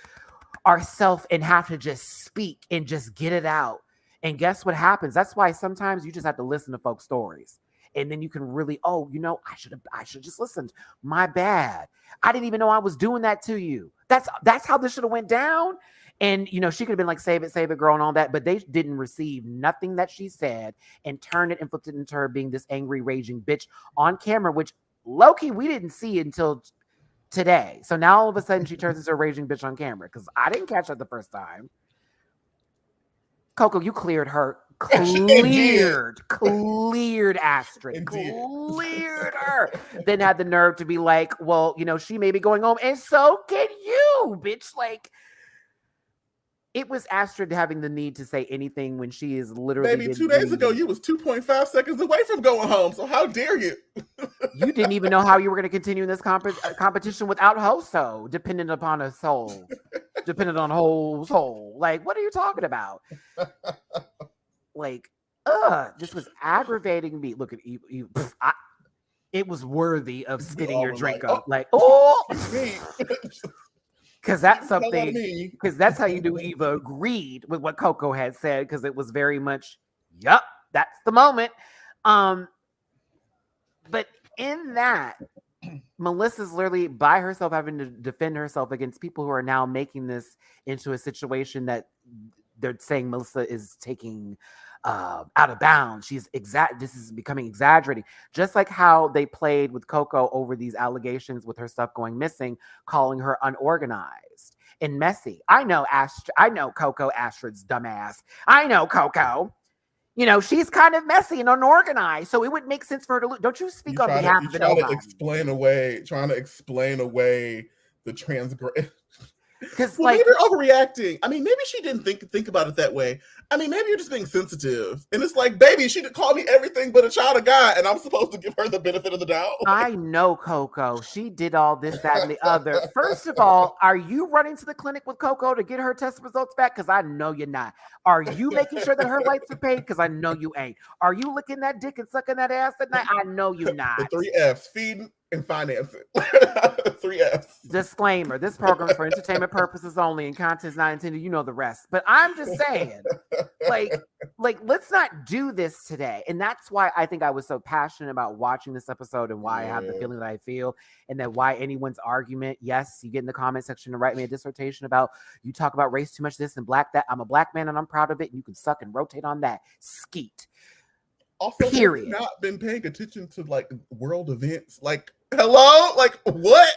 ourself and have to just speak and just get it out. And guess what happens? That's why sometimes you just have to listen to folks' stories. And then you can really, oh, I should just listened. My bad. I didn't even know I was doing that to you. That's how this should have went down. And she could have been like, save it, girl, and all that, but they didn't receive nothing that she said and turned it and flipped it into her being this angry, raging bitch on camera, which low-key we didn't see until today. So now all of a sudden she turns into a raging bitch on camera because I didn't catch that the first time. Coco, you cleared her. Cleared Astrid. It did. Cleared her. Then had the nerve to be like, well, she may be going home, and so can you, bitch. Like, it was Astrid having the need to say anything when she is literally Baby, 2 days ago, you was 2.5 seconds away from going home. So how dare you? You didn't even know how you were going to continue in this competition without Hoso, dependent upon a soul, dependent on whole soul. Like, what are you talking about? Like, this was aggravating me. Look at you. It was worthy of spitting your drink up. Like, oh, because that's something. Because that's how you knew Eva agreed with what Coco had said. Because it was very much, yup, that's the moment. But in that, Melissa's literally by herself having to defend herself against people who are now making this into a situation that they're saying Melissa is taking out of bounds. This is becoming exaggerating. Just like how they played with Coco over these allegations with her stuff going missing, calling her unorganized and messy. I know Coco, Astrid's dumbass. I know Coco. You know, she's kind of messy and unorganized. So it would make sense for her to don't you speak on behalf of nobody. Trying to explain away the transgression. Because maybe you're overreacting. I mean, maybe she didn't think about it that way. I mean, maybe you're just being sensitive. And it's like, baby, she called me everything but a child of God, and I'm supposed to give her the benefit of the doubt. I know Coco. She did all this, that, and the other. First of all, are you running to the clinic with Coco to get her test results back? Because I know you're not. Are you making sure that her lights are paid? Because I know you ain't. Are you licking that dick and sucking that ass at night? I know you're not. The 3 F's: feeding and financing. 3 F's. Disclaimer: this program is for entertainment purposes only, and content is not intended. You know the rest. But I'm just saying, like, let's not do this today. And that's why I think I was so passionate about watching this episode, and why I have the feeling that I feel, and that why anyone's argument. Yes, you get in the comment section to write me a dissertation about you talk about race too much, this and black that. I'm a black man and I'm proud of it. And you can suck and rotate on that. Skeet. Also, period. Have not been paying attention to like world events. Like, hello, like what?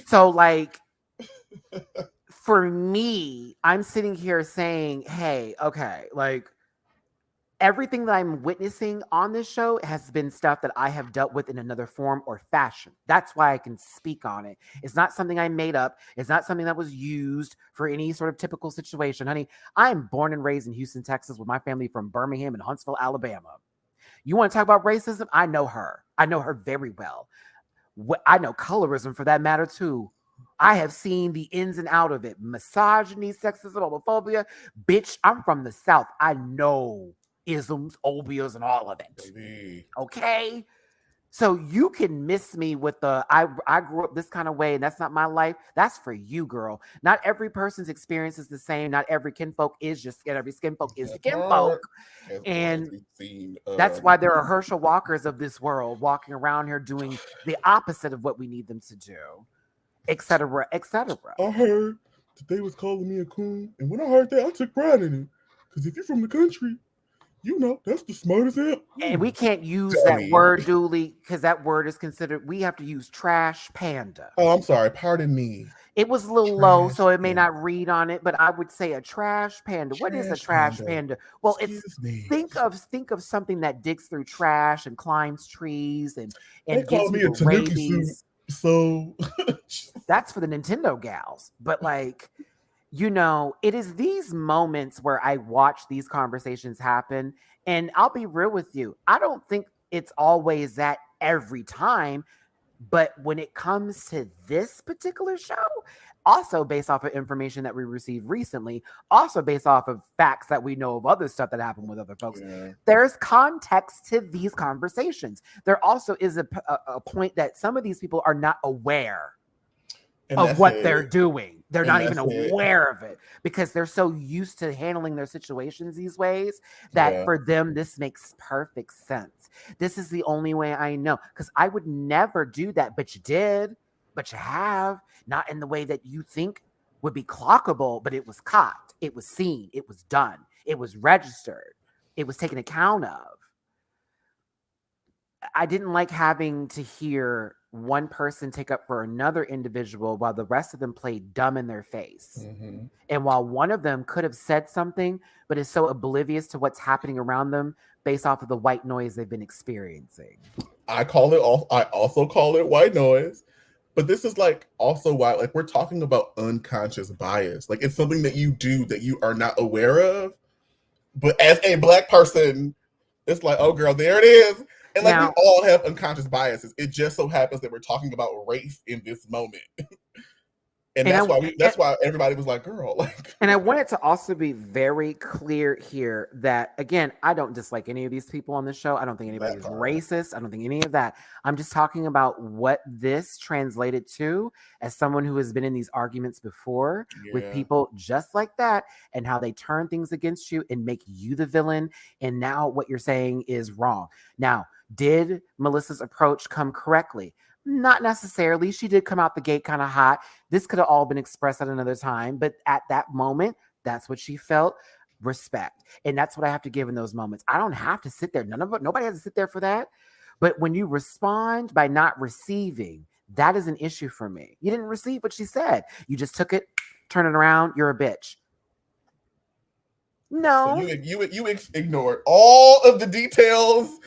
So, like, for me, I'm sitting here saying, "Hey, okay, like everything that I'm witnessing on this show has been stuff that I have dealt with in another form or fashion. That's why I can speak on it. It's not something I made up. It's not something that was used for any sort of typical situation, honey. I am born and raised in Houston, Texas, with my family from Birmingham and Huntsville, Alabama." You want to talk about racism? I know her. I know her very well. I know colorism for that matter too. I have seen the ins and out of it. Misogyny, sexism, homophobia. Bitch, I'm from the South. I know isms, obias, and all of it. Baby. Okay? So you can miss me with the, I grew up this kind of way and that's not my life. That's for you, girl. Not every person's experience is the same. Not every kinfolk is just skin. Every skinfolk is the kinfolk. And that's why there are Herschel Walkers of this world walking around here doing the opposite of what we need them to do, etc., etc. I heard that they was calling me a coon. And when I heard that, I took pride in it. Because if you're from the country, you know, that's the smartest app. And we can't use that word, Dooley, because that word is considered, we have to use trash panda. Oh, I'm sorry. Pardon me. It was a little low, so it may not read on it, but I would say a trash panda. What is a trash panda? Well, think of something that digs through trash and climbs trees and gives me a rabies. So that's for the Nintendo gals. But like, you know, it is these moments where I watch these conversations happen. And I'll be real with you. I don't think it's always that every time. But when it comes to this particular show, also based off of information that we received recently, also based off of facts that we know of other stuff that happened with other folks, there's context to these conversations. There also is a point that some of these people are not aware of what they're doing. They're not even aware of it because they're so used to handling their situations these ways that for them, this makes perfect sense. This is the only way I know, because I would never do that, but you did, but you have, not in the way that you think would be clockable, but it was caught, it was seen, it was done, it was registered, it was taken account of. I didn't like having to hear one person take up for another individual while the rest of them played dumb in their face. Mm-hmm. And while one of them could have said something, but is so oblivious to what's happening around them based off of the white noise they've been experiencing. I also call it white noise. But this is like also why, like, we're talking about unconscious bias. Like, it's something that you do that you are not aware of. But as a Black person, it's like, oh girl, there it is. And like, we all have unconscious biases. It just so happens that we're talking about race in this moment. And that's why everybody was like, girl, like. And I wanted to also be very clear here that, again, I don't dislike any of these people on the show. I don't think anybody's racist. I don't think any of that. I'm just talking about what this translated to as someone who has been in these arguments before with people just like that, and how they turn things against you and make you the villain. And now what you're saying is wrong. Now, did Melissa's approach come correctly? Not necessarily. She did come out the gate kind of hot. This could have all been expressed at another time, but at that moment, that's what she felt. respect. And that's what I have to give in those moments. I don't have to sit there. Nobody has to sit there for that. But when you respond by not receiving, that is an issue for me. You didn't receive what she said. You just took it, turn it around. You're a bitch. So No. you ignored all of the details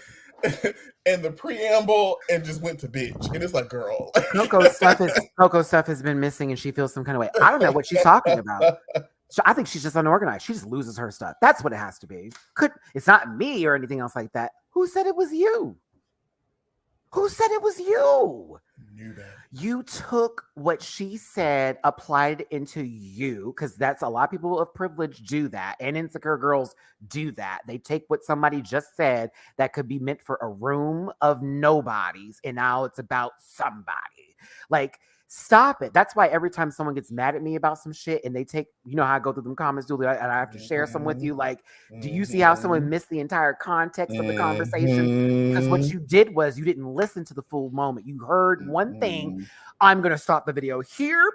and the preamble and just went to bitch. And it's like, girl. Coco stuff has been missing and she feels some kind of way. I don't know what she's talking about. So I think she's just unorganized. She just loses her stuff. That's what it has to be. It's not me or anything else like that. Who said it was you? Who said it was you? You took what she said, applied it into you, because that's a lot of people of privilege do that, and insecure girls do that. They take what somebody just said that could be meant for a room of nobodies, and now it's about somebody. Like, stop it. That's why every time someone gets mad at me about some shit and they take, you know how I go through them comments, Julie, and I have to share some with you. Like, do you see how someone missed the entire context of the conversation? Because what you did was you didn't listen to the full moment. You heard one thing. I'm going to stop the video here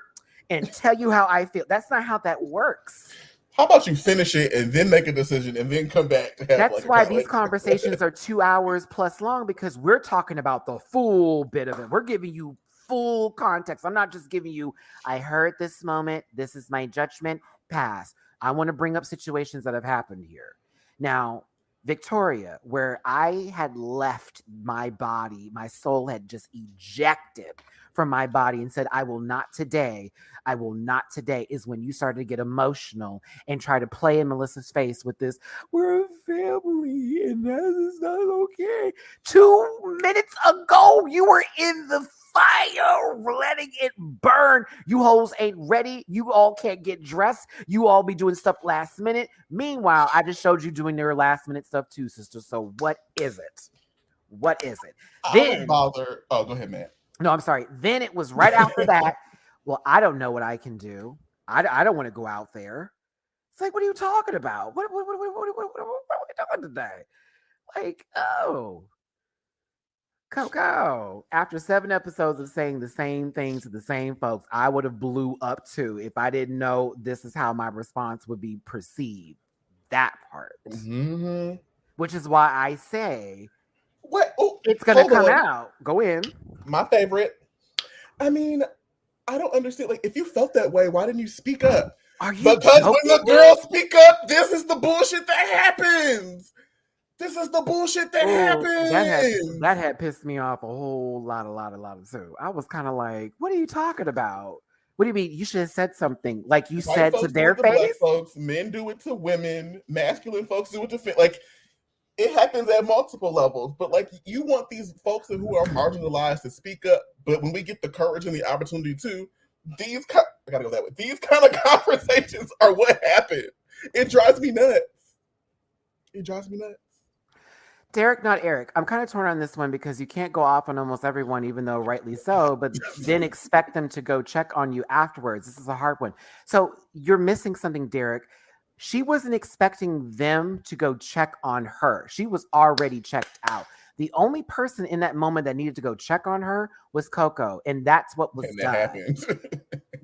and tell you how I feel. That's not how that works. How about you finish it and then make a decision and then come back to have That's why these conversations are 2 hours plus long, because we're talking about the full bit of it. We're giving you full context. I'm not just giving you, I heard this moment, this is my judgment, pass. I want to bring up situations that have happened here. Now, Victoria, where I had left my body, my soul had just ejected from my body and said, I will not today, is when you started to get emotional and try to play in Melissa's face with this, we're a family and that is not okay. 2 minutes ago, you were in the fire, letting it burn. You hoes ain't ready. You all can't get dressed. You all be doing stuff last minute. Meanwhile, I just showed you doing their last minute stuff too, sister. So what is it? What is it? Then bother. Oh, go ahead, man. No, I'm sorry. Then it was right after that. Well, I don't know what I can do. I don't want to go out there. It's like, what are you talking about? What are we doing today? Like, oh. Coco, after 7 episodes of saying the same thing to the same folks, I would have blew up too if I didn't know this is how my response would be perceived. That part. Which is why I say, what? Oh, it's going to come out. Go in. My favorite. I mean, I don't understand. Like, if you felt that way, why didn't you speak up? Are you because joking? When the girls speak up, this is the bullshit that happens. This is the bullshit that happens. That had pissed me off a whole lot too. I was kind of like, what are you talking about? What do you mean? You should have said something like you White said to their face. Black folks, men do it to women. Masculine folks do it to like. It happens at multiple levels, but like you want these folks who are marginalized to speak up. But when we get the courage and the opportunity to, I gotta go that way. These kind of conversations are what happen. It drives me nuts. Derek, not Eric. I'm kind of torn on this one because you can't go off on almost everyone, even though rightly so, but then expect them to go check on you afterwards. This is a hard one. So you're missing something, Derek. She wasn't expecting them to go check on her. She was already checked out. The only person in that moment that needed to go check on her was Coco, and that's what was done. Happened.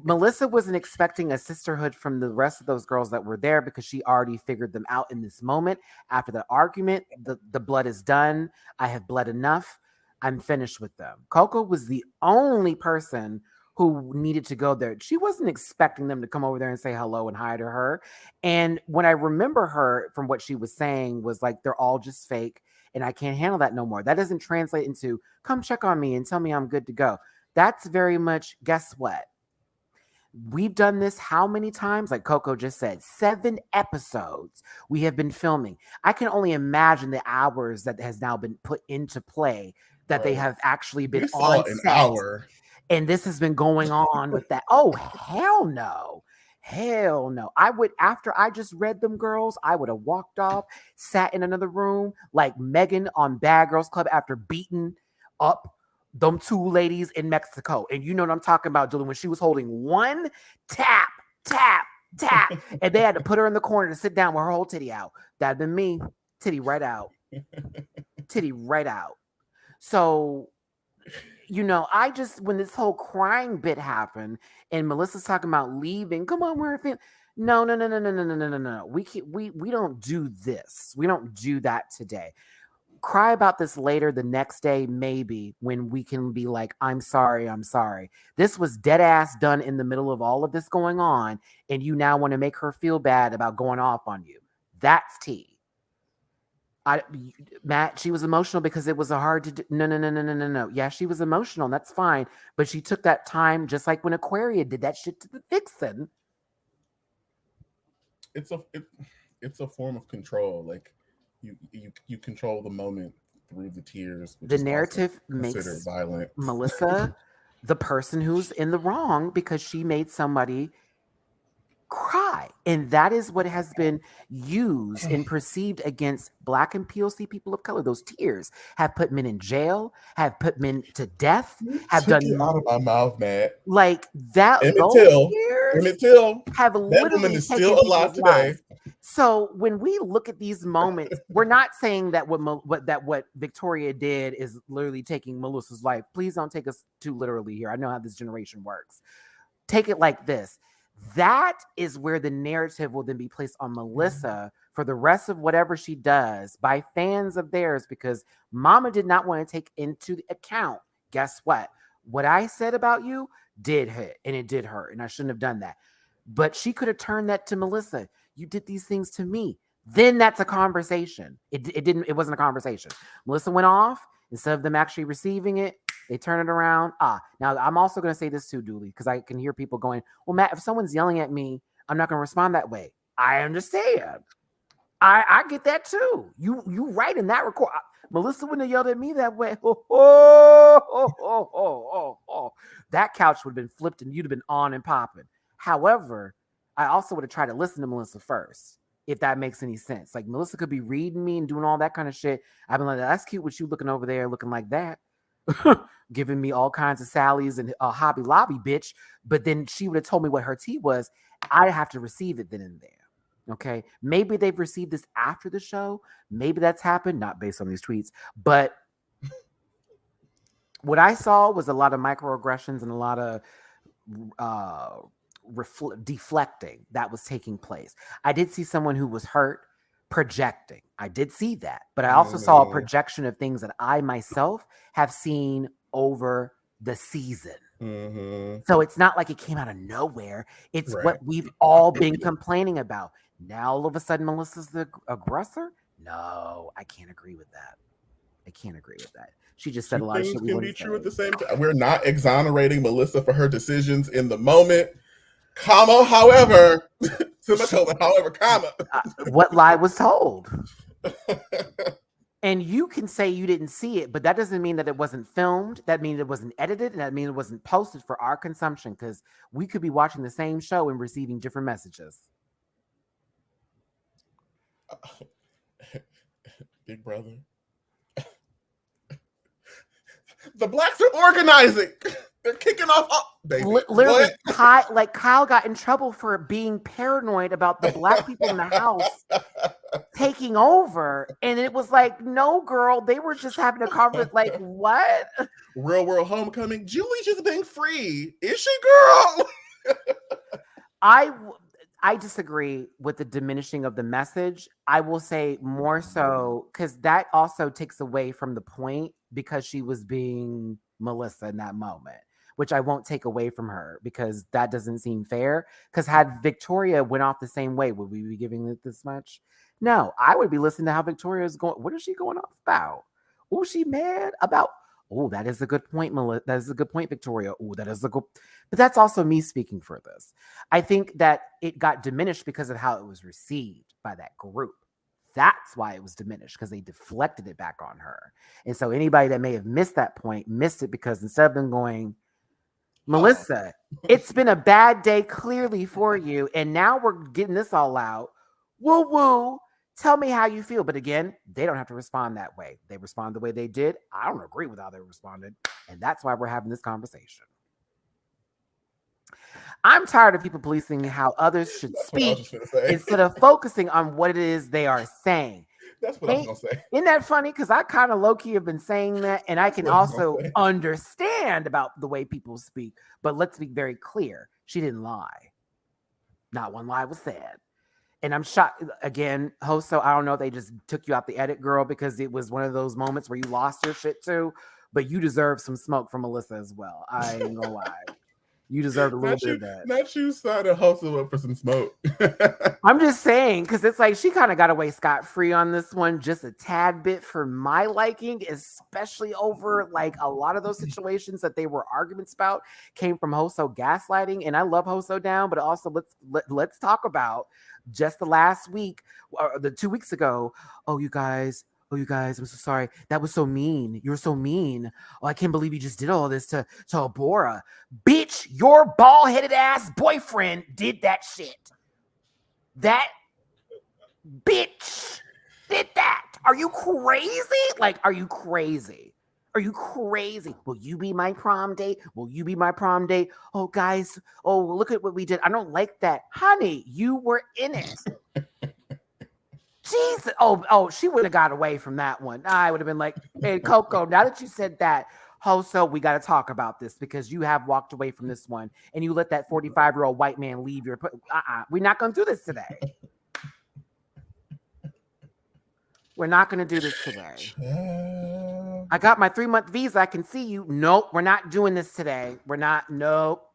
Melissa wasn't expecting a sisterhood from the rest of those girls that were there because she already figured them out in this moment. After the argument, the blood is done. I have bled enough. I'm finished with them. Coco was the only person who needed to go there. She wasn't expecting them to come over there and say hello and hi to her. And when I remember her from what she was saying was like, they're all just fake and I can't handle that no more. That doesn't translate into come check on me and tell me I'm good to go. That's very much, guess what? We've done this how many times? Like Coco just said, 7 episodes we have been filming. I can only imagine the hours that has now been put into play that they have actually been on an set. hour. And this has been going on with that. Oh, hell no. Hell no. I would, after I just read them girls, I would have walked off, sat in another room like Megan on Bad Girls Club after beating up them 2 ladies in Mexico. And you know what I'm talking about, Julie, when she was holding one tap, and they had to put her in the corner to sit down with her whole titty out. That'd been me. Titty right out. So, you know, I just, when this whole crying bit happened and Melissa's talking about leaving, come on, we're a family. No, no, no, no, no, no, no, no, no, no. We don't do this. We don't do that today. Cry about this later the next day, maybe, when we can be like, I'm sorry, I'm sorry. This was dead ass done in the middle of all of this going on, and you now want to make her feel bad about going off on you. That's tea. I Matt, she was emotional because it was a hard to do. No, no, no, no, no, no, no. Yeah, she was emotional. And that's fine. But she took that time, just like when Aquaria did that shit to the Vixen. It's a form of control. Like you control the moment through the tears, which The is also narrative considered makes violence. Melissa the person who's in the wrong because she made somebody cry. And that is what has been used and perceived against Black and POC people of color. Those tears have put men in jail, have put men to death, You have took it done out of my mouth, Matt. like that. Emmett Those Till. tears Emmett Till. have That woman literally is still taken alive people's today. lives. So when we look at these moments, we're not saying that what Victoria did is literally taking Melissa's life. Please don't take us too literally here. I know how this generation works. Take it like this. That is where the narrative will then be placed on Melissa for the rest of whatever she does by fans of theirs, because Mama did not want to take into account. Guess what? What I said about you did hit, and it did hurt, and I shouldn't have done that. But she could have turned that to Melissa. You did these things to me. Then that's a conversation. It wasn't a conversation. Melissa went off. Instead of them actually receiving it, they turn it around. Now I'm also going to say this too, Dooley, because I can hear people going, well, Matt, if someone's yelling at me, I'm not going to respond that way. I understand. I get that too. You right in that record. Melissa wouldn't have yelled at me that way. That couch would have been flipped and you'd have been on and popping. However, I also would have tried to listen to Melissa first, if that makes any sense. Like Melissa could be reading me and doing all that kind of shit. I've been like, that's cute what you looking over there looking like that. Giving me all kinds of Sally's and Hobby Lobby, bitch. But then she would have told me what her tea was. I'd have to receive it then and there. Okay. Maybe they've received this after the show. Maybe that's happened, not based on these tweets. But what I saw was a lot of microaggressions and a lot of deflecting that was taking place. I did see someone who was hurt projecting. I did see that. But I also saw a projection of things that I myself have seen over the season. So it's not like it came out of nowhere. It's what we've all been complaining about. Now all of a sudden Melissa's the aggressor? No, I can't agree with that. I can't agree with that. She just said a lot of shit. Can be true at the same time. We're not exonerating Melissa for her decisions in the moment. Comma, however, comma. What lie was told? And you can say you didn't see it, but that doesn't mean that it wasn't filmed. That means it wasn't edited, and that means it wasn't posted for our consumption, because we could be watching the same show and receiving different messages. Big brother. The blacks are organizing. They're kicking off. Baby. Literally, Kyle got in trouble for being paranoid about the black people in the house taking over. And it was like, no, girl, they were just having a conversation. Like, what? Real world homecoming. Julie's just being free. Is she, girl? I disagree with the diminishing of the message. I will say more so because that also takes away from the point, because she was being Melissa in that moment, which I won't take away from her because that doesn't seem fair. Because had Victoria went off the same way, would we be giving it this much? No, I would be listening to how Victoria is going. What is she going off about? Oh, she mad about? Oh, that is a good point, Melissa. That is a good point, Victoria. Oh, that is a good. But that's also me speaking for this. I think that it got diminished because of how it was received by that group. That's why it was diminished, because they deflected it back on her. And so anybody that may have missed that point missed it, because instead of them going, Melissa, it's been a bad day clearly for you, and now we're getting this all out. Woo woo. Tell me how you feel. But again, they don't have to respond that way. They respond the way they did. I don't agree with how they responded. And that's why we're having this conversation. I'm tired of people policing how others should speak instead of focusing on what it is they are saying. That's what I was going to say. Isn't that funny? Because I kind of low-key have been saying that, and I can also understand about the way people speak. But let's be very clear. She didn't lie. Not one lie was said. And I'm shocked again, Hoso. I don't know if they just took you out the edit, girl, because it was one of those moments where you lost your shit too. But you deserve some smoke from Melissa as well. I ain't gonna lie. You deserved a little bit of that. Not you signing Hustle up for some smoke. I'm just saying, because it's like she kind of got away scot-free on this one, just a tad bit for my liking, especially over like a lot of those situations that they were arguments about came from Hoso gaslighting. And I love Hoso down, but also let's talk about just the last week or the 2 weeks ago. Oh, you guys, I'm so sorry. That was so mean. You were so mean. Oh, I can't believe you just did all this to Abora. Bitch, your bald-headed ass boyfriend did that shit. That bitch did that. Are you crazy? Like, are you crazy? Are you crazy? Will you be my prom date? Will you be my prom date? Oh, guys. Oh, look at what we did. I don't like that. Honey, you were in it. Jesus. Oh, she would have got away from that one. I would have been like, hey, Coco, now that you said that, Hoso, we got to talk about this because you have walked away from this one and you let that 45-year-old white man leave your... We're not going to do this today. We're not going to do this today. I got my 3-month visa. I can see you. Nope, we're not doing this today. We're not. Nope.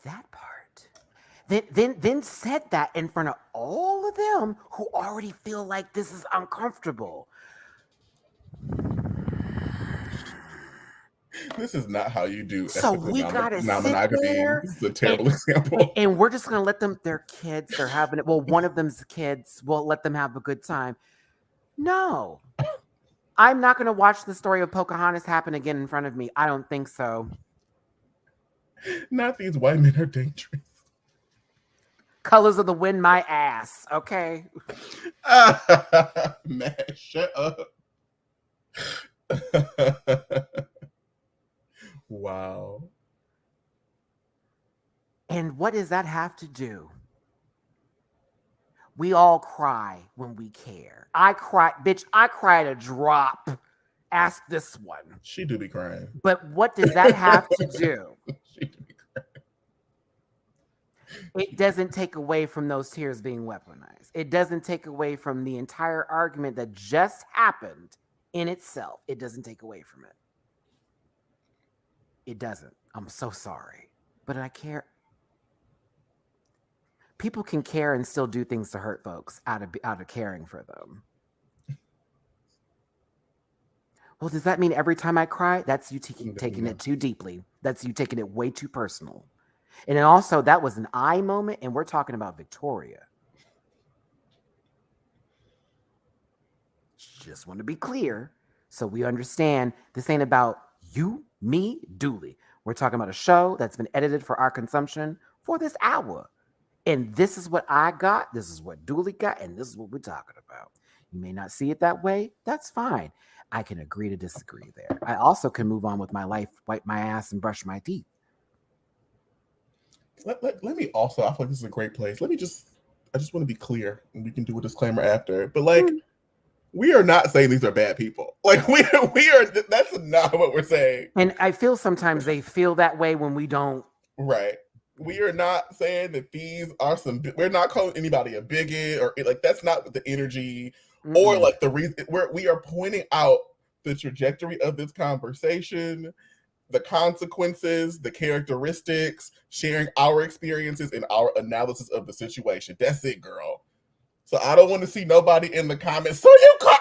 That part. Then said that in front of all of them who already feel like this is uncomfortable. This is not how you do. So we gotta non-monogamy. sit there. This is a terrible example. And we're just gonna let them. They're kids. They're having it. Well, one of them's kids. We'll let them have a good time. No, I'm not gonna watch the story of Pocahontas happen again in front of me. I don't think so. Not these white men are dangerous. Colors of the Wind, my ass. Okay. Man, shut up. Wow. And what does that have to do? We all cry when we care. I cry, bitch. I cried a drop. Ask this one. She do be crying. But what does that have to do? She do be crying. It doesn't take away from those tears being weaponized. It doesn't take away from the entire argument that just happened in itself. It doesn't take away from it. It doesn't. I'm so sorry. But I care. People can care and still do things to hurt folks out of caring for them. Well, does that mean every time I cry, that's you taking it too deeply? That's you taking it way too personal. And then also, that was an I moment, and we're talking about Victoria. Just want to be clear so we understand this ain't about you, me, Dooley. We're talking about a show that's been edited for our consumption for this hour. And this is what I got, this is what Dooley got, and this is what we're talking about. You may not see it that way. That's fine. I can agree to disagree there. I also can move on with my life, wipe my ass, and brush my teeth. Let me also, I feel like this is a great place. I just want to be clear, and we can do a disclaimer after. But like, we are not saying these are bad people. Like we are. That's not what we're saying. And I feel sometimes they feel that way when we don't. Right. We are not saying that these are some. We're not calling anybody a bigot or like that's not the energy or like the reason. We are pointing out the trajectory of this conversation, the consequences, the characteristics, sharing our experiences and our analysis of the situation. That's it, girl. So I don't want to see nobody in the comments. So you caught.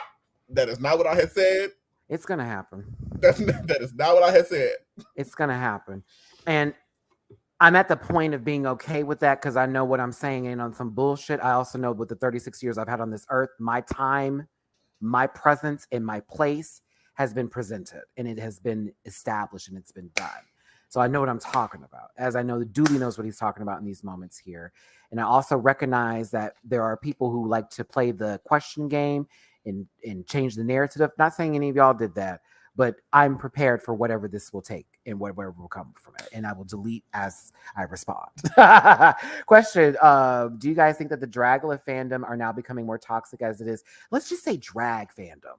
That is not what I had said. It's gonna happen. That is not what I had said. It's gonna happen, and I'm at the point of being okay with that because I know what I'm saying ain't on some bullshit. I also know with the 36 years I've had on this earth, my time, my presence, and my place has been presented, and it has been established, and it's been done. So I know what I'm talking about, as I know that Dooley knows what he's talking about in these moments here. And I also recognize that there are people who like to play the question game and change the narrative. Not saying any of y'all did that, but I'm prepared for whatever this will take and whatever will come from it. And I will delete as I respond. Question, do you guys think that the Dragula fandom are now becoming more toxic as it is? Let's just say drag fandom.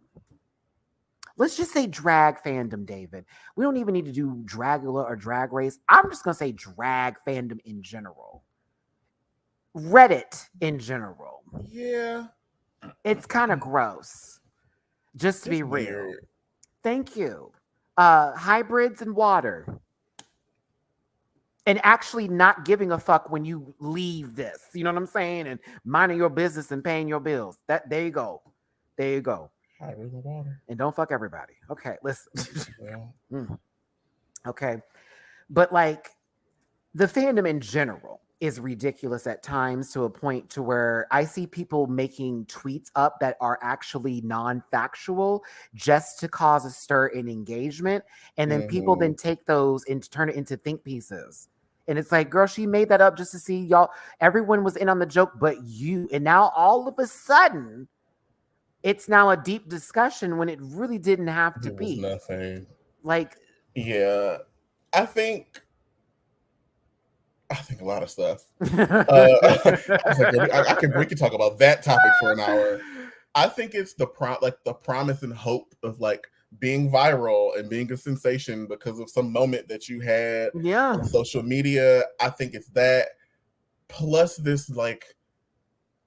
let's just say drag fandom, David. We don't even need to do Dragula or Drag Race. I'm just going to say drag fandom in general. Reddit in general. Yeah. It's kind of gross, just to It's be real. weird. Thank you. Hybrids and water. And actually not giving a fuck when you leave this. You know what I'm saying? And minding your business and paying your bills. There you go. There you go. Hybrids and water. And don't fuck everybody. Okay, listen. Yeah. Okay. But like the fandom in general is ridiculous at times, to a point to where I see people making tweets up that are actually non-factual just to cause a stir in engagement. And then people then take those and turn it into think pieces. And it's like, girl, she made that up just to see y'all. Everyone was in on the joke, but you. And now all of a sudden, it's now a deep discussion when it really didn't have to be. Nothing. Like, yeah, I think a lot of stuff. I was like, we can talk about that topic for an hour. I think it's the promise and hope of like being viral and being a sensation because of some moment that you had on social media. I think it's that, plus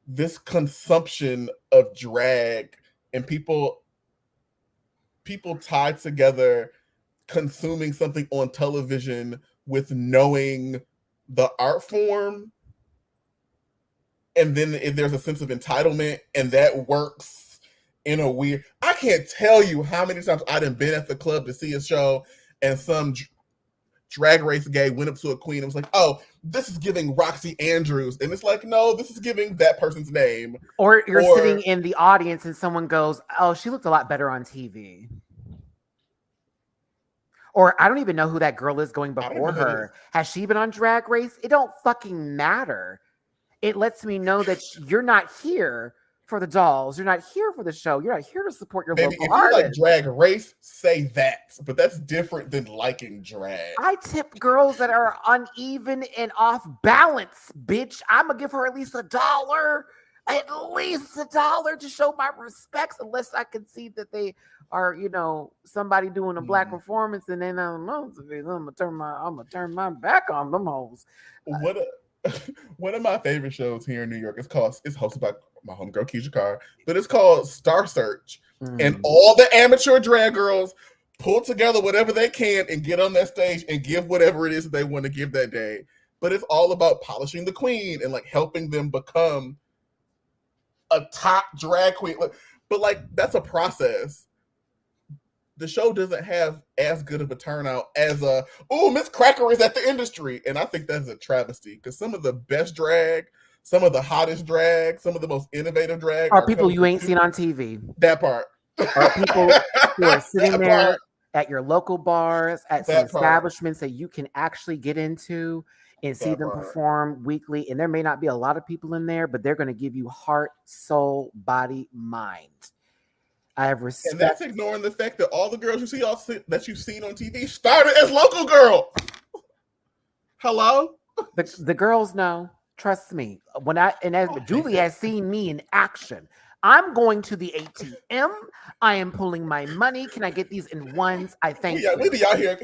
this consumption of drag, and people tied together consuming something on television with knowing the art form, and then if there's a sense of entitlement, and that works in a weird. I can't tell you how many times I done been at the club to see a show, and some drag race gay went up to a queen and was like, "Oh, this is giving Roxy Andrews," and it's like, no, this is giving that person's name. Or you're sitting in the audience and someone goes, "Oh, she looked a lot better on TV." Or I don't even know who that girl is going before her. Has she been on Drag Race? It don't fucking matter. It lets me know that you're not here for the dolls. You're not here for the show. You're not here to support your local artist. If you like Drag Race, say that. But that's different than liking drag. I tip girls that are uneven and off balance, bitch. I'm going to give her at least $1. At least $1 to show my respects, unless I can see that they are, somebody doing a black performance, and then I'm gonna turn my back on them hoes. One of my favorite shows here in New York is hosted by my homegirl Keisha Carr, but it's called Star Search, and all the amateur drag girls pull together whatever they can and get on that stage and give whatever it is that they want to give that day. But it's all about polishing the queen and like helping them become a top drag queen. But like, that's a process. The show doesn't have as good of a turnout as Miss Cracker is at the industry. And I think that's a travesty, because some of the best drag, some of the hottest drag, some of the most innovative drag are people you ain't seen on TV. That part. Are people who are sitting there at your local bars, at some establishments that you can actually get into and see them perform weekly. And there may not be a lot of people in there, but they're going to give you heart, soul, body, mind. I have respect. And that's ignoring the fact that all the girls that you've seen on TV started as local girl. Hello? The girls know. Trust me. Julie has seen me in action. I'm going to the ATM. I am pulling my money. Can I get these in ones? I thank you. We be out here,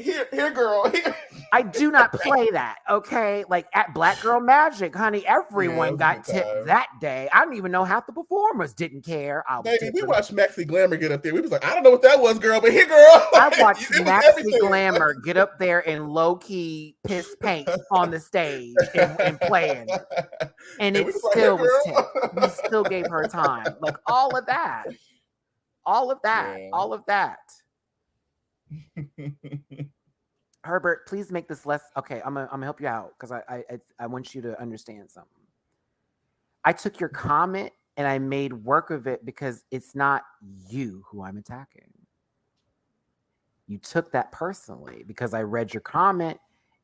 girl. Here. I do not play that, okay? Like at Black Girl Magic, honey, everyone got tipped that day. I don't even know half the performers didn't care. Baby, we watched Maxi Glamour get up there. We was like, I don't know what that was, girl, but here, girl. I watched Maxi Glamour get up there and low-key piss paint on the stage and playing. And it still was tipped. We still gave her time. Like all of that. Herbert, please make this less. Okay, I'm gonna help you out, because I want you to understand something. I took your comment and I made work of it, because it's not you who I'm attacking. You took that personally because I read your comment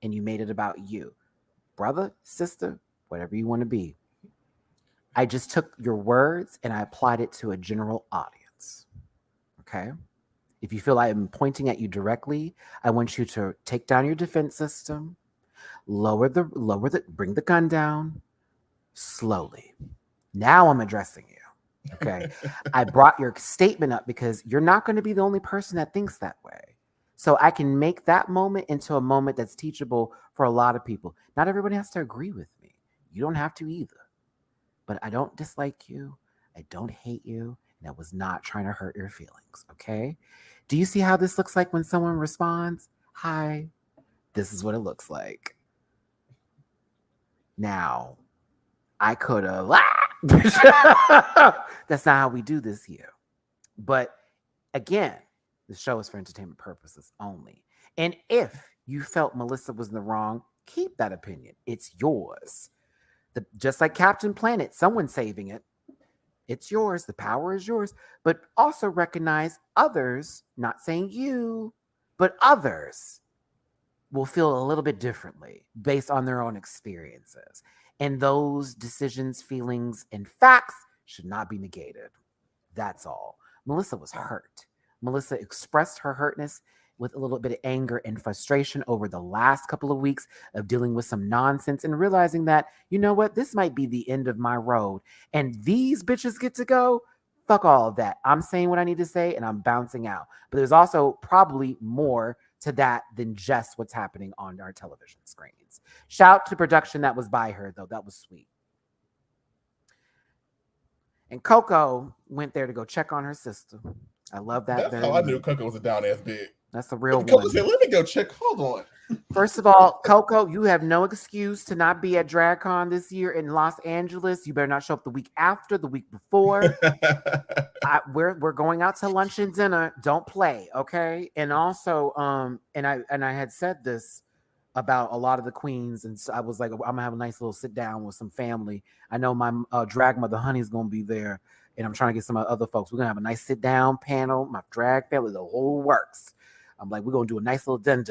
and you made it about you. Brother, sister, whatever you want to be. I just took your words and I applied it to a general audience. Okay? If you feel I am pointing at you directly, I want you to take down your defense system, bring the gun down slowly. Now I'm addressing you. Okay. I brought your statement up because you're not going to be the only person that thinks that way. So I can make that moment into a moment that's teachable for a lot of people. Not everybody has to agree with me. You don't have to either. But I don't dislike you. I don't hate you. And I was not trying to hurt your feelings. Okay. Do you see how this looks like when someone responds? Hi. This is what it looks like. Now, I could have. That's not how we do this here. But again, the show is for entertainment purposes only. And if you felt Melissa was in the wrong, keep that opinion. It's yours. Just like Captain Planet, someone's saving it. It's yours. The power is yours. But also recognize others, not saying you, but others will feel a little bit differently based on their own experiences. And those decisions, feelings, and facts should not be negated. That's all. Melissa was hurt. Melissa expressed her hurtness with a little bit of anger and frustration over the last couple of weeks of dealing with some nonsense and realizing that, you know what, this might be the end of my road. And these bitches get to go. Fuck all of that. I'm saying what I need to say and I'm bouncing out. But there's also probably more to that than just what's happening on our television screens. Shout to production that was by her, though. That was sweet. And Coco went there to go check on her sister. I love that. That's how I knew Coco was a down ass bitch. That's the real Coco one. said, "Let me go check. Hold on." First of all, Coco, you have no excuse to not be at DragCon this year in Los Angeles. You better not show up the week after, the week before. We're going out to lunch and dinner. Don't play, okay? And also, and I had said this about a lot of the queens, and so I was like, I'm gonna have a nice little sit down with some family. I know my drag mother Honey's gonna be there, and I'm trying to get some other folks. We're gonna have a nice sit down panel. My drag family, the whole works. I'm like, we're gonna do a nice little dun.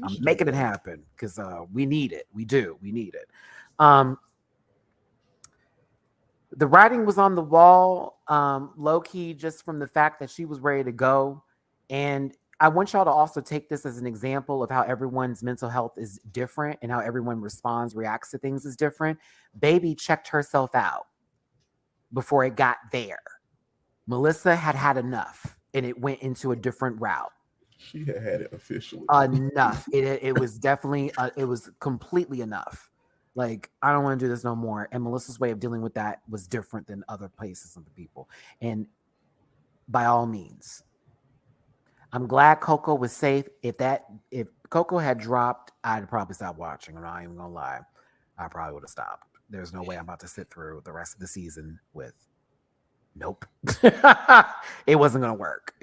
I'm making it happen because we need it. We need it. The writing was on the wall, low key, just from the fact that she was ready to go. And I want y'all to also take this as an example of how everyone's mental health is different and how everyone responds, reacts to things is different. Baby checked herself out before it got there. Melissa had enough and it went into a different route. She had it officially. Enough. It was definitely, it was completely enough. Like, I don't want to do this no more. And Melissa's way of dealing with that was different than other places and the people. And by all means, I'm glad Coco was safe. If Coco had dropped, I'd probably stop watching. I'm not even gonna lie. I probably would have stopped. There's no way I'm about to sit through the rest of the season with nope. It wasn't gonna work.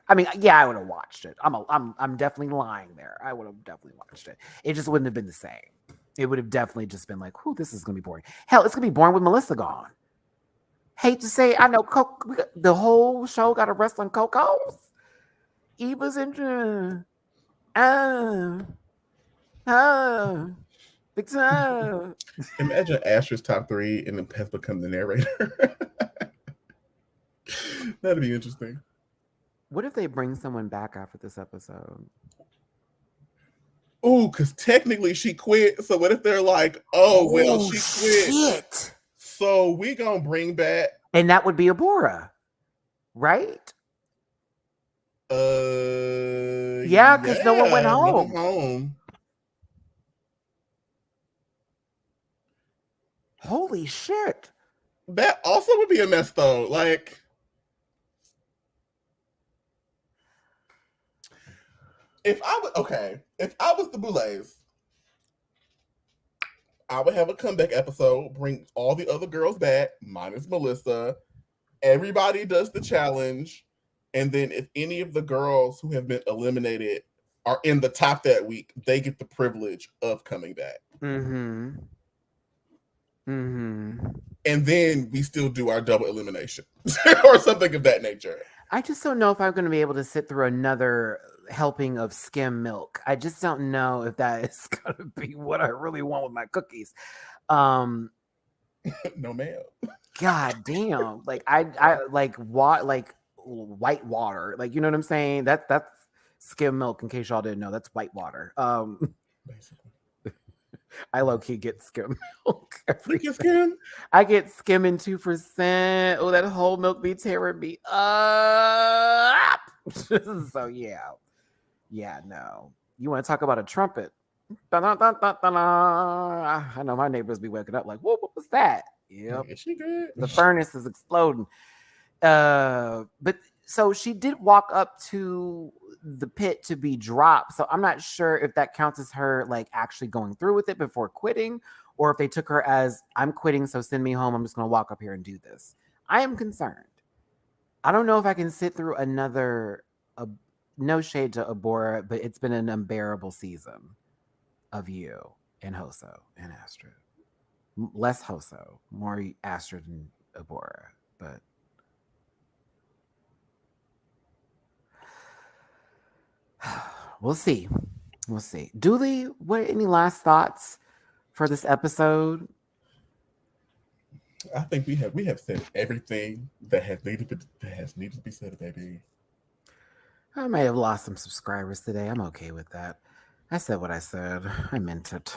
I mean, yeah, I would have watched it. I'm definitely lying there. I would have definitely watched it. It just wouldn't have been the same. It would have definitely just been like, whew, this is gonna be boring. Hell, it's gonna be boring with Melissa gone. Hate to say, I know the whole show got a rest on Coco's. Eva's in Victor. Imagine Asher's top 3 and then has become the narrator. That'd be interesting. What if they bring someone back after this episode? Ooh, because technically she quit. So what if they're like, she quit. Shit. So we gonna bring back. And that would be Abora, right? Yeah, because no one went home. No one home. Holy shit. That also would be a mess though. Like, if I was the Boulets, I would have a comeback episode, bring all the other girls back, minus Melissa. Everybody does the challenge. And then if any of the girls who have been eliminated are in the top that week, they get the privilege of coming back. Mm-hmm. Mm-hmm. And then we still do our double elimination or something of that nature. I just don't know if I'm going to be able to sit through another helping of skim milk. I just don't know if that is going to be what I really want with my cookies. No, ma'am. God damn. Like I like what white water. Like, you know what I'm saying? That's skim milk, in case y'all didn't know. That's white water. Basically. I low key get skim milk You every get day. skin? I get skim in 2%. Oh, that whole milk be tearing me up. So yeah, no. You want to talk about a trumpet? I know my neighbors be waking up like, what was that? Yep, Is she good? the furnace is exploding. But so she did walk up to the pit to be dropped. So I'm not sure if that counts as her like actually going through with it before quitting, or if they took her as I'm quitting, so send me home. I'm just gonna walk up here and do this. I am concerned. I don't know if I can sit through another. No shade to Abora, but it's been an unbearable season of you and Hoso and Astrid. Less Hoso, more Astrid and Abora, but we'll see. We'll see. Dooley, what any last thoughts for this episode? I think we have said everything that has needed to be said, baby. I may have lost some subscribers today. I'm okay with that. I said what I said. I meant it.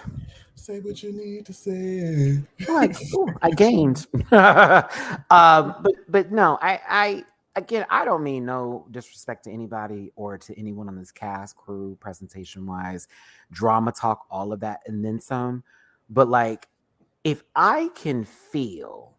Say what you need to say. I gained. But no, I again, I don't mean no disrespect to anybody or to anyone on this cast, crew, presentation wise, drama talk, all of that, and then some. But like, if I can feel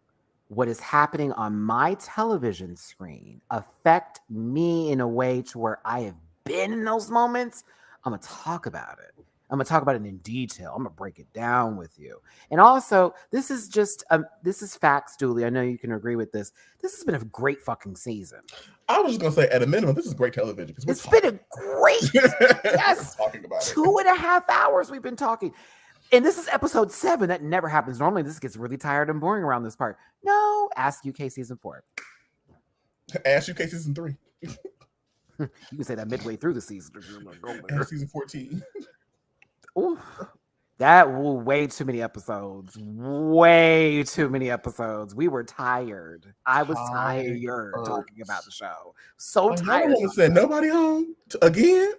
what is happening on my television screen affect me in a way to where I have been in those moments, I'm gonna talk about it. I'm gonna talk about it in detail. I'm gonna break it down with you. And also, this is just this is facts, Dooley. I know you can agree with this. This has been a great fucking season. I was just gonna say, at a minimum, this is great television because It's been a great yes, talking about it. 2.5 hours we've been talking. And this is episode 7. That never happens. Normally, this gets really tired and boring around this part. No, ask UK season 4. Ask UK season 3. You can say that midway through the season. Ask season 14. Ooh, that way too many episodes. Way too many episodes. We were tired. I was tired talking about the show. So like, tired. I don't want to send nobody home again.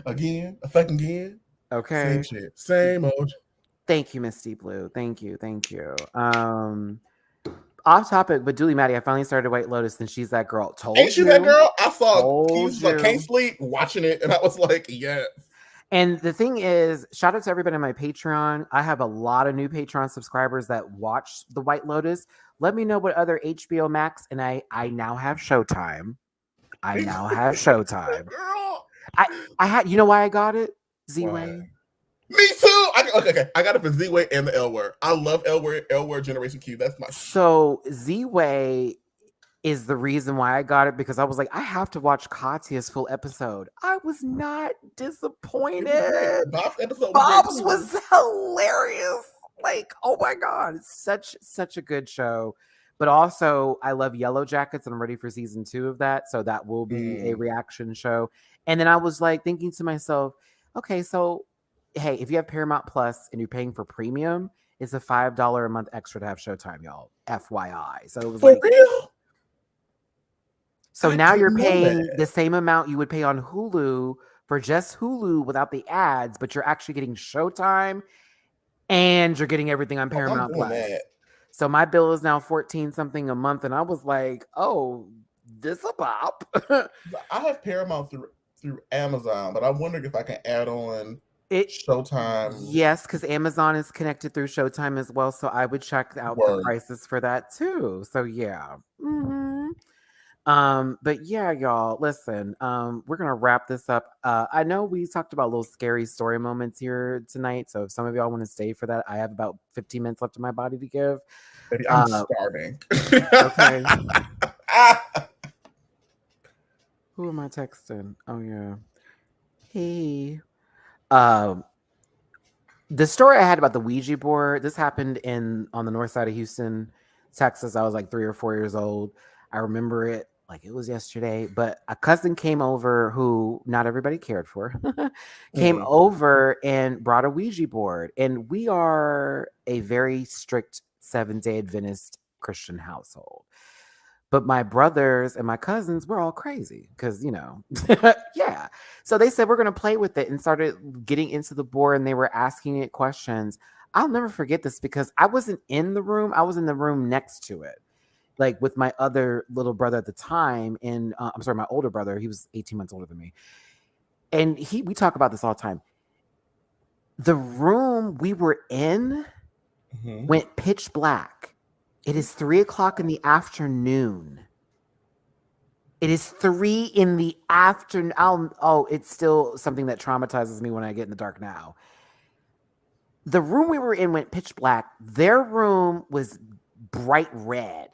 Again, a fucking again. Okay. Same shit. Same old. Thank you, Miss Deep Blue. Thank you. Off topic, but Dooley Matty, I finally started White Lotus, and she's that girl. Ain't you that girl? I saw Keys like can't sleep watching it, and I was like, yes. And the thing is, shout out to everybody on my Patreon. I have a lot of new Patreon subscribers that watch the White Lotus. Let me know what other HBO Max, and I now have Showtime. Girl. I had, you know why I got it? Z-Way. Me too. Okay. I got it for Z-Way and the L Word. I love L Word Generation Q. That's my. So Z-Way is the reason why I got it, because I was like, I have to watch Katya's full episode. I was not disappointed. Bob's was hilarious. Like, oh my god, it's such a good show. But also, I love Yellow Jackets, and I'm ready for season 2 of that. So that will be a reaction show. And then I was like thinking to myself, okay, so hey, if you have Paramount Plus and you're paying for premium, it's a $5 a month extra to have Showtime, y'all. FYI. So it was for like, real? So now you're paying the same amount you would pay on Hulu for just Hulu without the ads, but you're actually getting Showtime and you're getting everything on Paramount Plus. So my bill is now 14 something a month, and I was like, oh, this a pop. I have Paramount through Amazon, but I wondered if I can add on Showtime. Yes, because Amazon is connected through Showtime as well. So I would check out the prices for that too. So yeah. But yeah, y'all, listen, we're gonna wrap this up. I know we talked about little scary story moments here tonight, so if some of y'all want to stay for that, I have about 15 minutes left in my body to give. Baby, I'm starving. Okay. Who am I texting? Oh yeah. Hey. The story I had about the Ouija board, this happened on the north side of Houston, Texas. I was like 3 or 4 years old. I remember it like it was yesterday, but a cousin came over who not everybody cared for, came over and brought a Ouija board. And we are a very strict Seventh-day Adventist Christian household. But my brothers and my cousins were all crazy because, yeah. So they said, we're going to play with it and started getting into the board and they were asking it questions. I'll never forget this because I wasn't in the room. I was in the room next to it, like with my other little brother at the time. And I'm sorry, my older brother, he was 18 months older than me. And we talk about this all the time. The room we were in went pitch black. It is 3:00 in the afternoon. It is 3 in the afternoon. It's still something that traumatizes me when I get in the dark now. The room we were in went pitch black. Their room was bright red.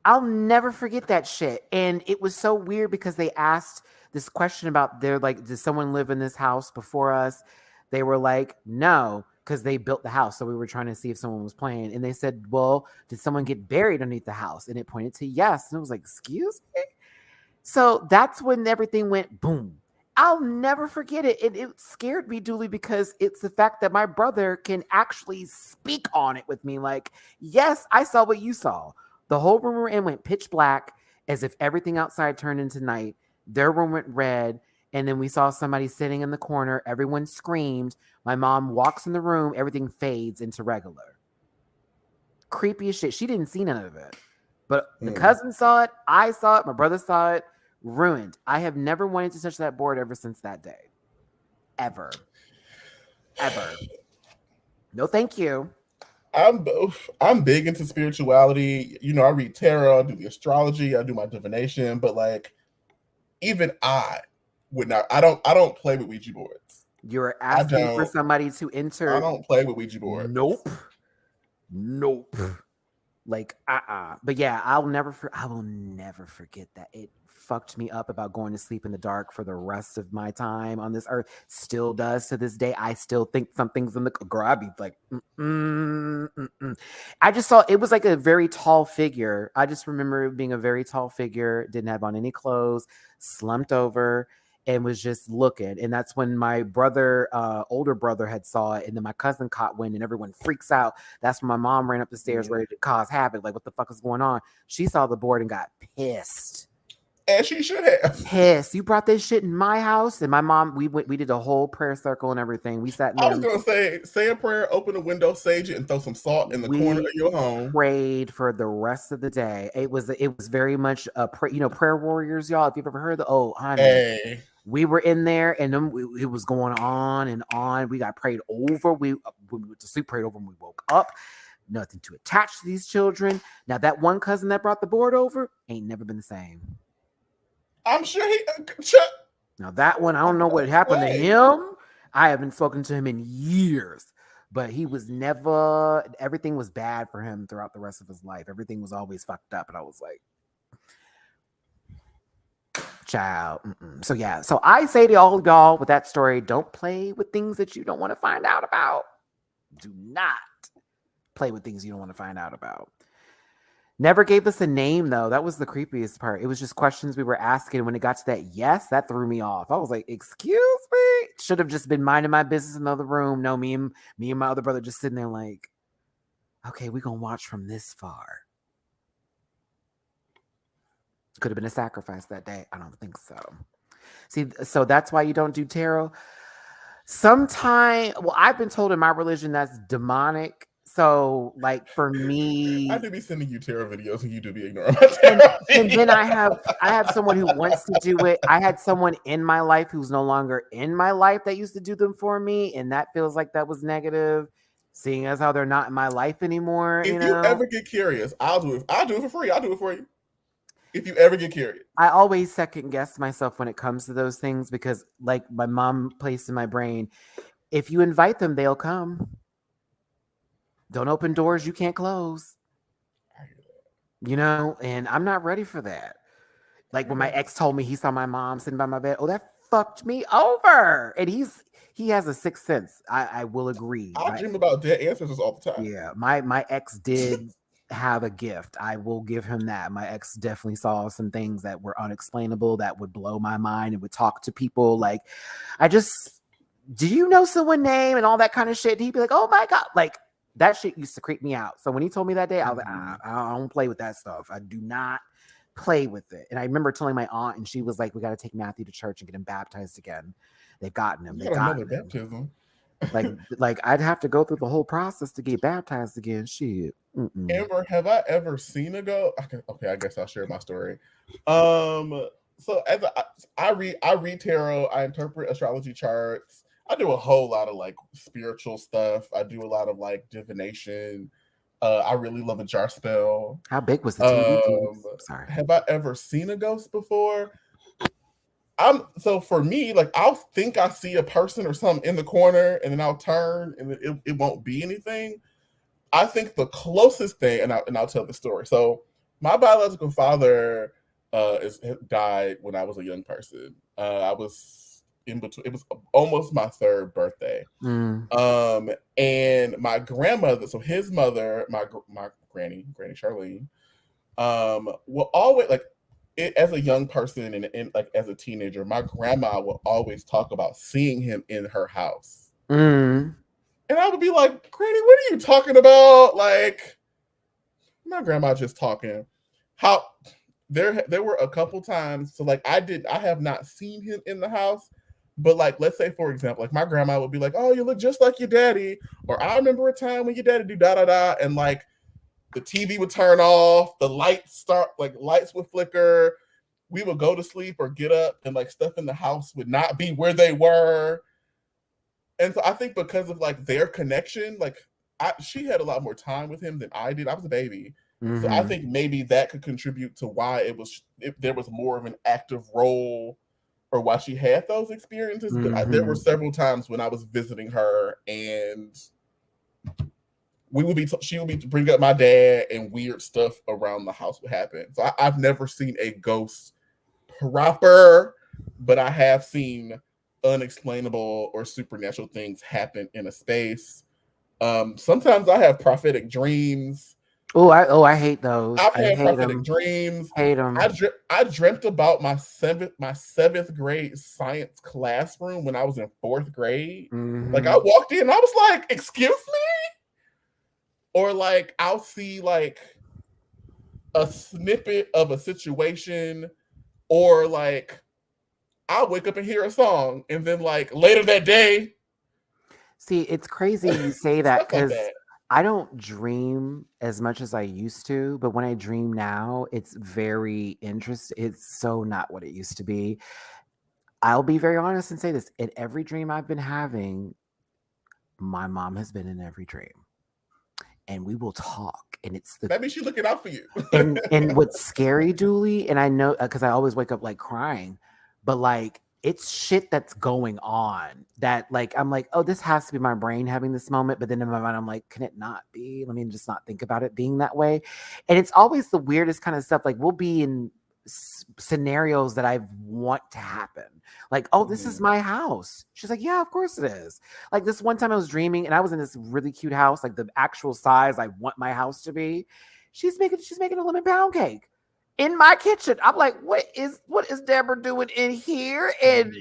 I'll never forget that shit. And it was so weird because they asked this question about did someone live in this house before us? They were like, no, because they built the house. So we were trying to see if someone was playing. And they said, well, did someone get buried underneath the house? And it pointed to yes. And it was like, excuse me? So that's when everything went boom. I'll never forget it. And it scared me, Dooley, because it's the fact that my brother can actually speak on it with me. Like, yes, I saw what you saw. The whole room we're in went pitch black as if everything outside turned into night. Their room went red. And then we saw somebody sitting in the corner. Everyone screamed. My mom walks in the room. Everything fades into regular. Creepy as shit. She didn't see none of it. But the cousin saw it. I saw it. My brother saw it. Ruined. I have never wanted to touch that board ever since that day. Ever. No, thank you. I'm big into spirituality. I read tarot, I do the astrology, I do my divination, but like even I would not. I don't play with Ouija boards. You're asking for somebody to enter. I don't play with Ouija boards. Nope. Like, But yeah, I will never forget that. It fucked me up about going to sleep in the dark for the rest of my time on this earth. Still does to this day. I still think something's in the girl. I'd be like, I just saw it was like a very tall figure. I just remember it being a very tall figure, didn't have on any clothes, slumped over, and was just looking. And that's when my brother, older brother, had saw it. And then my cousin caught wind and everyone freaks out. That's when my mom ran up the stairs ready to cause havoc. Like, what the fuck is going on? She saw the board and got pissed. And she should have. Pissed. You brought this shit in my house. And my mom, we did a whole prayer circle and everything. We sat in there. I was going to say a prayer, open the window, sage it, and throw some salt in the corner of your home. Prayed for the rest of the day. It was very much a prayer warriors, y'all. If you've ever heard hey. We were in there and then it was going on and on. We got prayed over. When we went to sleep, prayed over when we woke up. Nothing to attach to these children. Now, that one cousin that brought the board over ain't never been the same. I'm sure Now, that one, I don't know what happened to him. I haven't spoken to him in years. But he was everything was bad for him throughout the rest of his life. Everything was always fucked up. And I was like, child. So yeah. So I say to all y'all with that story, don't play with things that you don't want to find out about. Do not play with things you don't want to find out about. Never gave us a name though. That was the creepiest part. It was just questions we were asking. When it got to that yes, that threw me off. I was like, excuse me? Should have just been minding my business in the other room. No, me and my other brother just sitting there like, okay, we're gonna watch from this far. Could have been a sacrifice that day. I don't think so. See, so that's why you don't do tarot. I've been told in my religion that's demonic. So, like, for me, I do be sending you tarot videos and you do be ignoring my tarot. And then I have someone who wants to do it. I had someone in my life who's no longer in my life that used to do them for me, and that feels like that was negative. Seeing as how they're not in my life anymore. If you ever get curious, I'll do it. I'll do it for free. I'll do it for you. If you ever get curious. I always second guess myself when it comes to those things because, like, my mom placed in my brain, if you invite them, they'll come. Don't open doors you can't close. And I'm not ready for that. Like when my ex told me he saw my mom sitting by my bed, that fucked me over. And he has a sixth sense. I will agree. I dream about dead ancestors all the time. Yeah, my ex did have a gift. I will give him that. My ex definitely saw some things that were unexplainable that would blow my mind and would talk to people. Like, do you know someone's name and all that kind of shit? And he'd be like, oh my God. Like, that shit used to creep me out. So when he told me that day, I was like, Mhm. I don't play with that stuff. I do not play with it. And I remember telling my aunt, and she was like, we got to take Matthew to church and get him baptized again. They've gotten him. You They've got another gotten him. baptism. Like I'd have to go through the whole process to get baptized again. Shit. Amber, have I ever seen a ghost? Okay, I guess I'll share my story. So I read tarot, I interpret astrology charts. I do a whole lot of like spiritual stuff. I do a lot of like divination. I really love a jar spell. How big was the TV? Sorry. Have I ever seen a ghost before? So for me, like I'll think I see a person or something in the corner, and then I'll turn, and it won't be anything. I think the closest thing, and I'll tell the story. So my biological father died when I was a young person. I was in between. It was almost my third birthday. And my grandmother, so his mother, my Granny Charlene, will always like as a young person and like as a teenager, my grandma will always talk about seeing him in her house. And I would be like, Granny, what are you talking about? Like, my grandma just talking. How there were a couple times, so like I have not seen him in the house, but like let's say for example, like my grandma would be like, oh, you look just like your daddy, or I remember a time when your daddy do da da da, and like the TV would turn off, the lights would flicker, we would go to sleep or get up, and like stuff in the house would not be where they were. And so I think because of like their connection, like she had a lot more time with him than I did. I was a baby. So I think maybe that could contribute to why there was more of an active role or why she had those experiences. But there were several times when I was visiting her and she would be to bring up my dad and weird stuff around the house would happen. So I've never seen a ghost proper, but I have seen unexplainable or supernatural things happen in a space. Sometimes I have prophetic dreams. I hate those. I've I had hate prophetic them. dreams. Hate them. I dreamt about my seventh grade science classroom when I was in fourth grade. Like I walked in, and I was like, "Excuse me," or like I'll see like a snippet of a situation, or like I'll wake up and hear a song, and then like later that day. See, it's crazy you say that because like I don't dream as much as I used to, but when I dream now, it's very interesting. It's so not what it used to be. I'll be very honest and say this. In every dream I've been having, my mom has been in every dream. And we will talk. And it's that means she's looking out for you. and what's scary, Julie, and I know because I always wake up like crying, but like it's shit that's going on that like I'm like, oh, this has to be my brain having this moment. But then in my mind, I'm like, can it not be? Let me just not think about it being that way. And it's always the weirdest kind of stuff. Like we'll be in scenarios that I want to happen. Like, oh, this is my house. She's like, yeah, of course it is. Like this one time I was dreaming and I was in this really cute house, like the actual size I want my house to be. She's making a lemon pound cake in my kitchen. I'm like, what is Deborah doing in here? And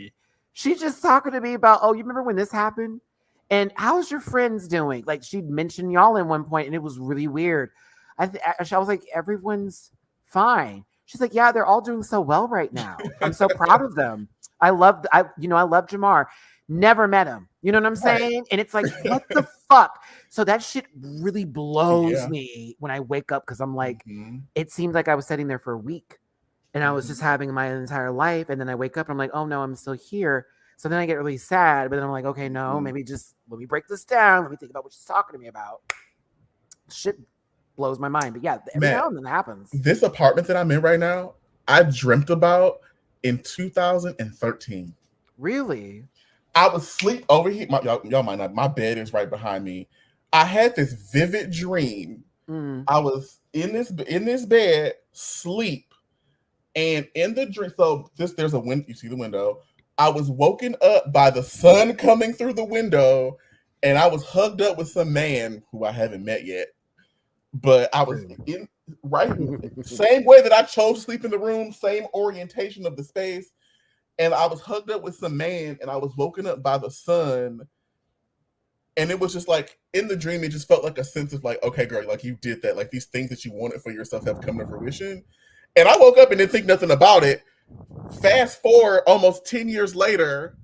she's just talking to me about, oh, you remember when this happened? And how's your friends doing? Like she'd mentioned y'all in one point, and it was really weird. I was like, everyone's fine. She's like, yeah, they're all doing so well right now. I'm so proud of them. I love Jamar. Never met him. You know what I'm saying? Right. And it's like, what the fuck? So that shit really blows me when I wake up because I'm like, it seemed like I was sitting there for a week and I was just having my entire life. And then I wake up and I'm like, oh no, I'm still here. So then I get really sad, but then I'm like, okay, no, maybe just let me break this down. Let me think about what she's talking to me about. Shit blows my mind. But yeah, every now and then it happens. This apartment that I'm in right now, I dreamt about in 2013. Really? I was asleep over here. Y'all might not. My bed is right behind me. I had this vivid dream. I was in this bed, sleep, and in the dream. So there's a window. You see the window. I was woken up by the sun coming through the window, and I was hugged up with some man who I haven't met yet. But I was in same way that I chose to sleep in the room, same orientation of the space. And I was hugged up with some man, and I was woken up by the sun. And it was just like in the dream, it just felt like a sense of like, okay, girl, like you did that. Like these things that you wanted for yourself have come to fruition. And I woke up and didn't think nothing about it. Fast forward almost 10 years later,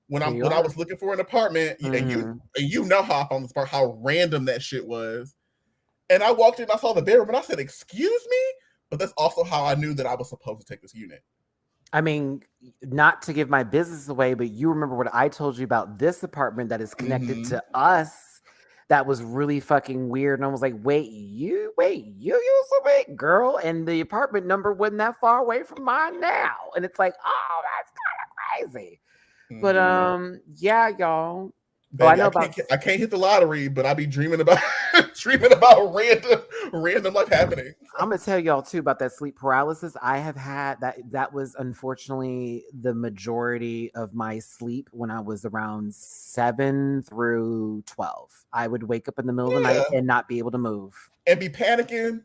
when I was looking for an apartment, Mm-hmm. and you know how I found this part, how random that shit was. And I walked in, I saw the bedroom, and I said, "Excuse me," but that's also how I knew that I was supposed to take this unit. I mean, not to give my business away, but you remember what I told you about this apartment that is connected to us. That was really fucking weird. And I was like, wait, you used to be girl. And the apartment number wasn't that far away from mine now. And it's like, oh, that's kind of crazy. But yeah, y'all. Baby, I can't hit the lottery, but I be dreaming about random life happening. I'm gonna tell y'all too about that sleep paralysis. I have had that was unfortunately the majority of my sleep when I was around 7 through 12. I would wake up in the middle of the night and not be able to move. And be panicking.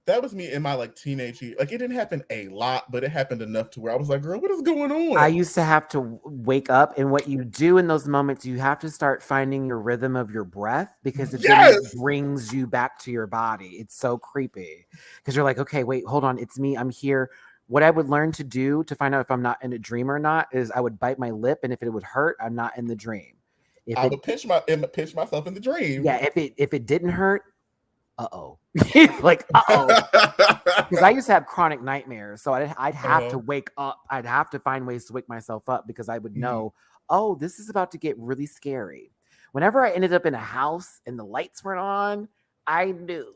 That was me in my like teenage years. Like it didn't happen a lot, but it happened enough to where I was like, girl, what is going on? I used to have to wake up, and what you do in those moments, you have to start finding your rhythm of your breath because it really brings you back to your body. It's so creepy because you're like, okay, wait, hold on. It's me. I'm here. What I would learn to do to find out if I'm not in a dream or not is I would bite my lip, and if it would hurt, I'm not in the dream. I would pinch myself in the dream. Yeah, if it didn't hurt, like because I used to have chronic nightmares, so I'd have to wake up. I'd have to find ways to wake myself up because I would know, oh, this is about to get really scary. Whenever I ended up in a house and the lights weren't on, I knew.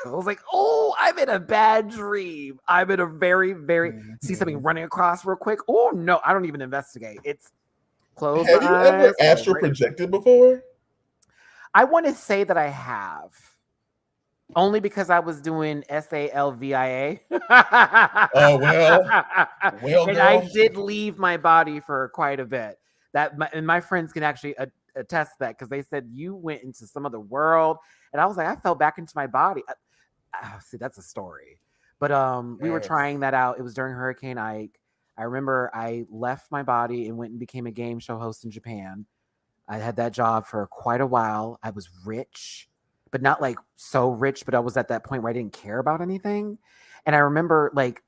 I was like, oh, I'm in a bad dream. I'm in a very, very see something running across real quick. Oh no, I don't even investigate. It's closed. Have you ever astral projected before? I want to say that I have. Only because I was doing SALVIA. Oh, well, and girl. I did leave my body for quite a bit. And my friends can actually attest to that because they said you went into some other world, and I was like, I fell back into my body. See, that's a story. But we were trying that out. It was during Hurricane Ike. I remember I left my body and went and became a game show host in Japan. I had that job for quite a while. I was rich, but not like so rich, but I was at that point where I didn't care about anything. And I remember like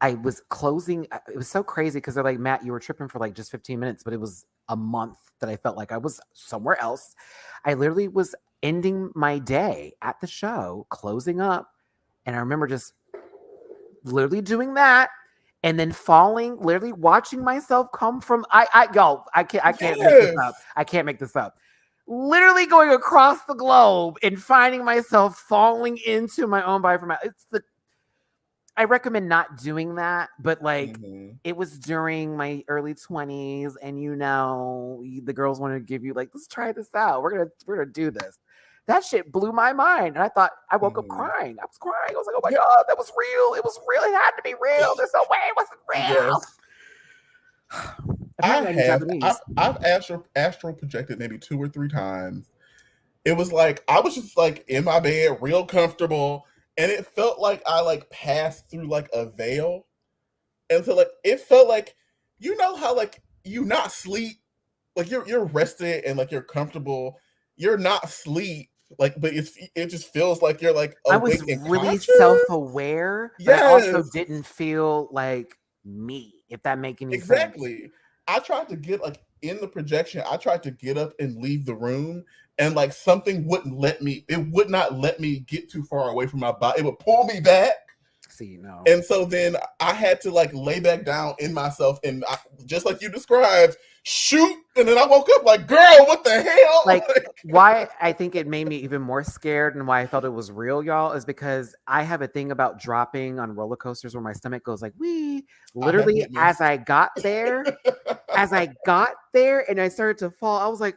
I was closing. It was so crazy because they're like, Matt, you were tripping for like just 15 minutes, but it was a month that I felt like I was somewhere else. I literally was ending my day at the show, closing up. And I remember just literally doing that and then falling, literally watching myself come from, I can't make this up. I can't make this up. Literally going across the globe and finding myself falling into my own body from I recommend not doing that, but like it was during my early 20s, and the girls wanted to give you like, let's try this out. We're gonna do this. That shit blew my mind, and I thought I woke up crying. I was crying. I was like, oh my god, that was real. It was real. It had to be real. There's no way it wasn't real. Yes. I've astral projected maybe 2 or 3 times. It was like I was just like in my bed, real comfortable, and it felt like I like passed through like a veil, and so like it felt like how like you not sleep, like you're rested and like you're comfortable, you're not asleep, like but it just feels like you're like I was really self-aware, but I also didn't feel like me, if that makes any sense. Exactly. I tried to get like in the projection, I tried to get up and leave the room, and like something would not let me get too far away from my body. It would pull me back. And so then I had to like lay back down in myself and just like you described, shoot. And then I woke up like, girl, what the hell? Like why I think it made me even more scared and why I felt it was real, y'all, is because I have a thing about dropping on roller coasters where my stomach goes like, wee. Literally, as I got there and I started to fall, I was like,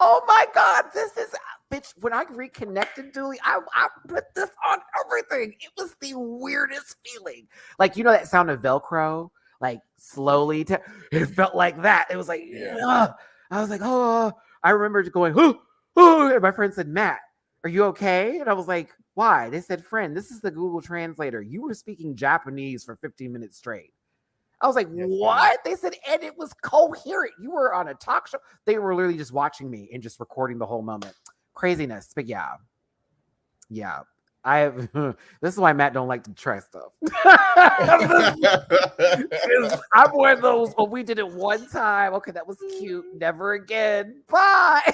oh my God, this is bitch. When I reconnected, Dooley, I put this on everything. It was the weirdest feeling. Like, that sound of Velcro, like slowly. It felt like that. It was like, I was like, oh. I remember going, oh. And my friend said, Matt, are you okay? And I was like, why? They said, friend, this is the Google translator. You were speaking Japanese for 15 minutes straight. I was like, Yes, what? They said, and it was coherent. You were on a talk show. They were literally just watching me and just recording the whole moment. Craziness. But yeah. Yeah. This is why Matt don't like to try stuff. I'm one of those, oh, we did it one time. Okay, that was cute. Never again. Bye.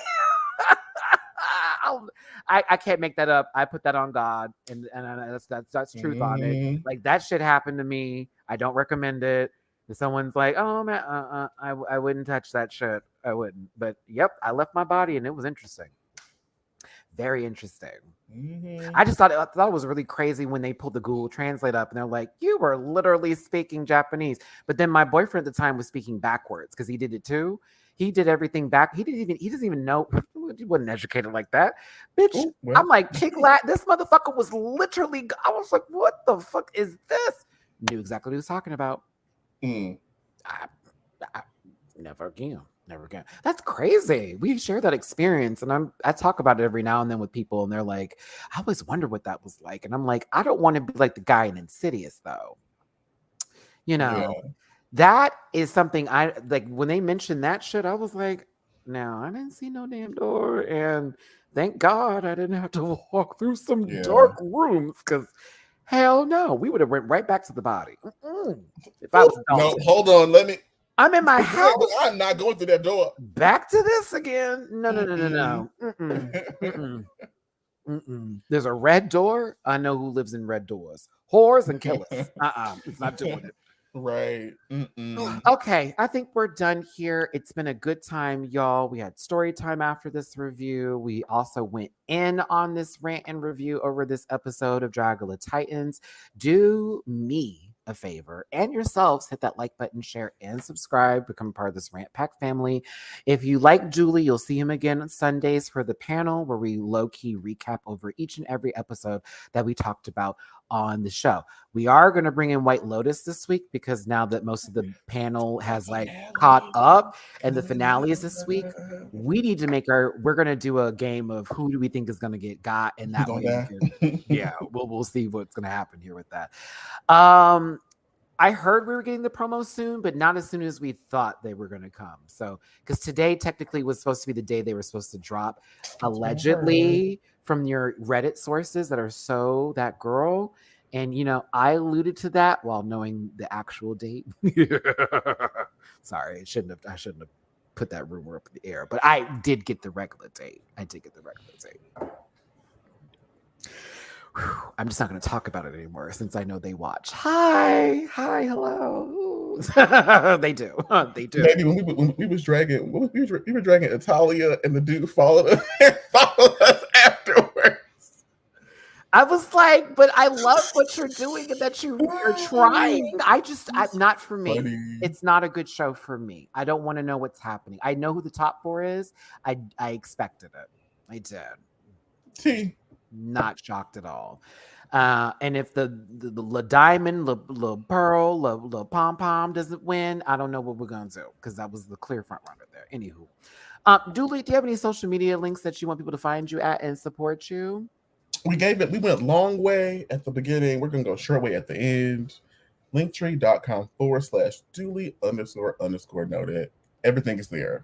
I can't make that up. I put that on God, and that's truth on it. Like that shit happened to me. I don't recommend it. If someone's like, "Oh man, I wouldn't touch that shit. I wouldn't." But yep, I left my body, and it was interesting. Very interesting. I just thought it was really crazy when they pulled the Google Translate up, and they're like, "You were literally speaking Japanese." But then my boyfriend at the time was speaking backwards because he did it too. He did everything back. He doesn't even know. He wasn't educated like that. Bitch, I'm like, kick lat. This motherfucker was literally, I was like, what the fuck is this? Knew exactly what he was talking about. I never again. Never again. That's crazy. We share that experience, and I talk about it every now and then with people, and they're like, I always wonder what that was like. And I'm like, I don't want to be like the guy in Insidious, though. You know. Yeah. That is something I like when they mentioned that shit. I was like, no, I didn't see no damn door. And thank God I didn't have to walk through some dark rooms because hell no, we would have went right back to the body. If I was no, hold on. I'm in my house. I'm not going through that door. Back to this again. No. There's a red door. I know who lives in red doors. Whores and killers. It's not doing it. Right. Okay, I think we're done here. It's been a good time, y'all. We had story time after this review. We also went in on this rant and review over this episode of Dragula Titans. Do me a favor and yourselves, hit that like button, share, and subscribe. Become part of this Rant Pack family. If you like Julie, you'll see him again on Sundays for the panel where we low-key recap over each and every episode that we talked about on the show. We are going to bring in White Lotus this week because now that most of the panel has caught up and the finale is this week, we need to we're going to do a game of who do we think is going to got, and that way we'll see what's going to happen here with that. I heard we were getting the promo soon, but not as soon as we thought they were going to come. So, because today technically was supposed to be the day they were supposed to drop, allegedly from your Reddit sources that are so that girl. And, I alluded to that while knowing the actual date. Sorry, I shouldn't have put that rumor up in the air, but I did get the regular date. I'm just not going to talk about it anymore since I know they watch. Hi, hello. They do. Maybe when we was dragging, we were dragging Italia, and the dude followed us afterwards. I was like, but I love what you're doing and that you're trying. I'm not for me. Funny. It's not a good show for me. I don't want to know what's happening. I know who the top 4 is. I expected it. I did. Not shocked at all. And if the diamond, the pearl, the pom pom doesn't win, I don't know what we're gonna do because that was the clear front runner there. Anywho, Dooley, do you have any social media links that you want people to find you at and support you? We went long way at the beginning. We're gonna go short way at the end. Linktree.com/Dooley__noted. Everything is there.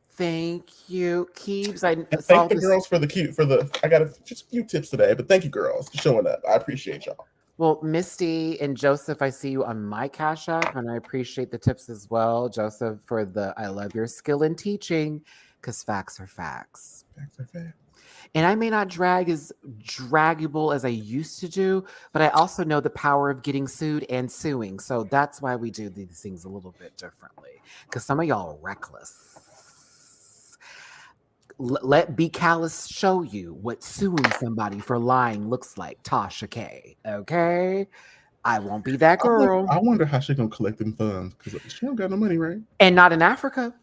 Thank you, Keebs. Thank the girls for I got just a few tips today, but thank you, girls, for showing up. I appreciate y'all. Well, Misty and Joseph, I see you on my Cash App, and I appreciate the tips as well, Joseph, for I love your skill in teaching, because facts are facts. Facts are facts. And I may not drag as draggable as I used to do, but I also know the power of getting sued and suing. So that's why we do these things a little bit differently, because some of y'all are reckless. Let Be Callous show you what suing somebody for lying looks like, Tasha K. Okay? I won't be that girl. I wonder how she's going to collect them funds, because she don't got no money, right? And not in Africa.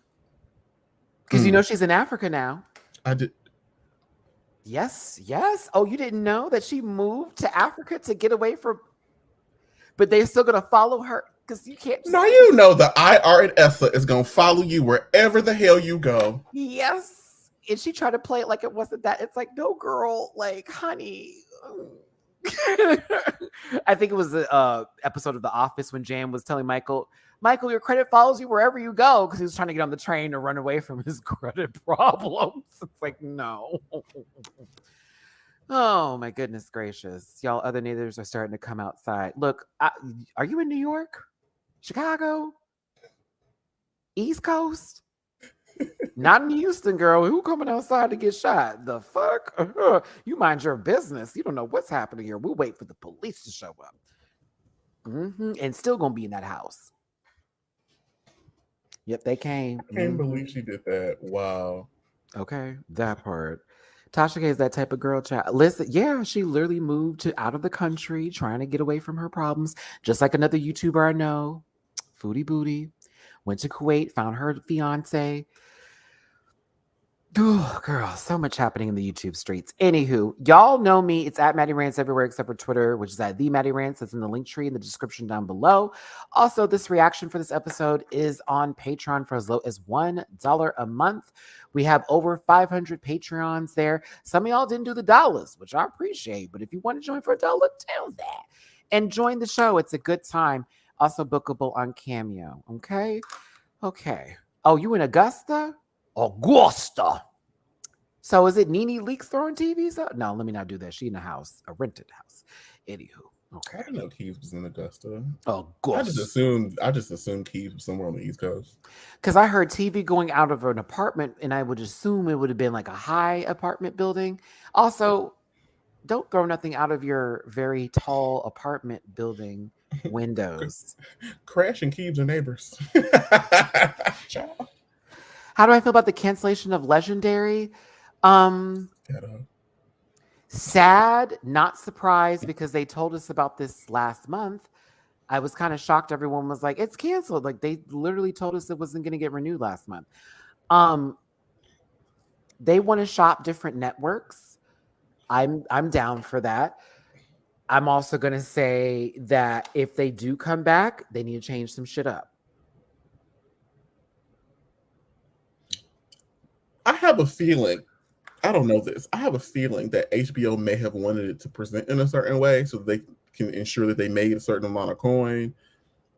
Because she's in Africa now. I did. Yes. Oh, you didn't know that she moved to Africa to get away from... But they're still going to follow her, because you can't... Now you know the IR and ESSA is going to follow you wherever the hell you go. Yes. And she tried to play it like it wasn't that. It's like, no, girl, honey, I think it was the episode of The Office when Jan was telling Michael, your credit follows you wherever you go, because he was trying to get on the train to run away from his credit problems. It's like, no. Oh, my goodness gracious. Y'all other neighbors are starting to come outside. Look, are you in New York? Chicago? East Coast? Not in Houston, girl. Who coming outside to get shot? The fuck? You mind your business. You don't know what's happening here. We'll wait for the police to show up. And still gonna be in that house. Yep, they came. I can't believe she did that. Wow. Okay, that part. Tasha K is that type of girl, child. Listen, yeah, she literally moved out of the country trying to get away from her problems, just like another YouTuber I know, Foodie Booty. Went to Kuwait, found her fiance. Oh, girl, so much happening in the YouTube streets. Anywho, y'all know me. It's at Matty Rants everywhere except for Twitter, which is at the Matty Rants. That's in the link tree in the description down below. Also, this reaction for this episode is on Patreon for as low as $1 a month. We have over 500 Patreons there. Some of y'all didn't do the dollars, which I appreciate. But if you want to join for $1, do that. And join the show. It's a good time. Also bookable on Cameo. Okay? Okay. Oh, you in Augusta? Augusta. So is it Nene Leakes throwing TVs up? No, let me not do that. She in a house, a rented house. Anywho, okay. I didn't know Keys was in Augusta. Augusta. I just assumed Keys was somewhere on the East Coast. Because I heard TV going out of an apartment, and I would assume it would have been like a high apartment building. Also, don't throw nothing out of your very tall apartment building windows. Crash and Keys are neighbors. How do I feel about the cancellation of Legendary? Sad, not surprised, because they told us about this last month. I was kind of shocked. Everyone was like, it's canceled. Like, they literally told us it wasn't going to get renewed last month. They want to shop different networks. I'm down for that. I'm also going to say that if they do come back, they need to change some shit up. I have a feeling, I don't know this, I have a feeling that HBO may have wanted it to present in a certain way so they can ensure that they made a certain amount of coin.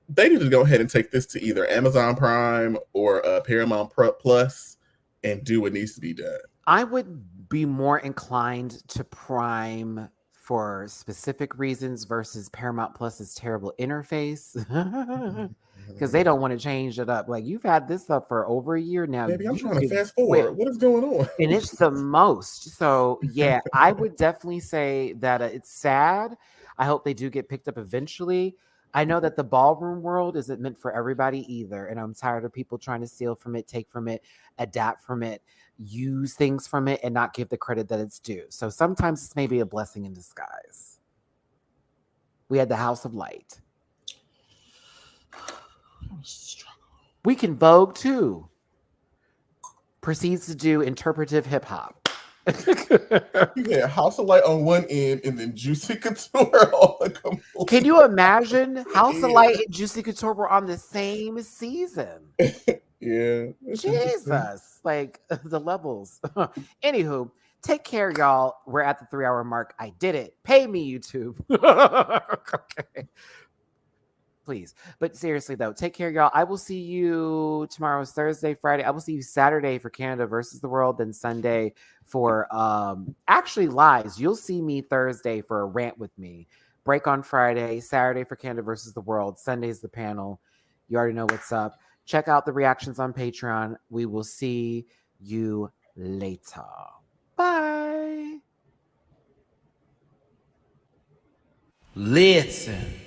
They need to go ahead and take this to either Amazon Prime or Paramount Plus and do what needs to be done. I would be more inclined to Prime for specific reasons versus Paramount Plus's terrible interface. Because they don't want to change it up. Like, you've had this up for over a year now. Baby, I'm trying to fast forward. What is going on? And it's the most. So, yeah, I would definitely say that it's sad. I hope they do get picked up eventually. I know that the ballroom world isn't meant for everybody either. And I'm tired of people trying to steal from it, take from it, adapt from it, use things from it, and not give the credit that it's due. So sometimes it's maybe a blessing in disguise. We had the House of Light. We can Vogue too. Proceeds to do interpretive hip hop. You had House of Light on one end and then Juicy Couture on the complete. Can you imagine House of Light and Juicy Couture were on the same season? Yeah. Jesus. Like, the levels. Anywho, take care, y'all. We're at the 3-hour mark. I did it. Pay me, YouTube. Okay. Please. But seriously, though, take care, y'all. I will see you tomorrow is Thursday, Friday. I will see you Saturday for Canada versus the world, then Sunday for actually lies. You'll see me Thursday for a rant with me. Break on Friday, Saturday for Canada versus the world. Sunday's the panel. You already know what's up. Check out the reactions on Patreon. We will see you later. Bye. Listen.